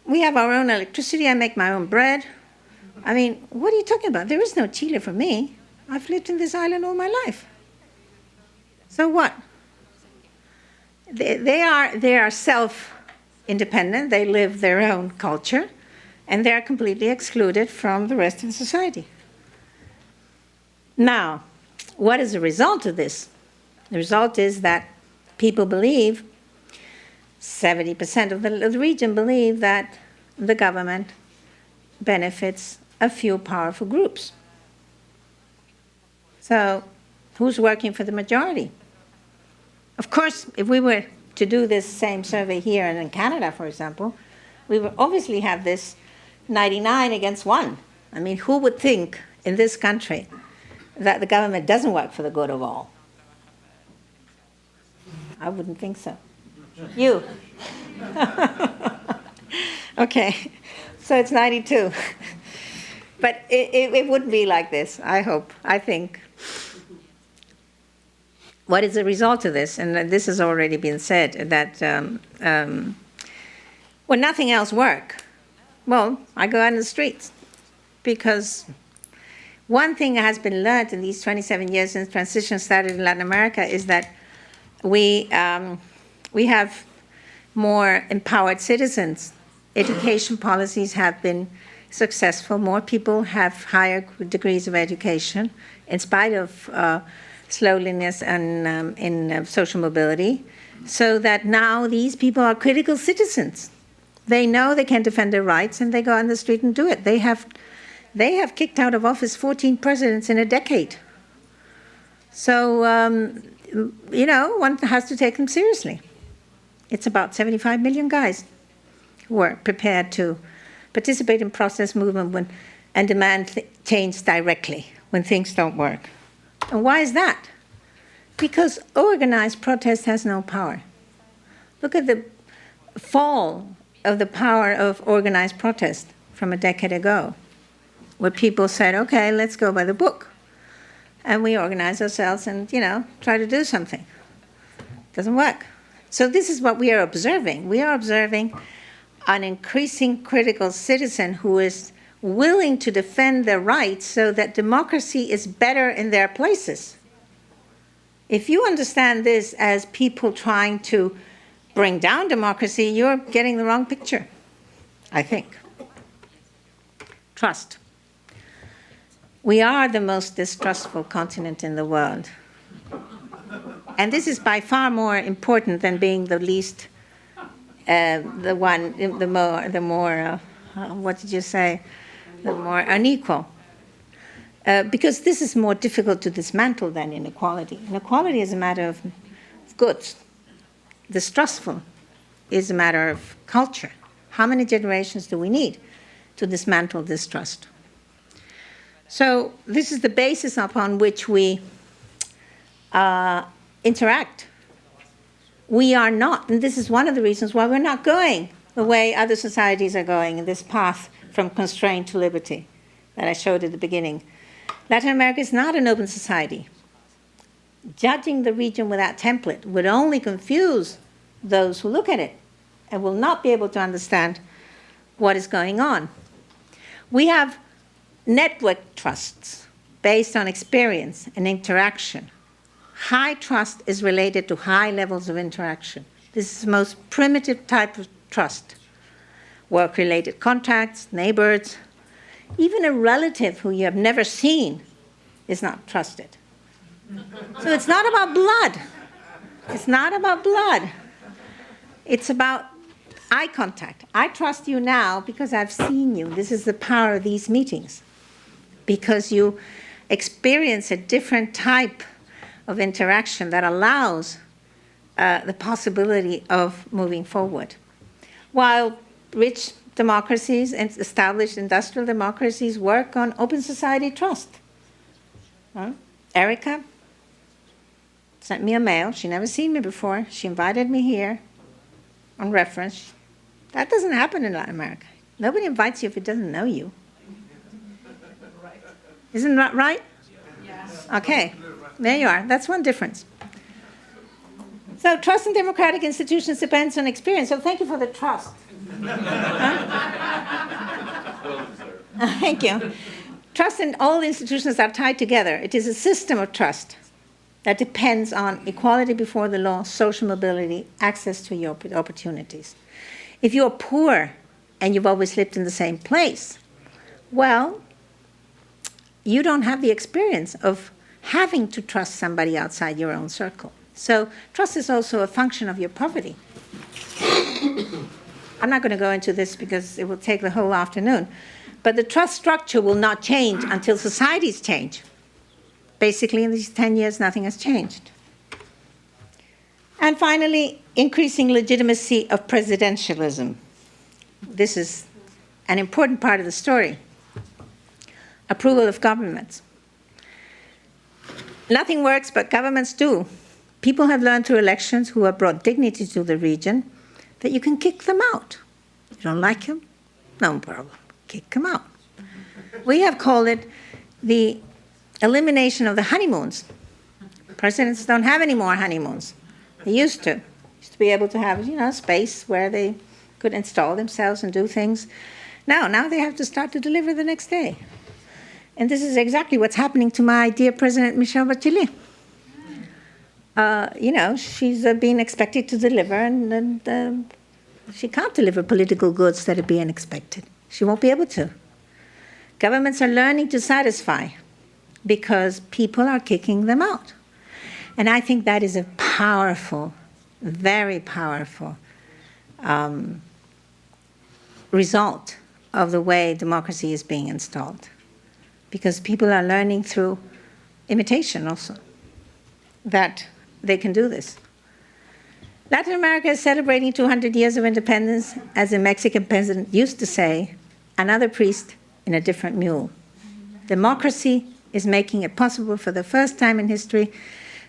we have our own electricity, I make my own bread. I mean, what are you talking about? There is no Chile for me. I've lived in this island all my life. So what? They are self-independent, they live their own culture, and they're completely excluded from the rest of society. Now, what is the result of this? The result is that people believe, 70% of the region believe that the government benefits a few powerful groups. So who's working for the majority? Of course, if we were to do this same survey here and in Canada, for example, we would obviously have this 99 against 1. I mean, who would think in this country that the government doesn't work for the good of all? I wouldn't think so. You? Okay, so it's 92. But it wouldn't be like this, I hope, I think. What is the result of this? And this has already been said, that when nothing else works, well, I go out in the streets. Because one thing that has been learned in these 27 years since transition started in Latin America is that we have more empowered citizens. Education policies have been successful. More people have higher degrees of education in spite of slowness and in social mobility, so that now these people are critical citizens. They know they can defend their rights, and they go on the street and do it. They have kicked out of office 14 presidents in a decade. So, one has to take them seriously. It's about 75 million guys who are prepared to participate in process movement and demand change directly when things don't work. And why is that? Because organized protest has no power. Look at the fall of the power of organized protest from a decade ago, where people said, okay, let's go by the book. And we organize ourselves and, try to do something. Doesn't work. So this is what we are observing. We are observing an increasing critical citizen who is willing to defend their rights so that democracy is better in their places. If you understand this as people trying to bring down democracy, you're getting the wrong picture, I think. Trust. We are the most distrustful continent in the world. And this is by far more important than being the least, the more unequal. Because this is more difficult to dismantle than inequality. Inequality is a matter of goods. Distrustful is a matter of culture. How many generations do we need to dismantle distrust? So this is the basis upon which we interact. We are not, and this is one of the reasons why we're not going the way other societies are going in this path from constraint to liberty that I showed at the beginning. Latin America is not an open society. Judging the region without template would only confuse those who look at it and will not be able to understand what is going on. We have network trusts based on experience and interaction. High trust is related to high levels of interaction. This is the most primitive type of trust. Work-related contacts, neighbors, even a relative who you have never seen is not trusted. So it's not about blood. It's not about blood. It's about eye contact. I trust you now because I've seen you. This is the power of these meetings. Because you experience a different type of interaction that allows the possibility of moving forward. While rich democracies and established industrial democracies work on open society trust. Erica sent me a mail. She never seen me before. She invited me here on reference. That doesn't happen in Latin America. Nobody invites you if it doesn't know you. Isn't that right? Yes. Okay, there you are. That's one difference. So trust in democratic institutions depends on experience. So thank you for the trust. Thank you. Trust in all institutions are tied together. It is a system of trust that depends on equality before the law, social mobility, access to your opportunities. If you're poor and you've always lived in the same place, well, you don't have the experience of having to trust somebody outside your own circle. So trust is also a function of your poverty. I'm not going to go into this because it will take the whole afternoon. But the trust structure will not change until societies change. Basically, in these 10 years, nothing has changed. And finally, increasing legitimacy of presidentialism. This is an important part of the story. Approval of governments. Nothing works, but governments do. People have learned through elections who have brought dignity to the region that you can kick them out. You don't like them? No problem. Kick them out. We have called it the elimination of the honeymoons. Presidents don't have any more honeymoons. They used to. Used to be able to have, space where they could install themselves and do things. Now they have to start to deliver the next day. And this is exactly what's happening to my dear President Michelle Bachelet. She's being expected to deliver, and she can't deliver political goods that are being expected. She won't be able to. Governments are learning to satisfy because people are kicking them out. And I think that is a powerful, very powerful result of the way democracy is being installed. Because people are learning through imitation also that they can do this. Latin America is celebrating 200 years of independence, as the Mexican president used to say, another priest in a different mule. Democracy is making it possible for the first time in history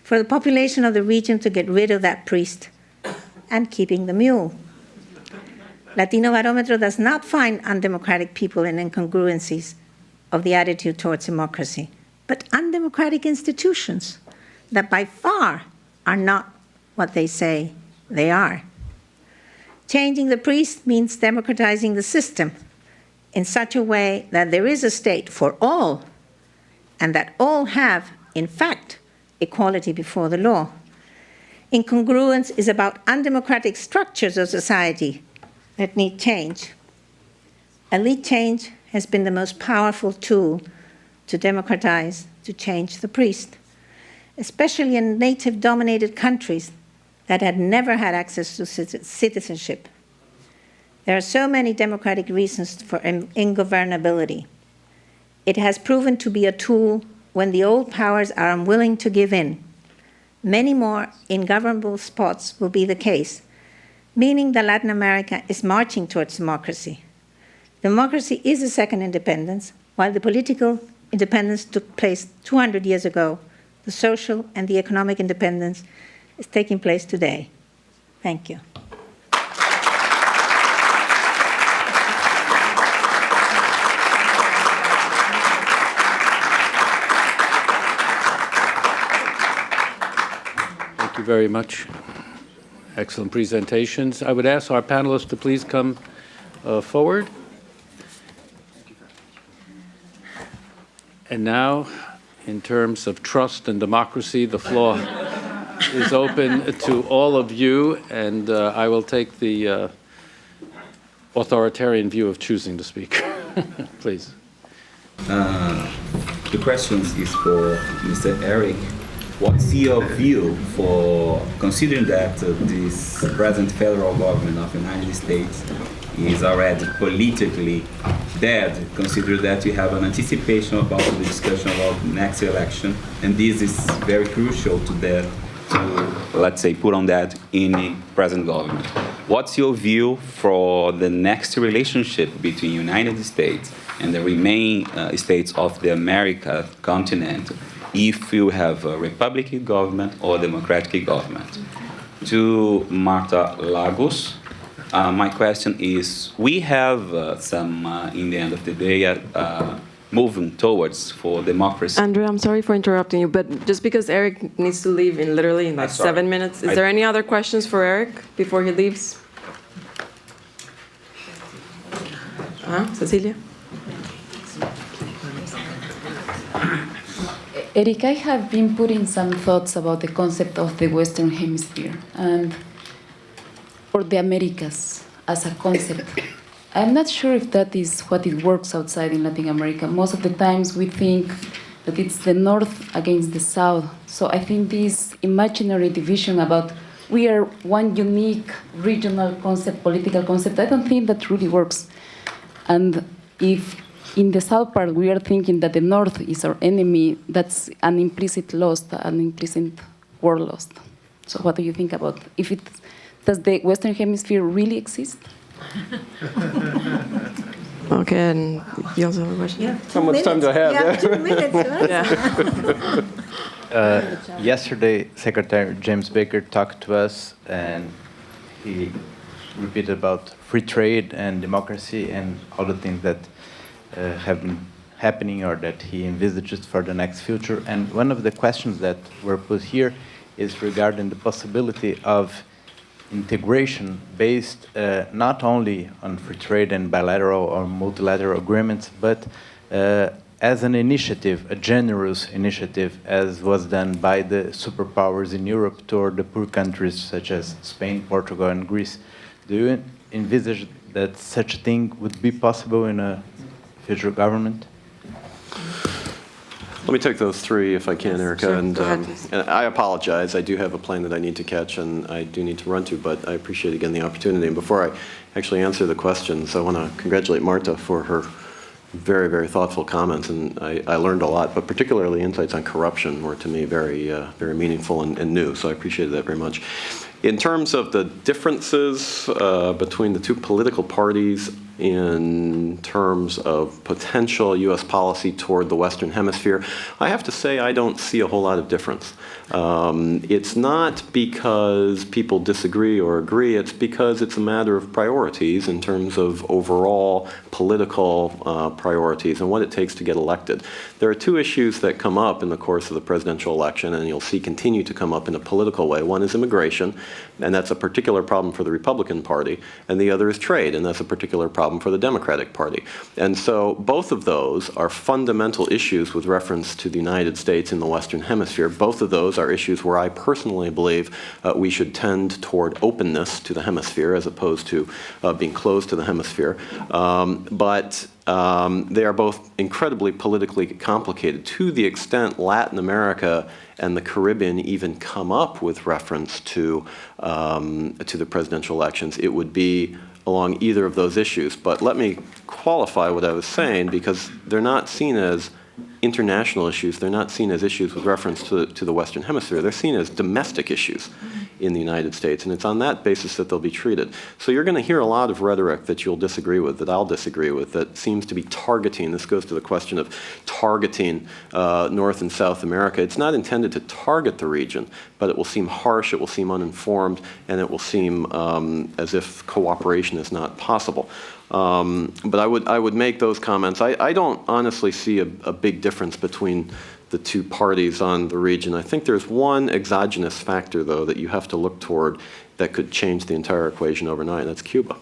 for the population of the region to get rid of that priest and keeping the mule. Latino Barometro does not find undemocratic people in incongruencies of the attitude towards democracy, but undemocratic institutions that by far are not what they say they are. Changing the priest means democratizing the system in such a way that there is a state for all and that all have, in fact, equality before the law. Incongruence is about undemocratic structures of society that need change. Elite change has been the most powerful tool to democratize, to change the priest, especially in native-dominated countries that had never had access to citizenship. There are so many democratic reasons for ingovernability. It has proven to be a tool when the old powers are unwilling to give in. Many more ingovernable spots will be the case, meaning that Latin America is marching towards democracy. Democracy is a second independence, while the political independence took place 200 years ago. The social and the economic independence is taking place today. Thank you. Thank you very much. Excellent presentations. I would ask our panelists to please come forward. And now, in terms of trust and democracy, the floor is open to all of you, and I will take the authoritarian view of choosing to speak. Please. The question is for Mr. Eric. What's your view for considering that this present federal government of the United States is already politically dead, consider that you have an anticipation about the discussion about the next election, and this is very crucial to that, to, let's say, put on that in the present government. What's your view for the next relationship between United States and the remaining states of the America continent? if you have a Republican government or Democratic government. To Marta Lagos, my question is, we have some, in the end of the day, moving towards for democracy. Andrew, I'm sorry for interrupting you, but just because Eric needs to leave in literally like Sorry. 7 minutes, is there any other questions for Eric before he leaves? Cecilia? Eric, I have been putting some thoughts about the concept of the Western Hemisphere and or the Americas as a concept. I'm not sure if that is what it works outside in Latin America. Most of the times we think that it's the North against the South. So I think this imaginary division about we are one unique regional concept, political concept, I don't think that really works. And if in the South part we are thinking that the North is our enemy, that's an implicit loss, an implicit war loss. So what do you think about if it does the Western Hemisphere really exist? Okay, and you also have a question? How much time do I have? Yeah, 2 minutes. Yesterday, Secretary James Baker talked to us, and he repeated about free trade and democracy and all the things that have been happening or that he envisages for the next future. And one of the questions that were put here is regarding the possibility of integration based not only on free trade and bilateral or multilateral agreements, but as an initiative, a generous initiative, as was done by the superpowers in Europe toward the poor countries such as Spain, Portugal, and Greece. Do you envisage that such a thing would be possible in a future government? Let me take those three if I can, Erica. Sure. And Go ahead, please. I apologize. I do have a plane that I need to catch and I do need to run to, but I appreciate again the opportunity. And before I actually answer the questions, I want to congratulate Marta for her very, very thoughtful comments. And I learned a lot, but particularly insights on corruption were to me very, very meaningful and new. So I appreciated that very much. In terms of the differences between the two political parties in terms of potential U.S. policy toward the Western Hemisphere, I have to say I don't see a whole lot of difference. It's not because people disagree or agree, it's because it's a matter of priorities in terms of overall political priorities and what it takes to get elected. There are two issues that come up in the course of the presidential election, and you'll see continue to come up in a political way. One is immigration, and that's a particular problem for the Republican Party, and the other is trade, and that's a particular problem for the Democratic Party. And so both of those are fundamental issues with reference to the United States in the Western Hemisphere. Both of those are issues where I personally believe we should tend toward openness to the hemisphere as opposed to being closed to the hemisphere. But they are both incredibly politically complicated to the extent Latin America and the Caribbean even come up with reference to the presidential elections. It would be along either of those issues. But let me qualify what I was saying, because they're not seen as international issues. They're not seen as issues with reference to the Western Hemisphere. They're seen as domestic issues in the United States, and it's on that basis that they'll be treated. So you're going to hear a lot of rhetoric that you'll disagree with, that I'll disagree with, that seems to be targeting. This goes to the question of targeting North and South America. It's not intended to target the region, but it will seem harsh, it will seem uninformed, and it will seem as if cooperation is not possible. But I would make those comments. I don't honestly see a big difference between the two parties on the region. I think there's one exogenous factor, though, that you have to look toward that could change the entire equation overnight, and that's Cuba.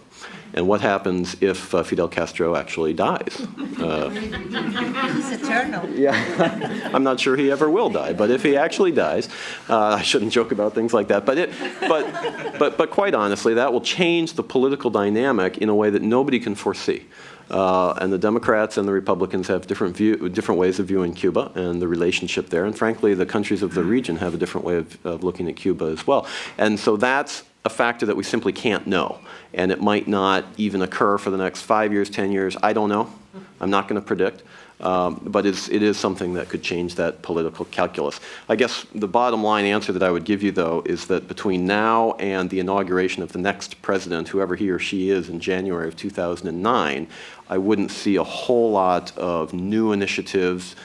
And what happens if Fidel Castro actually dies? He's eternal. Yeah, I'm not sure he ever will die, but if he actually dies, I shouldn't joke about things like that. But quite honestly, that will change the political dynamic in a way that nobody can foresee. And the Democrats and the Republicans have different ways of viewing Cuba and the relationship there. And frankly, the countries of the region have a different way of looking at Cuba as well. And so that's a factor that we simply can't know. And it might not even occur for the next 5 years, 10 years. I don't know. I'm not going to predict. But it is something that could change that political calculus. I guess the bottom line answer that I would give you, though, is that between now and the inauguration of the next president, whoever he or she is in January of 2009, I wouldn't see a whole lot of new initiatives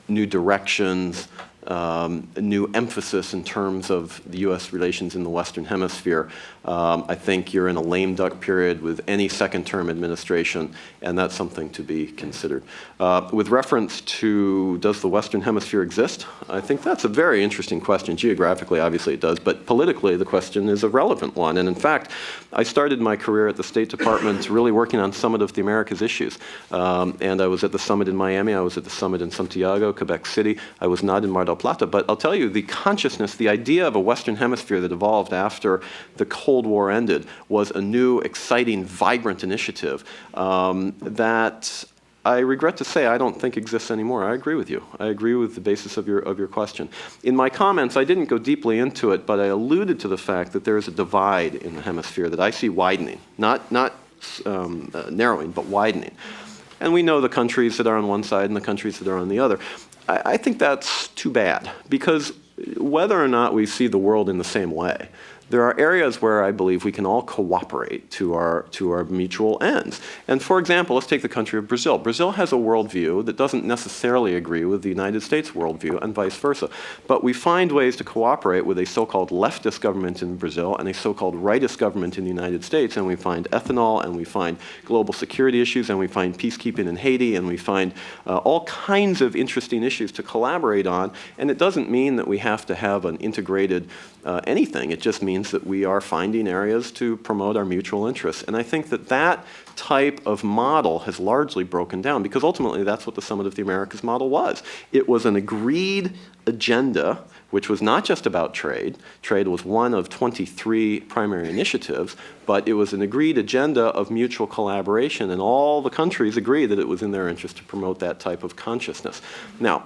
new directions, new emphasis in terms of the U.S. relations in the Western Hemisphere. I think you're in a lame duck period with any second-term administration, and that's something to be considered. With reference to does the Western Hemisphere exist, I think that's a very interesting question. Geographically, obviously it does, but politically the question is a relevant one. And in fact, I started my career at the State Department really working on Summit of the Americas issues. And I was at the summit in Miami, I was at the summit in Santiago, Quebec City, I was not in Mar del Plata, but I'll tell you, the consciousness, the idea of a Western Hemisphere that evolved after the Cold War ended was a new, exciting, vibrant initiative that I regret to say I don't think exists anymore. I agree with you. I agree with the basis of your question. In my comments, I didn't go deeply into it, but I alluded to the fact that there is a divide in the hemisphere that I see widening, not narrowing, but widening. And we know the countries that are on one side and the countries that are on the other. I think that's too bad, because whether or not we see the world in the same way, there are areas where I believe we can all cooperate to our mutual ends. And for example, let's take the country of Brazil. Brazil has a worldview that doesn't necessarily agree with the United States worldview and vice versa. But we find ways to cooperate with a so-called leftist government in Brazil and a so-called rightist government in the United States, and we find ethanol, and we find global security issues, and we find peacekeeping in Haiti, and we find all kinds of interesting issues to collaborate on. And it doesn't mean that we have to have an integrated anything. It just means that we are finding areas to promote our mutual interests. And I think that that type of model has largely broken down, because ultimately that's what the Summit of the Americas model was. It was an agreed agenda, which was not just about trade. Trade was one of 23 primary initiatives, but it was an agreed agenda of mutual collaboration, and all the countries agreed that it was in their interest to promote that type of consciousness. Now,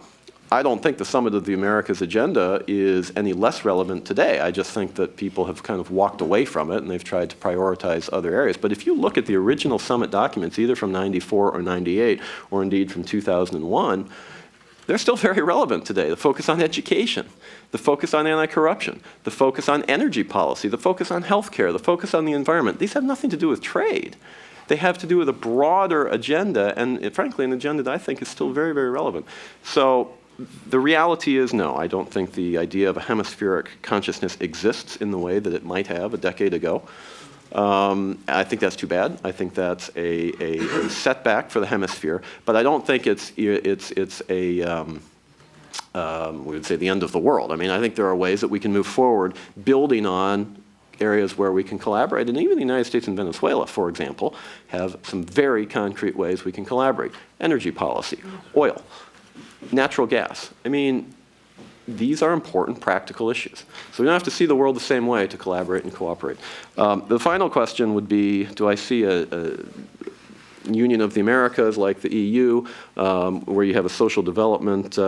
I don't think the Summit of the Americas agenda is any less relevant today. I just think that people have kind of walked away from it and they've tried to prioritize other areas. But if you look at the original Summit documents, either from 94 or 98, or indeed from 2001, they're still very relevant today. The focus on education, the focus on anti-corruption, the focus on energy policy, the focus on healthcare, the focus on the environment. These have nothing to do with trade. They have to do with a broader agenda, and frankly, an agenda that I think is still very, very relevant. So the reality is, no, I don't think the idea of a hemispheric consciousness exists in the way that it might have a decade ago. I think that's too bad. I think that's a setback for the hemisphere, but I don't think it's a we would say the end of the world. I mean, I think there are ways that we can move forward building on areas where we can collaborate. And even the United States and Venezuela, for example, have some very concrete ways we can collaborate. Energy policy, oil, natural gas. I mean, these are important practical issues. So we don't have to see the world the same way to collaborate and cooperate. The final question would be, do I see a Union of the Americas like the EU, where you have a social development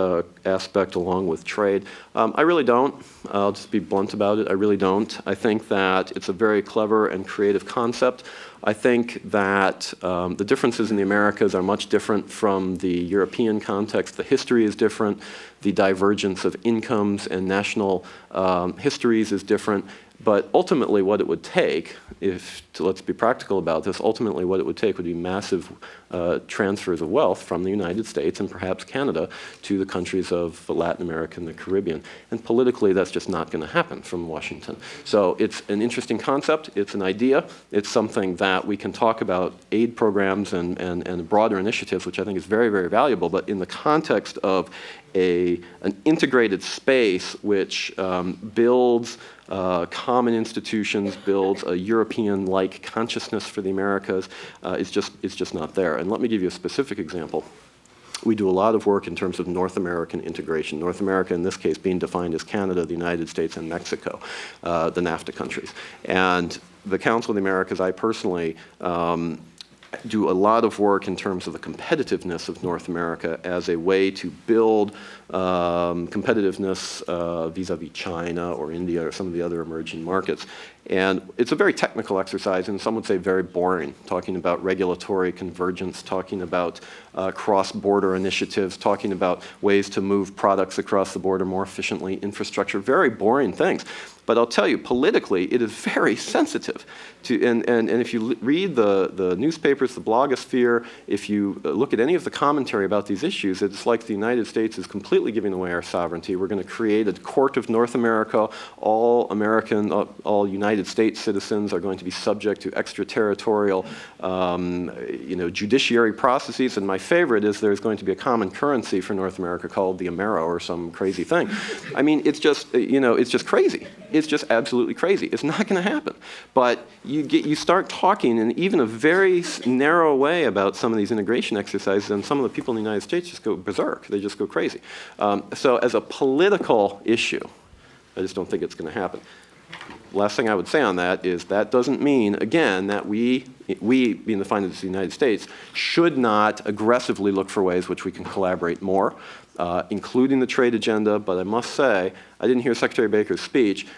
aspect along with trade? I really don't. I'll just be blunt about it. I really don't. I think that it's a very clever and creative concept. I think that the differences in the Americas are much different from the European context. The history is different. The divergence of incomes and national histories is different. But ultimately what it would take, let's be practical about this, ultimately what it would take would be massive transfers of wealth from the United States and perhaps Canada to the countries of Latin America and the Caribbean. And politically, that's just not going to happen from Washington. So it's an interesting concept. It's an idea. It's something that we can talk about aid programs and broader initiatives, which I think is very, very valuable. But in the context of an integrated space which builds common institutions, builds a European-like consciousness for the Americas, it's just not there. And let me give you a specific example. We do a lot of work in terms of North American integration. North America, in this case, being defined as Canada, the United States, and Mexico, the NAFTA countries. And the Council of the Americas, I personally do a lot of work in terms of the competitiveness of North America as a way to build competitiveness vis-a-vis China or India or some of the other emerging markets. And it's a very technical exercise, and some would say very boring, talking about regulatory convergence, talking about cross-border initiatives, talking about ways to move products across the border more efficiently, infrastructure, very boring things. But I'll tell you, politically, it is very sensitive. And if you read the newspapers, the blogosphere, if you look at any of the commentary about these issues, it's like the United States is completely giving away our sovereignty. We're going to create a court of North America. All American, all United States citizens are going to be subject to extraterritorial, judiciary processes. And my favorite is there's going to be a common currency for North America called the Amero or some crazy thing. I mean, it's just, it's just crazy. It's just absolutely crazy. It's not going to happen. But you start talking in even a very narrow way about some of these integration exercises, and some of the people in the United States just go berserk. They just go crazy. So as a political issue, I just don't think it's going to happen. Last thing I would say on that is that doesn't mean, again, that we being the finance of the United States, should not aggressively look for ways which we can collaborate more, including the trade agenda. But I must say, I didn't hear Secretary Baker's speech.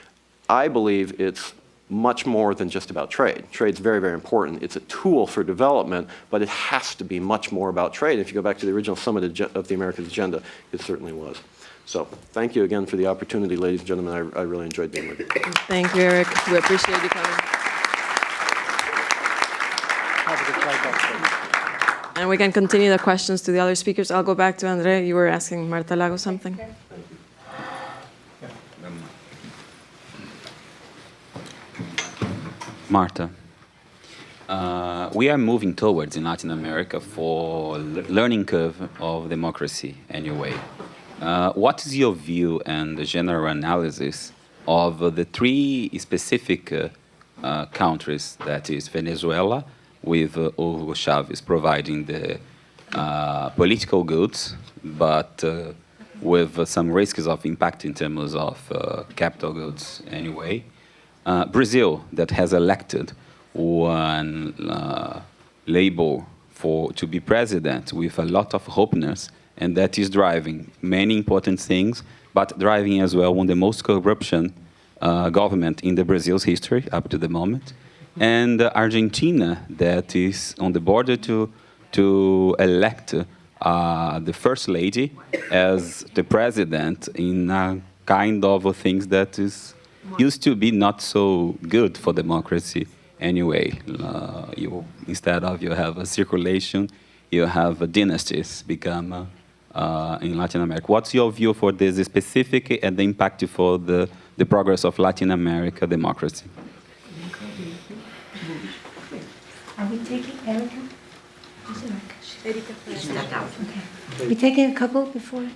I believe it's much more than just about trade. Trade's very, very important. It's a tool for development, but it has to be much more about trade. If you go back to the original Summit of the Americas agenda, it certainly was. So thank you again for the opportunity, ladies and gentlemen. I really enjoyed being with you. Thank you, Eric. We appreciate you coming. And we can continue the questions to the other speakers. I'll go back to Andre. You were asking Marta Lago something. Marta, we are moving towards in Latin America for learning curve of democracy anyway. What is your view and the general analysis of the three specific countries, that is Venezuela, with Hugo Chavez providing the political goods, but with some risks of impact in terms of capital goods anyway. Brazil, that has elected one label to be president with a lot of openness, and that is driving many important things, but driving as well one of the most corruption government in the Brazil's history up to the moment. And Argentina, that is on the border to elect the first lady as the president in a kind of things that is used to be not so good for democracy anyway. Instead of you have a circulation, you have dynasties become in Latin America. What's your view for this specific and the impact for the progress of Latin America democracy? Are we taking Erica? Okay. We taking a couple before?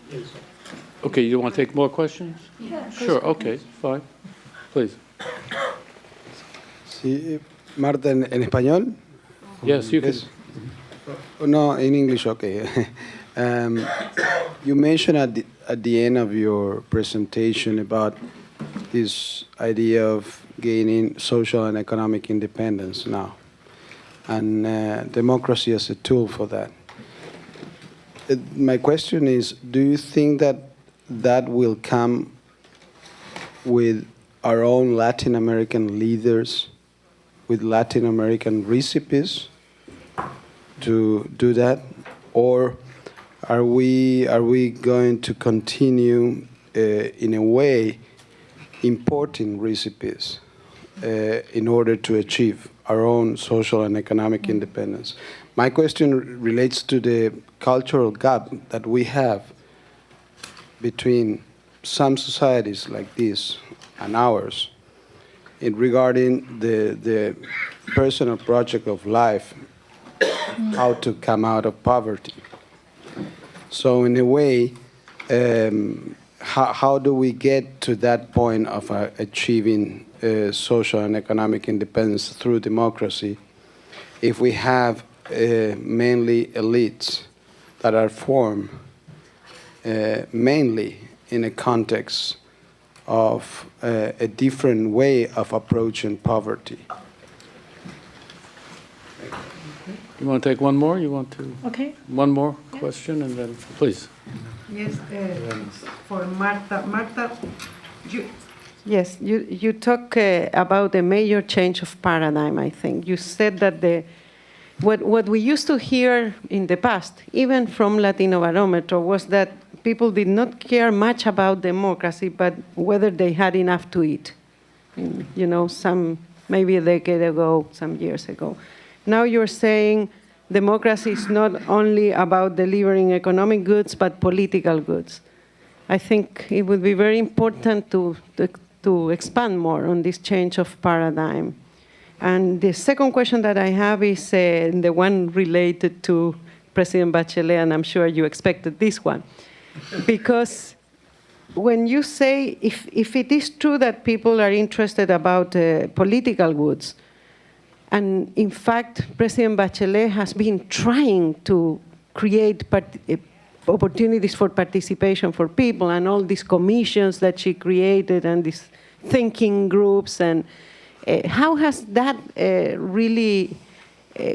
Okay, you want to take more questions? Yeah. Sure, okay, fine. Please. Sí, Marta, ¿en español? Yes, you can. Yes. No, in English, okay. You mentioned at the end of your presentation about this idea of gaining social and economic independence now, and democracy as a tool for that. My question is, do you think that that will come with our own Latin American leaders, with Latin American recipes to do that? Or are we going to continue, in a way, importing recipes in order to achieve our own social and economic independence? My question relates to the cultural gap that we have between some societies like this and ours in regarding the personal project of life, how to come out of poverty. So in a way, how do we get to that point of achieving social and economic independence through democracy if we have mainly elites that are formed mainly in a context of a different way of approaching poverty? You want to take one more? You want to? Okay. One more question, and then, please. Yes, for Marta. Marta, Yes, you talk about a major change of paradigm, I think. You said that what we used to hear in the past, even from Latino Barometer, was that people did not care much about democracy, but whether they had enough to eat. You know, maybe a decade ago, some years ago. Now you're saying democracy is not only about delivering economic goods, but political goods. I think it would be very important to expand more on this change of paradigm. And the second question that I have is the one related to President Bachelet, and I'm sure you expected this one. Because when you say, if it is true that people are interested about political goods, and in fact, President Bachelet has been trying to create opportunities for participation for people, and all these commissions that she created and these thinking groups, and how has that really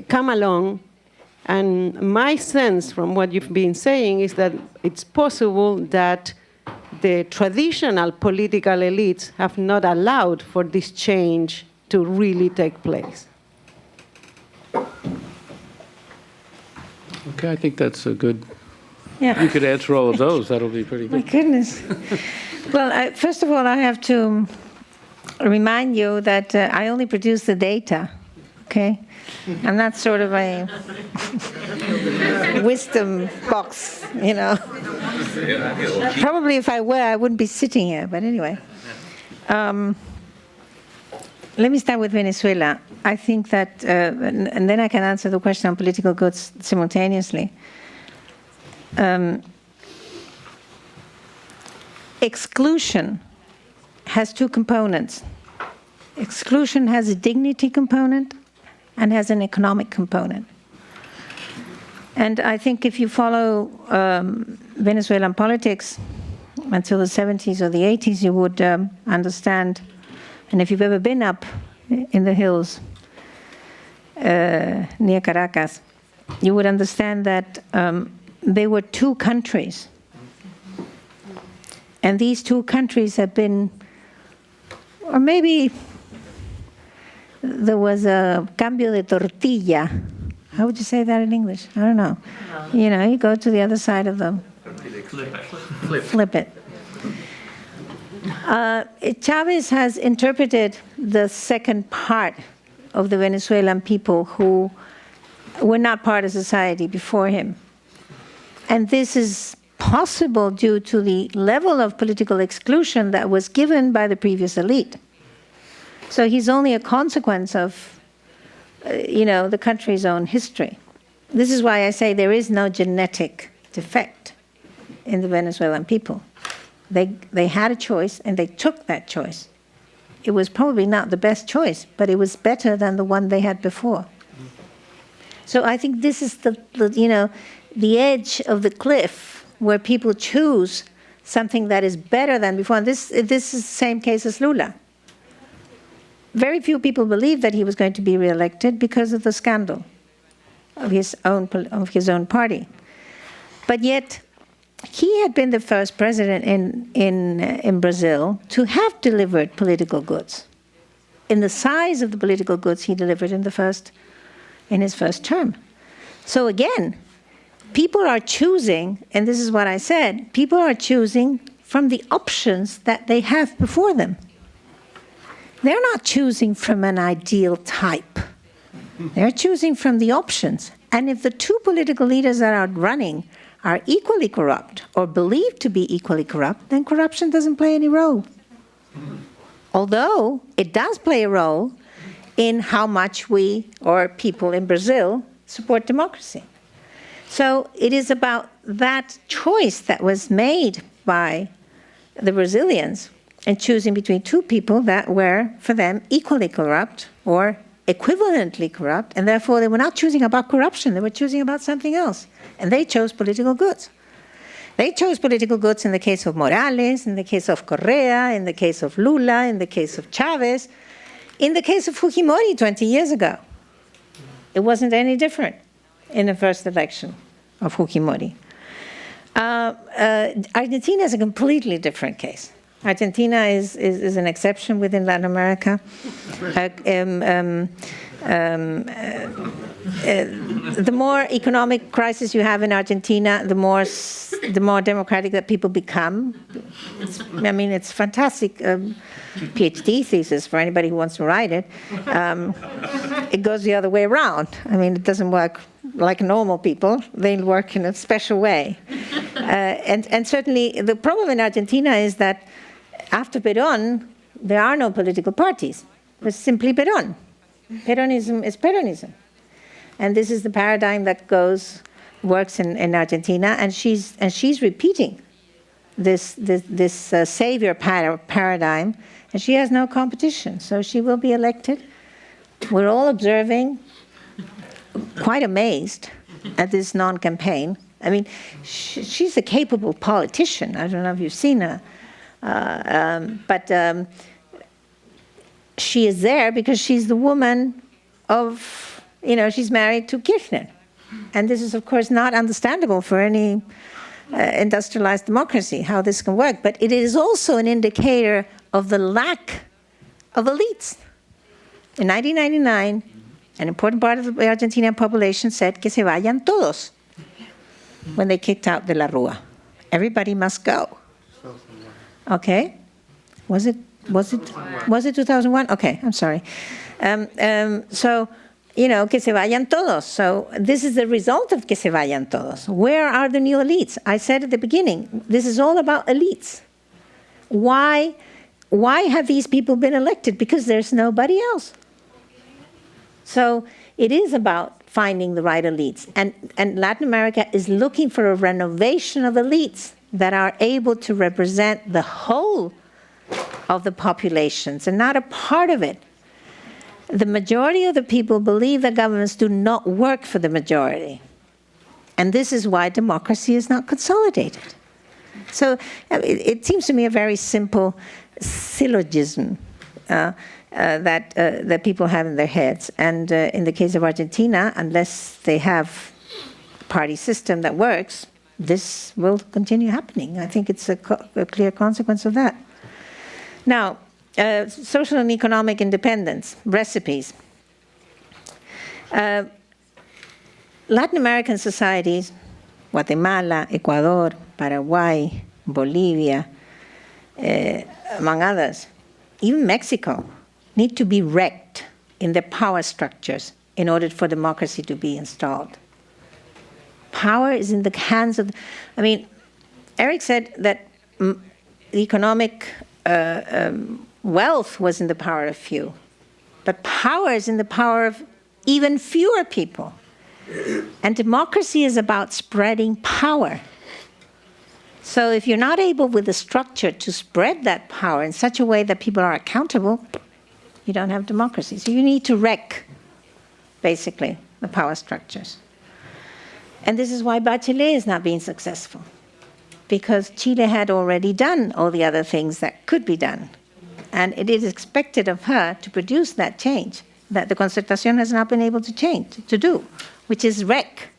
come along? And my sense from what you've been saying is that it's possible that the traditional political elites have not allowed for this change to really take place. Okay, I think that's a good, Yeah. you could answer all of those. That'll be pretty My good. goodness. Well, first of all, I have to remind you that I only produce the data, okay? I'm not sort of a wisdom box, you know. Probably if I were, I wouldn't be sitting here, but anyway. Let me start with Venezuela. I think that, and then I can answer the question on political goods simultaneously. Exclusion has two components. Exclusion has a dignity component and has an economic component. And I think if you follow Venezuelan politics until the 70s or the 80s, you would understand, and if you've ever been up in the hills near Caracas, you would understand that there were two countries. And these two countries have been, or maybe there was a cambio de tortilla. How would you say that in English? I don't know. You know, you go to the other side of the... Flip it. Chavez has interpreted the second part of the Venezuelan people who were not part of society before him. And this is possible due to the level of political exclusion that was given by the previous elite. So he's only a consequence of, the country's own history. This is why I say there is no genetic defect in the Venezuelan people. They had a choice, and they took that choice. It was probably not the best choice, but it was better than the one they had before. So I think this is the edge of the cliff where people choose something that is better than before. And this is the same case as Lula. Very few people believed that he was going to be reelected because of the scandal of his own party. But yet, he had been the first president in Brazil to have delivered political goods in the size of the political goods he delivered in his first term. So again, people are choosing, and this is what I said, people are choosing from the options that they have before them. They're not choosing from an ideal type. They're choosing from the options. And if the two political leaders that are running are equally corrupt or believed to be equally corrupt, then corruption doesn't play any role. Although it does play a role in how much we, or people in Brazil, support democracy. So it is about that choice that was made by the Brazilians in choosing between two people that were, for them, equally corrupt or equivalently corrupt, and therefore they were not choosing about corruption, they were choosing about something else. And they chose political goods. They chose political goods in the case of Morales, in the case of Correa, in the case of Lula, in the case of Chavez, in the case of Fujimori 20 years ago. It wasn't any different in the first election of Fujimori. Argentina is a completely different case. Argentina is an exception within Latin America. The more economic crisis you have in Argentina, the more democratic that people become. It's fantastic PhD thesis for anybody who wants to write it. It goes the other way around. It doesn't work like normal people. They work in a special way. And certainly the problem in Argentina is that after Perón, there are no political parties. There's simply Perón. Peronism is Peronism. And this is the paradigm that works in Argentina, and she's repeating this savior paradigm, and she has no competition. So she will be elected. We're all observing, quite amazed at this non-campaign. She's a capable politician. I don't know if you've seen her, but she is there because she's the woman of, she's married to Kirchner. And this is, of course, not understandable for any industrialized democracy, how this can work. But it is also an indicator of the lack of elites. In 1999, an important part of the Argentinian population said que se vayan todos when they kicked out de la Rúa. Everybody must go. Okay? Was it 2001? Okay, I'm sorry. So, que se vayan todos. So this is the result of que se vayan todos. Where are the new elites? I said at the beginning, this is all about elites. Why have these people been elected? Because there's nobody else. So it is about finding the right elites. And Latin America is looking for a renovation of elites that are able to represent the whole of the populations and not a part of it. The majority of the people believe that governments do not work for the majority. And this is why democracy is not consolidated. So it seems to me a very simple syllogism that people have in their heads. And in the case of Argentina, unless they have a party system that works, this will continue happening. I think it's a clear consequence of that. Now, social and economic independence, recipes. Latin American societies, Guatemala, Ecuador, Paraguay, Bolivia, among others, even Mexico, need to be wrecked in their power structures in order for democracy to be installed. Power is in the hands of, Eric said that the economic wealth was in the power of few, but power is in the power of even fewer people. And democracy is about spreading power. So if you're not able with the structure to spread that power in such a way that people are accountable, you don't have democracy. So you need to wreck, basically, the power structures. And this is why Bachelet is not being successful, because Chile had already done all the other things that could be done. And it is expected of her to produce that change that the Concertación has not been able to do, which is wreck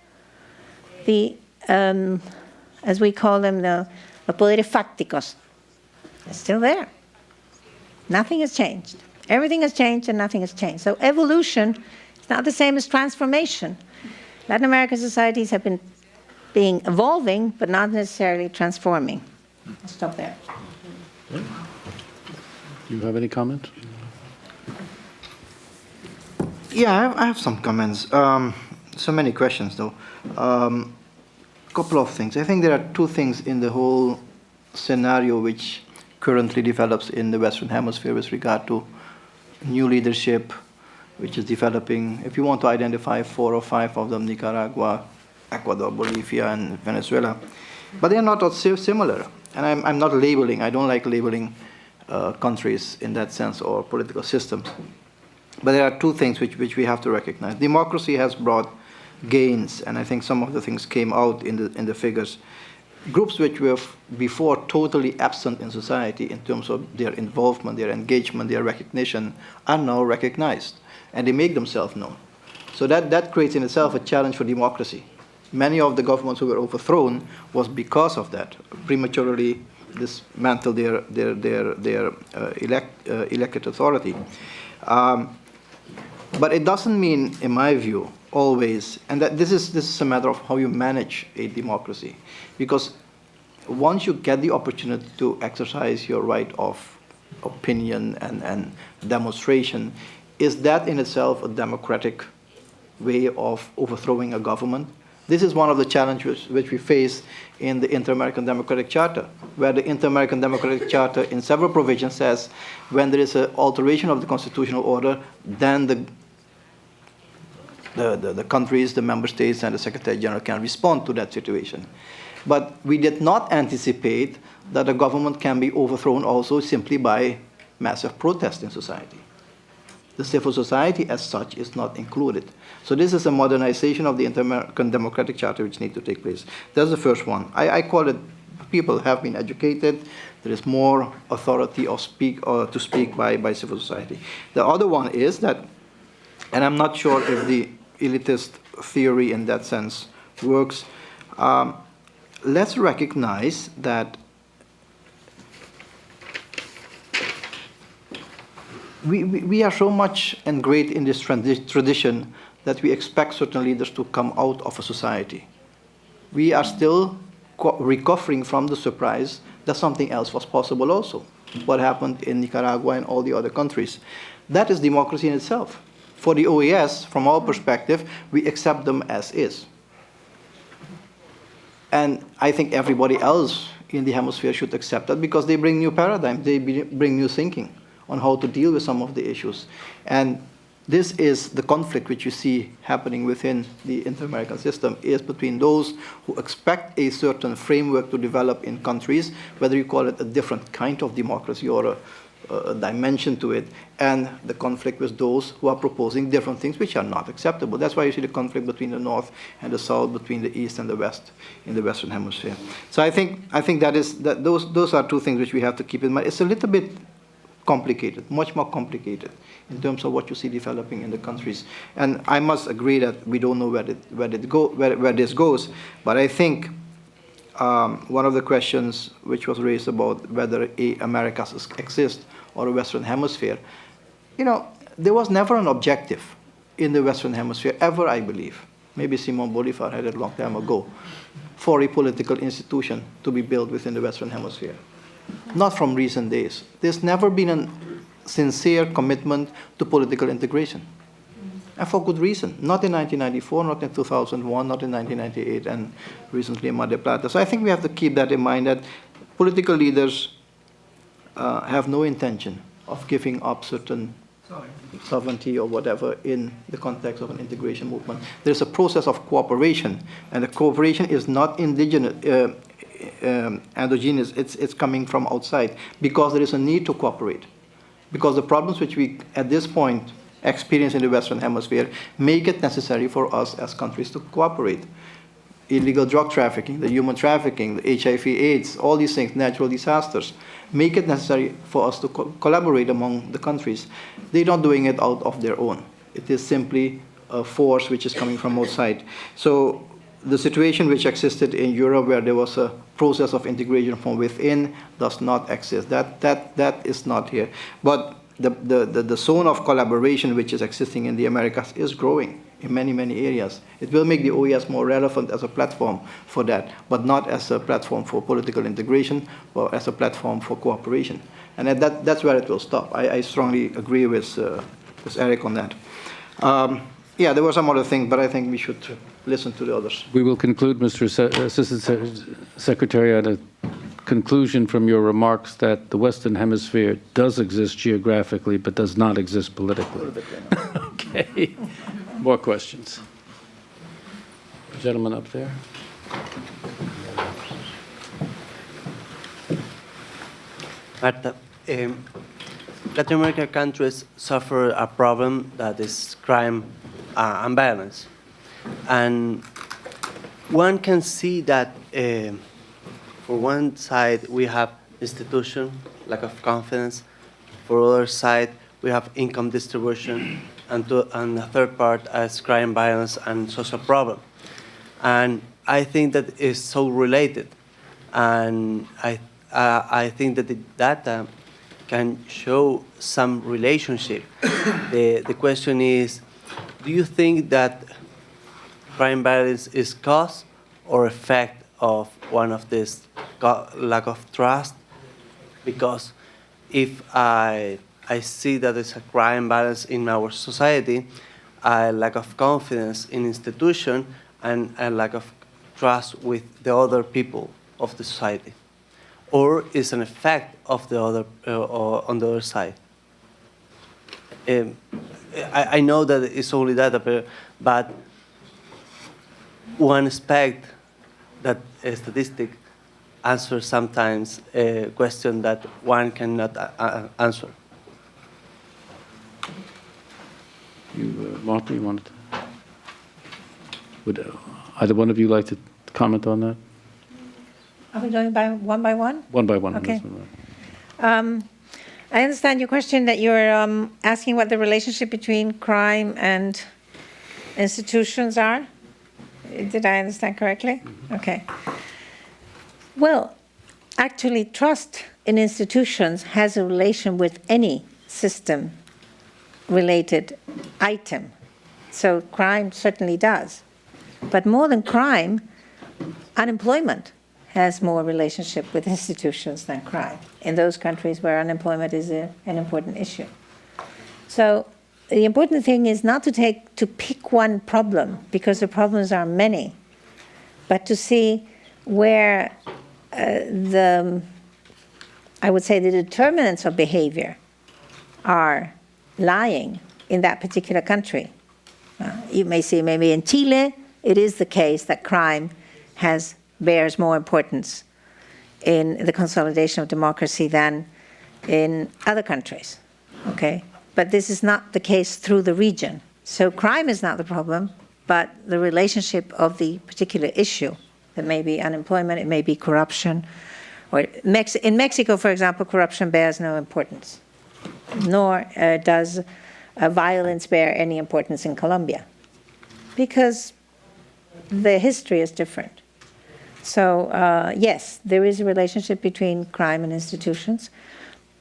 the, as we call them, the poderes fácticos. They're still there. Nothing has changed. Everything has changed and nothing has changed. So evolution is not the same as transformation. Latin American societies have been evolving, but not necessarily transforming. I'll stop there. Do you have any comment? Yeah, I have some comments. So many questions, though. Couple of things. I think there are two things in the whole scenario which currently develops in the Western Hemisphere with regard to new leadership, which is developing. If you want to identify 4 or 5 of them, Nicaragua, Ecuador, Bolivia, and Venezuela. But they are not all similar. And I'm not labeling. I don't like labeling countries in that sense or political systems. But there are two things which we have to recognize. Democracy has brought gains, and I think some of the things came out in the figures. Groups which were before totally absent in society in terms of their involvement, their engagement, their recognition, are now recognized, and they make themselves known. So that creates in itself a challenge for democracy. Many of the governments who were overthrown was because of that, prematurely dismantle their elected authority. But it doesn't mean, in my view, always, and that this is a matter of how you manage a democracy, because once you get the opportunity to exercise your right of opinion and demonstration, is that in itself a democratic way of overthrowing a government? This is one of the challenges which we face in the Inter-American Democratic Charter, where the Inter-American Democratic Charter in several provisions says when there is an alteration of the constitutional order, then the countries, the member states, and the Secretary General can respond to that situation. But we did not anticipate that a government can be overthrown also simply by massive protest in society. The civil society as such is not included. So this is a modernization of the Inter-American Democratic Charter which needs to take place. That's the first one. I call it, people have been educated, there is more authority to speak by civil society. The other one is that, and I'm not sure if the elitist theory in that sense works, let's recognize that we are so much ingrained in this tradition that we expect certain leaders to come out of a society. We are still recovering from the surprise that something else was possible also. What happened in Nicaragua and all the other countries. That is democracy in itself. For the OAS, from our perspective, we accept them as is. And I think everybody else in the hemisphere should accept that because they bring new paradigms, they bring new thinking on how to deal with some of the issues. And this is the conflict which you see happening within the inter-American system, is between those who expect a certain framework to develop in countries, whether you call it a different kind of democracy or a dimension to it, and the conflict with those who are proposing different things which are not acceptable. That's why you see the conflict between the North and the South, between the East and the West in the Western Hemisphere. So I think those are two things which we have to keep in mind. It's a little bit complicated, much more complicated in terms of what you see developing in the countries. And I must agree that we don't know where this goes, but I think one of the questions which was raised about whether Americas exist or a Western Hemisphere, there was never an objective in the Western Hemisphere ever, I believe. Maybe Simon Bolivar had it a long time ago, for a political institution to be built within the Western Hemisphere. Not from recent days. There's never been a sincere commitment to political integration. And for good reason. Not in 1994, not in 2001, not in 1998, and recently in Mar del Plata. So I think we have to keep that in mind, that political leaders have no intention of giving up certain sovereignty or whatever in the context of an integration movement. There's a process of cooperation, and the cooperation is not endogenous, it's coming from outside, because there is a need to cooperate. Because the problems which we, at this point, experience in the Western Hemisphere make it necessary for us as countries to cooperate. Illegal drug trafficking, the human trafficking, the HIV/AIDS, all these things, natural disasters, make it necessary for us to collaborate among the countries. They're not doing it out of their own. It is simply a force which is coming from outside. So the situation which existed in Europe, where there was a process of integration from within, does not exist. That is not here. But the zone of collaboration which is existing in the Americas is growing in many, many areas. It will make the OAS more relevant as a platform for that, but not as a platform for political integration or as a platform for cooperation. And that's where it will stop. I strongly agree with Eric on that. Yeah, there were some other things, but I think we should listen to the others. We will conclude, Mr. Assistant Secretary, on a conclusion from your remarks that the Western Hemisphere does exist geographically, but does not exist politically. Okay. More questions? Gentleman up there. Marta, Latin American countries suffer a problem that is crime and violence. And one can see that for one side we have institution, lack of confidence. For the other side, we have income distribution, and the third part as crime, violence, and social problem. And I think that is so related. And I think that the data can show some relationship. The question is, do you think that crime violence is cause or effect of one of this lack of trust? Because if I see that there's a crime balance in our society, a lack of confidence in institution, and a lack of trust with the other people of the society, or is an effect of the other on the other side. I know that it's only data, but one expect that a statistic answers sometimes a question that one cannot answer. Martha, you wanted to? Would either one of you like to comment on that? Are we going by one by one? One by one. on Okay. this one, right. I understand your question that you're asking what the relationship between crime and institutions are. Did I understand correctly? Okay. Well, actually, trust in institutions has a relation with any system-related item. So crime certainly does. But more than crime, unemployment has more relationship with institutions than crime in those countries where unemployment is an important issue. So the important thing is not to pick one problem, because the problems are many, but to see where I would say the determinants of behavior are lying in that particular country. You may see maybe in Chile, it is the case that crime bears more importance in the consolidation of democracy than in other countries, okay? But this is not the case through the region. So crime is not the problem, but the relationship of the particular issue. It may be unemployment, it may be corruption. Or in Mexico, for example, corruption bears no importance, nor does violence bear any importance in Colombia, because the history is different. So yes, there is a relationship between crime and institutions,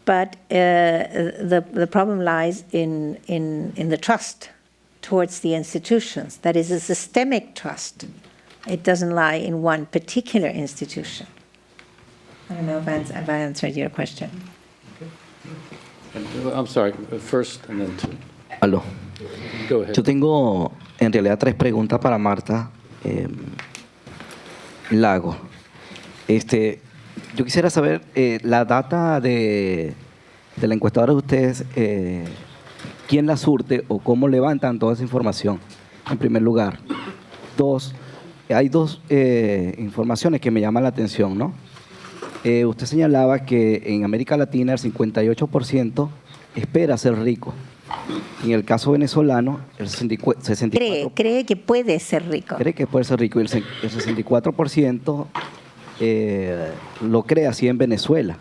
but the problem lies in the trust towards the institutions. That is a systemic trust. It doesn't lie in one particular institution. I don't know if I answered your question. I'm sorry, first and then two. Aló. Go ahead. Yo tengo en realidad 3 preguntas para Marta Lago. Yo quisiera saber la data de la encuestadora de ustedes, quién la surte o cómo levantan toda esa información, en primer lugar. 2, hay 2 informaciones que me llaman la atención, ¿no? Usted señalaba que en América Latina el 58% espera ser rico. En el caso venezolano, el 64%... Cree que puede ser rico. Cree que puede ser rico. Y el 64% lo cree así en Venezuela.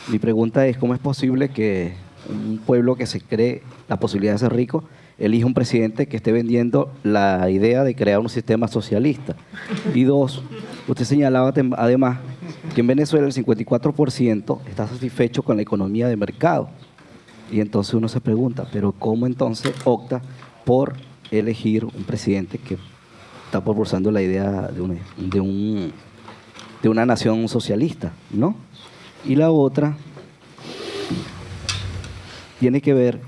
Mi pregunta es, ¿cómo es posible que un pueblo que se cree la posibilidad de ser rico elija un presidente que esté vendiendo la idea de crear un sistema socialista? Y 2, usted señalaba además que en Venezuela el 54% está satisfecho con la economía de mercado. Y entonces uno se pregunta, ¿pero cómo entonces opta por elegir un presidente que está propulsando la idea de una nación socialista, ¿no? Y la otra tiene que ver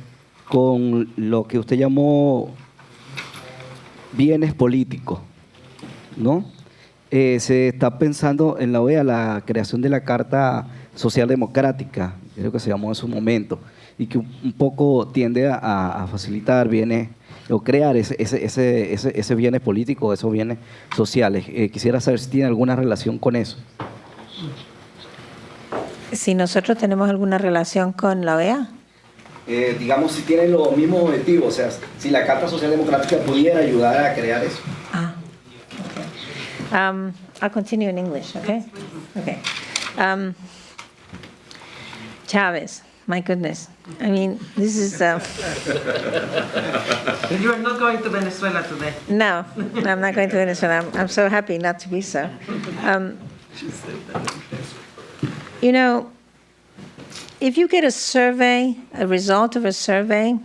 con lo que usted llamó bienes políticos, ¿no? Se está pensando en la OEA la creación de la Carta Social Democrática, creo que se llamó en su momento, y que un poco tiende a facilitar bienes o crear ese bienes políticos, esos bienes sociales. Quisiera saber si tiene alguna relación con eso. Si nosotros tenemos alguna relación con la OEA. Digamos, si tiene los mismos objetivos, o sea, si la Carta Social Democrática pudiera ayudar a crear eso. Okay. I'll continue in English, okay? Okay. Chavez, my goodness. I mean, this is... You are not going to Venezuela today. No, I'm not going to Venezuela. I'm so happy not to be so. You know, if you get a survey, a result of a survey,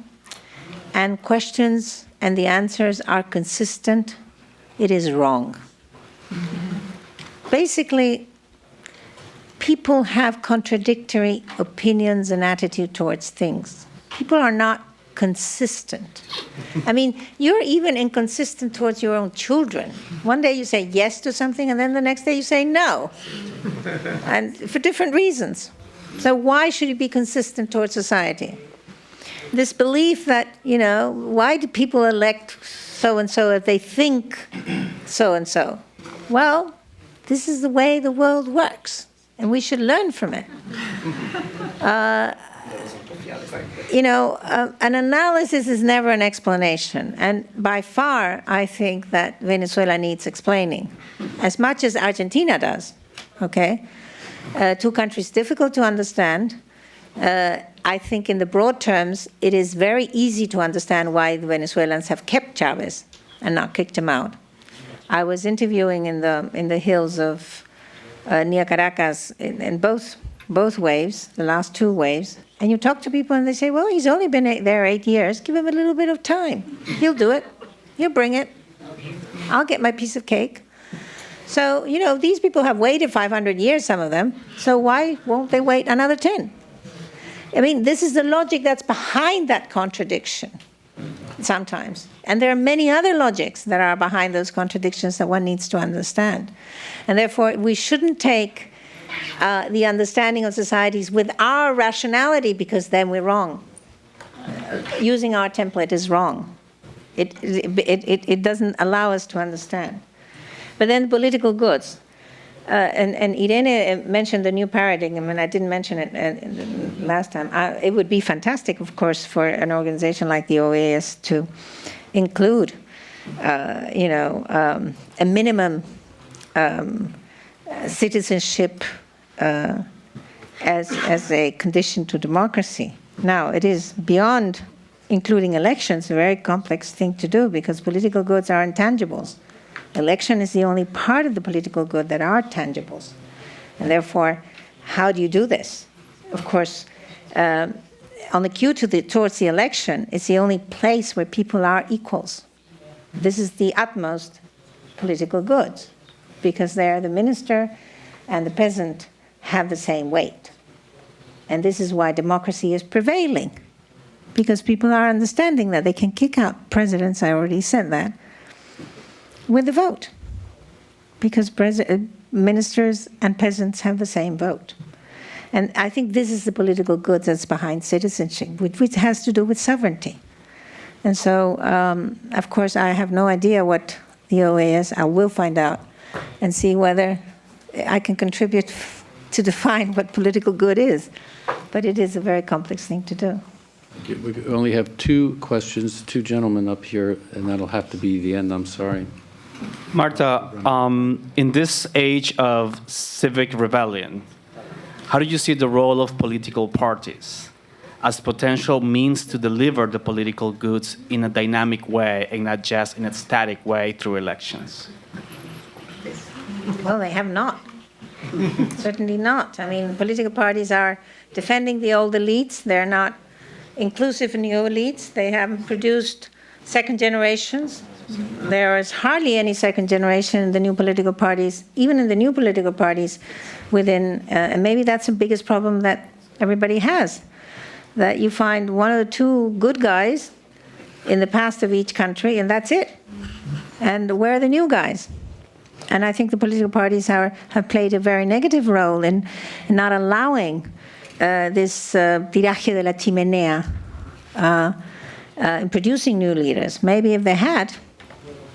and questions and the answers are consistent, it is wrong. Basically, people have contradictory opinions and attitude towards things. People are not consistent. I mean, you're even inconsistent towards your own children. One day you say yes to something, and then the next day you say no, and for different reasons. So why should you be consistent towards society? This belief that, you know, why do people elect so-and-so if they think so-and-so? Well, this is the way the world works, and we should learn from it. You know, an analysis is never an explanation. And by far, I think that Venezuela needs explaining, as much as Argentina does, okay? Two countries difficult to understand. I think in the broad terms, it is very easy to understand why the Venezuelans have kept Chavez and not kicked him out. I was interviewing in the hills of near Caracas in both waves, the last two waves, and you talk to people and they say, well, he's only been there 8 years. Give him a little bit of time. He'll do it. He'll bring it. I'll get my piece of cake. So, you know, these people have waited 500 years, some of them, so why won't they wait another 10? I mean, this is the logic that's behind that contradiction sometimes. And there are many other logics that are behind those contradictions that one needs to understand. And therefore, we shouldn't take the understanding of societies with our rationality, because then we're wrong. Using our template is wrong. It doesn't allow us to understand. But then political goods. And Irene mentioned the new paradigm, and I didn't mention it last time. It would be fantastic, of course, for an organization like the OAS to include, a minimum citizenship as a condition to democracy. Now, it is beyond including elections, a very complex thing to do, because political goods are intangibles. Election is the only part of the political good that are tangibles. And therefore, how do you do this? Of course, on the queue towards the election, it's the only place where people are equals. This is the utmost political goods, because there the minister and the peasant have the same weight. And this is why democracy is prevailing, because people are understanding that they can kick out presidents, I already said that, with the vote, because ministers and peasants have the same vote. And I think this is the political good that's behind citizenship, which has to do with sovereignty. And so, of course, I have no idea what the OAS, I will find out and see whether I can contribute to define what political good is. But it is a very complex thing to do. We only have two questions, two gentlemen up here, and that'll have to be the end, I'm sorry. Marta, in this age of civic rebellion, how do you see the role of political parties as potential means to deliver the political goods in a dynamic way and not just in a static way through elections? Well, they have not. Certainly not. I mean, political parties are defending the old elites. They're not inclusive new elites. They haven't produced second generations. There is hardly any second generation in the new political parties, even in the new political parties within, and maybe that's the biggest problem that everybody has, that you find one or two good guys in the past of each country, and that's it. And where are the new guys? And I think the political parties have played a very negative role in not allowing this tiraje de la chimenea in producing new leaders. Maybe if they had,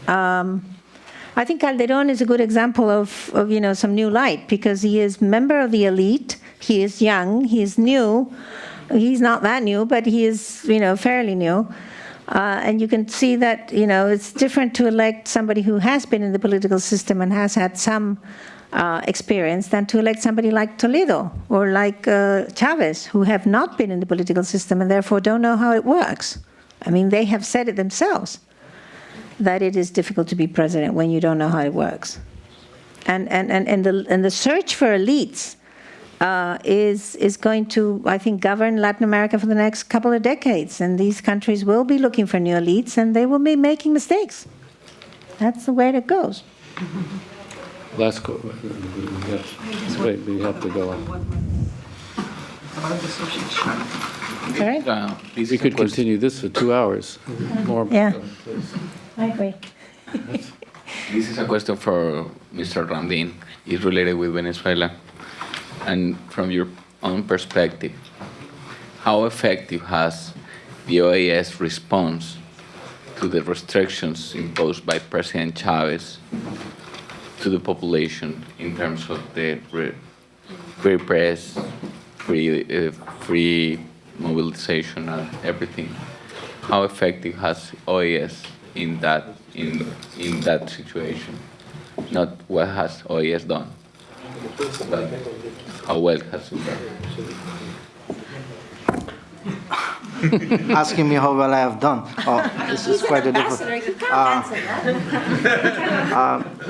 I think Calderón is a good example of some new light, because he is member of the elite. He is young. He is new. He's not that new, but he is fairly new. And you can see that it's different to elect somebody who has been in the political system and has had some experience than to elect somebody like Toledo or like Chavez, who have not been in the political system and therefore don't know how it works. I mean, they have said it themselves, that it is difficult to be president when you don't know how it works. And the search for elites is going to, I think, govern Latin America for the next couple of decades. And these countries will be looking for new elites, and they will be making mistakes. That's the way it goes. Last, wait, we have to go on. All right? We could continue this for 2 hours. More. Yeah, I agree. This is a question for Mr. Randin. It's related with Venezuela. And from your own perspective, how effective has the OAS response to the restrictions imposed by President Chavez to the population in terms of the free press, free mobilization, and everything? How effective has OAS in that situation? Not what has OAS done, but how well has it done? Asking me how well I have done. Oh, this is quite a difficult.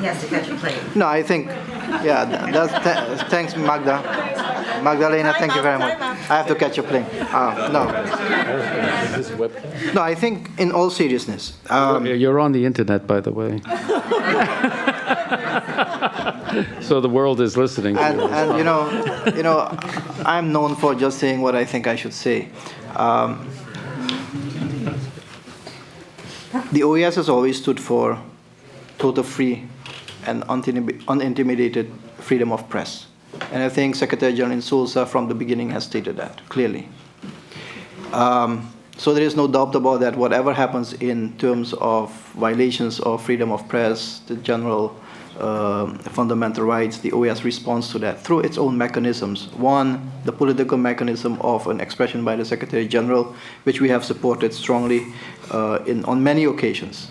Yes, to catch a plane. No, I think, thanks, Magdalena, thank you very much. I have to catch a plane. No, I think in all seriousness. You're on the internet, by the way. So the world is listening to you. And you know, I'm known for just saying what I think I should say. The OAS has always stood for total free and unintimidated freedom of press. And I think Secretary General Insulza from the beginning has stated that clearly. So there is no doubt about that. Whatever happens in terms of violations of freedom of press, the general fundamental rights, the OAS responds to that through its own mechanisms. One, the political mechanism of an expression by the Secretary General, which we have supported strongly on many occasions,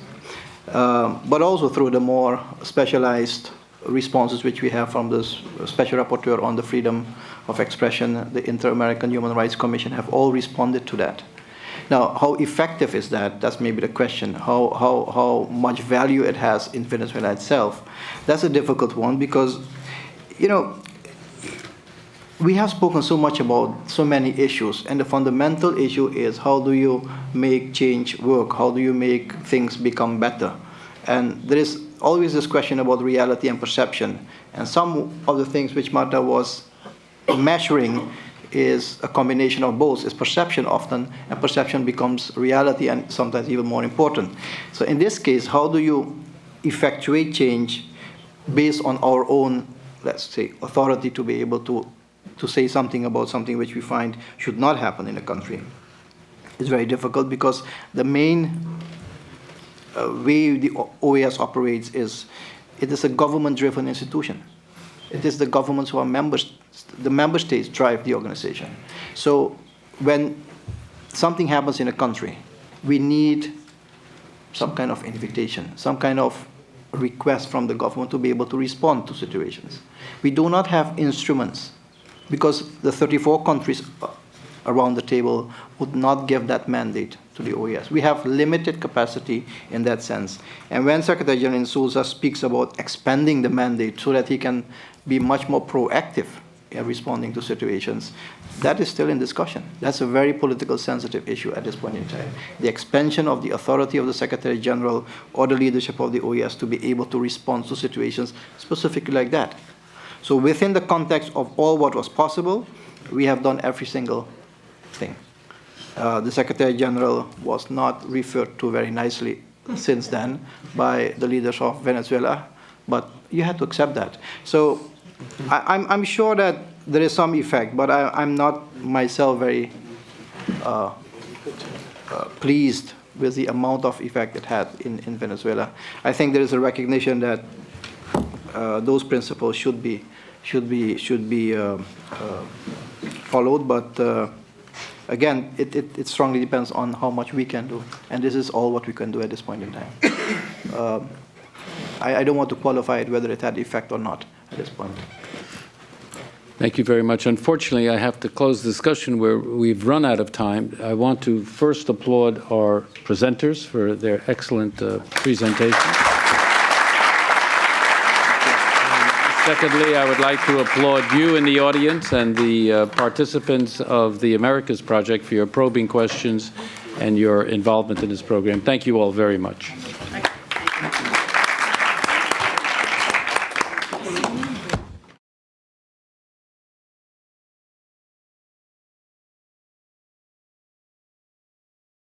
but also through the more specialized responses which we have from the Special Rapporteur on the freedom of expression, the Inter-American Human Rights Commission have all responded to that. Now, how effective is that? That's maybe the question. How much value it has in Venezuela itself? That's a difficult one because, we have spoken so much about so many issues, and the fundamental issue is how do you make change work? How do you make things become better? And there is always this question about reality and perception. And some of the things which Marta was measuring is a combination of both. It's perception often, and perception becomes reality and sometimes even more important. So in this case, how do you effectuate change based on our own, let's say, authority to be able to say something about something which we find should not happen in a country? It's very difficult because the main way the OAS operates is it is a government-driven institution. It is the governments who are members, the member states drive the organization. So when something happens in a country, we need some kind of invitation, some kind of request from the government to be able to respond to situations. We do not have instruments because the 34 countries around the table would not give that mandate to the OAS. We have limited capacity in that sense. And when Secretary General Insulza speaks about expanding the mandate so that he can be much more proactive in responding to situations, that is still in discussion. That's a very political sensitive issue at this point in time. The expansion of the authority of the Secretary General or the leadership of the OAS to be able to respond to situations specifically like that. So within the context of all what was possible, we have done every single thing. The Secretary General was not referred to very nicely since then by the leaders of Venezuela, but you had to accept that. So I'm sure that there is some effect, but I'm not myself very pleased with the amount of effect it had in Venezuela. I think there is a recognition that those principles should be followed, but again, it strongly depends on how much we can do, and this is all what we can do at this point in time. I don't want to qualify it whether it had effect or not at this point. Thank you very much. Unfortunately, I have to close the discussion where we've run out of time. I want to first applaud our presenters for their excellent presentation. Secondly, I would like to applaud you in the audience and the participants of the Americas Project for your probing questions and your involvement in this program. Thank you all very much.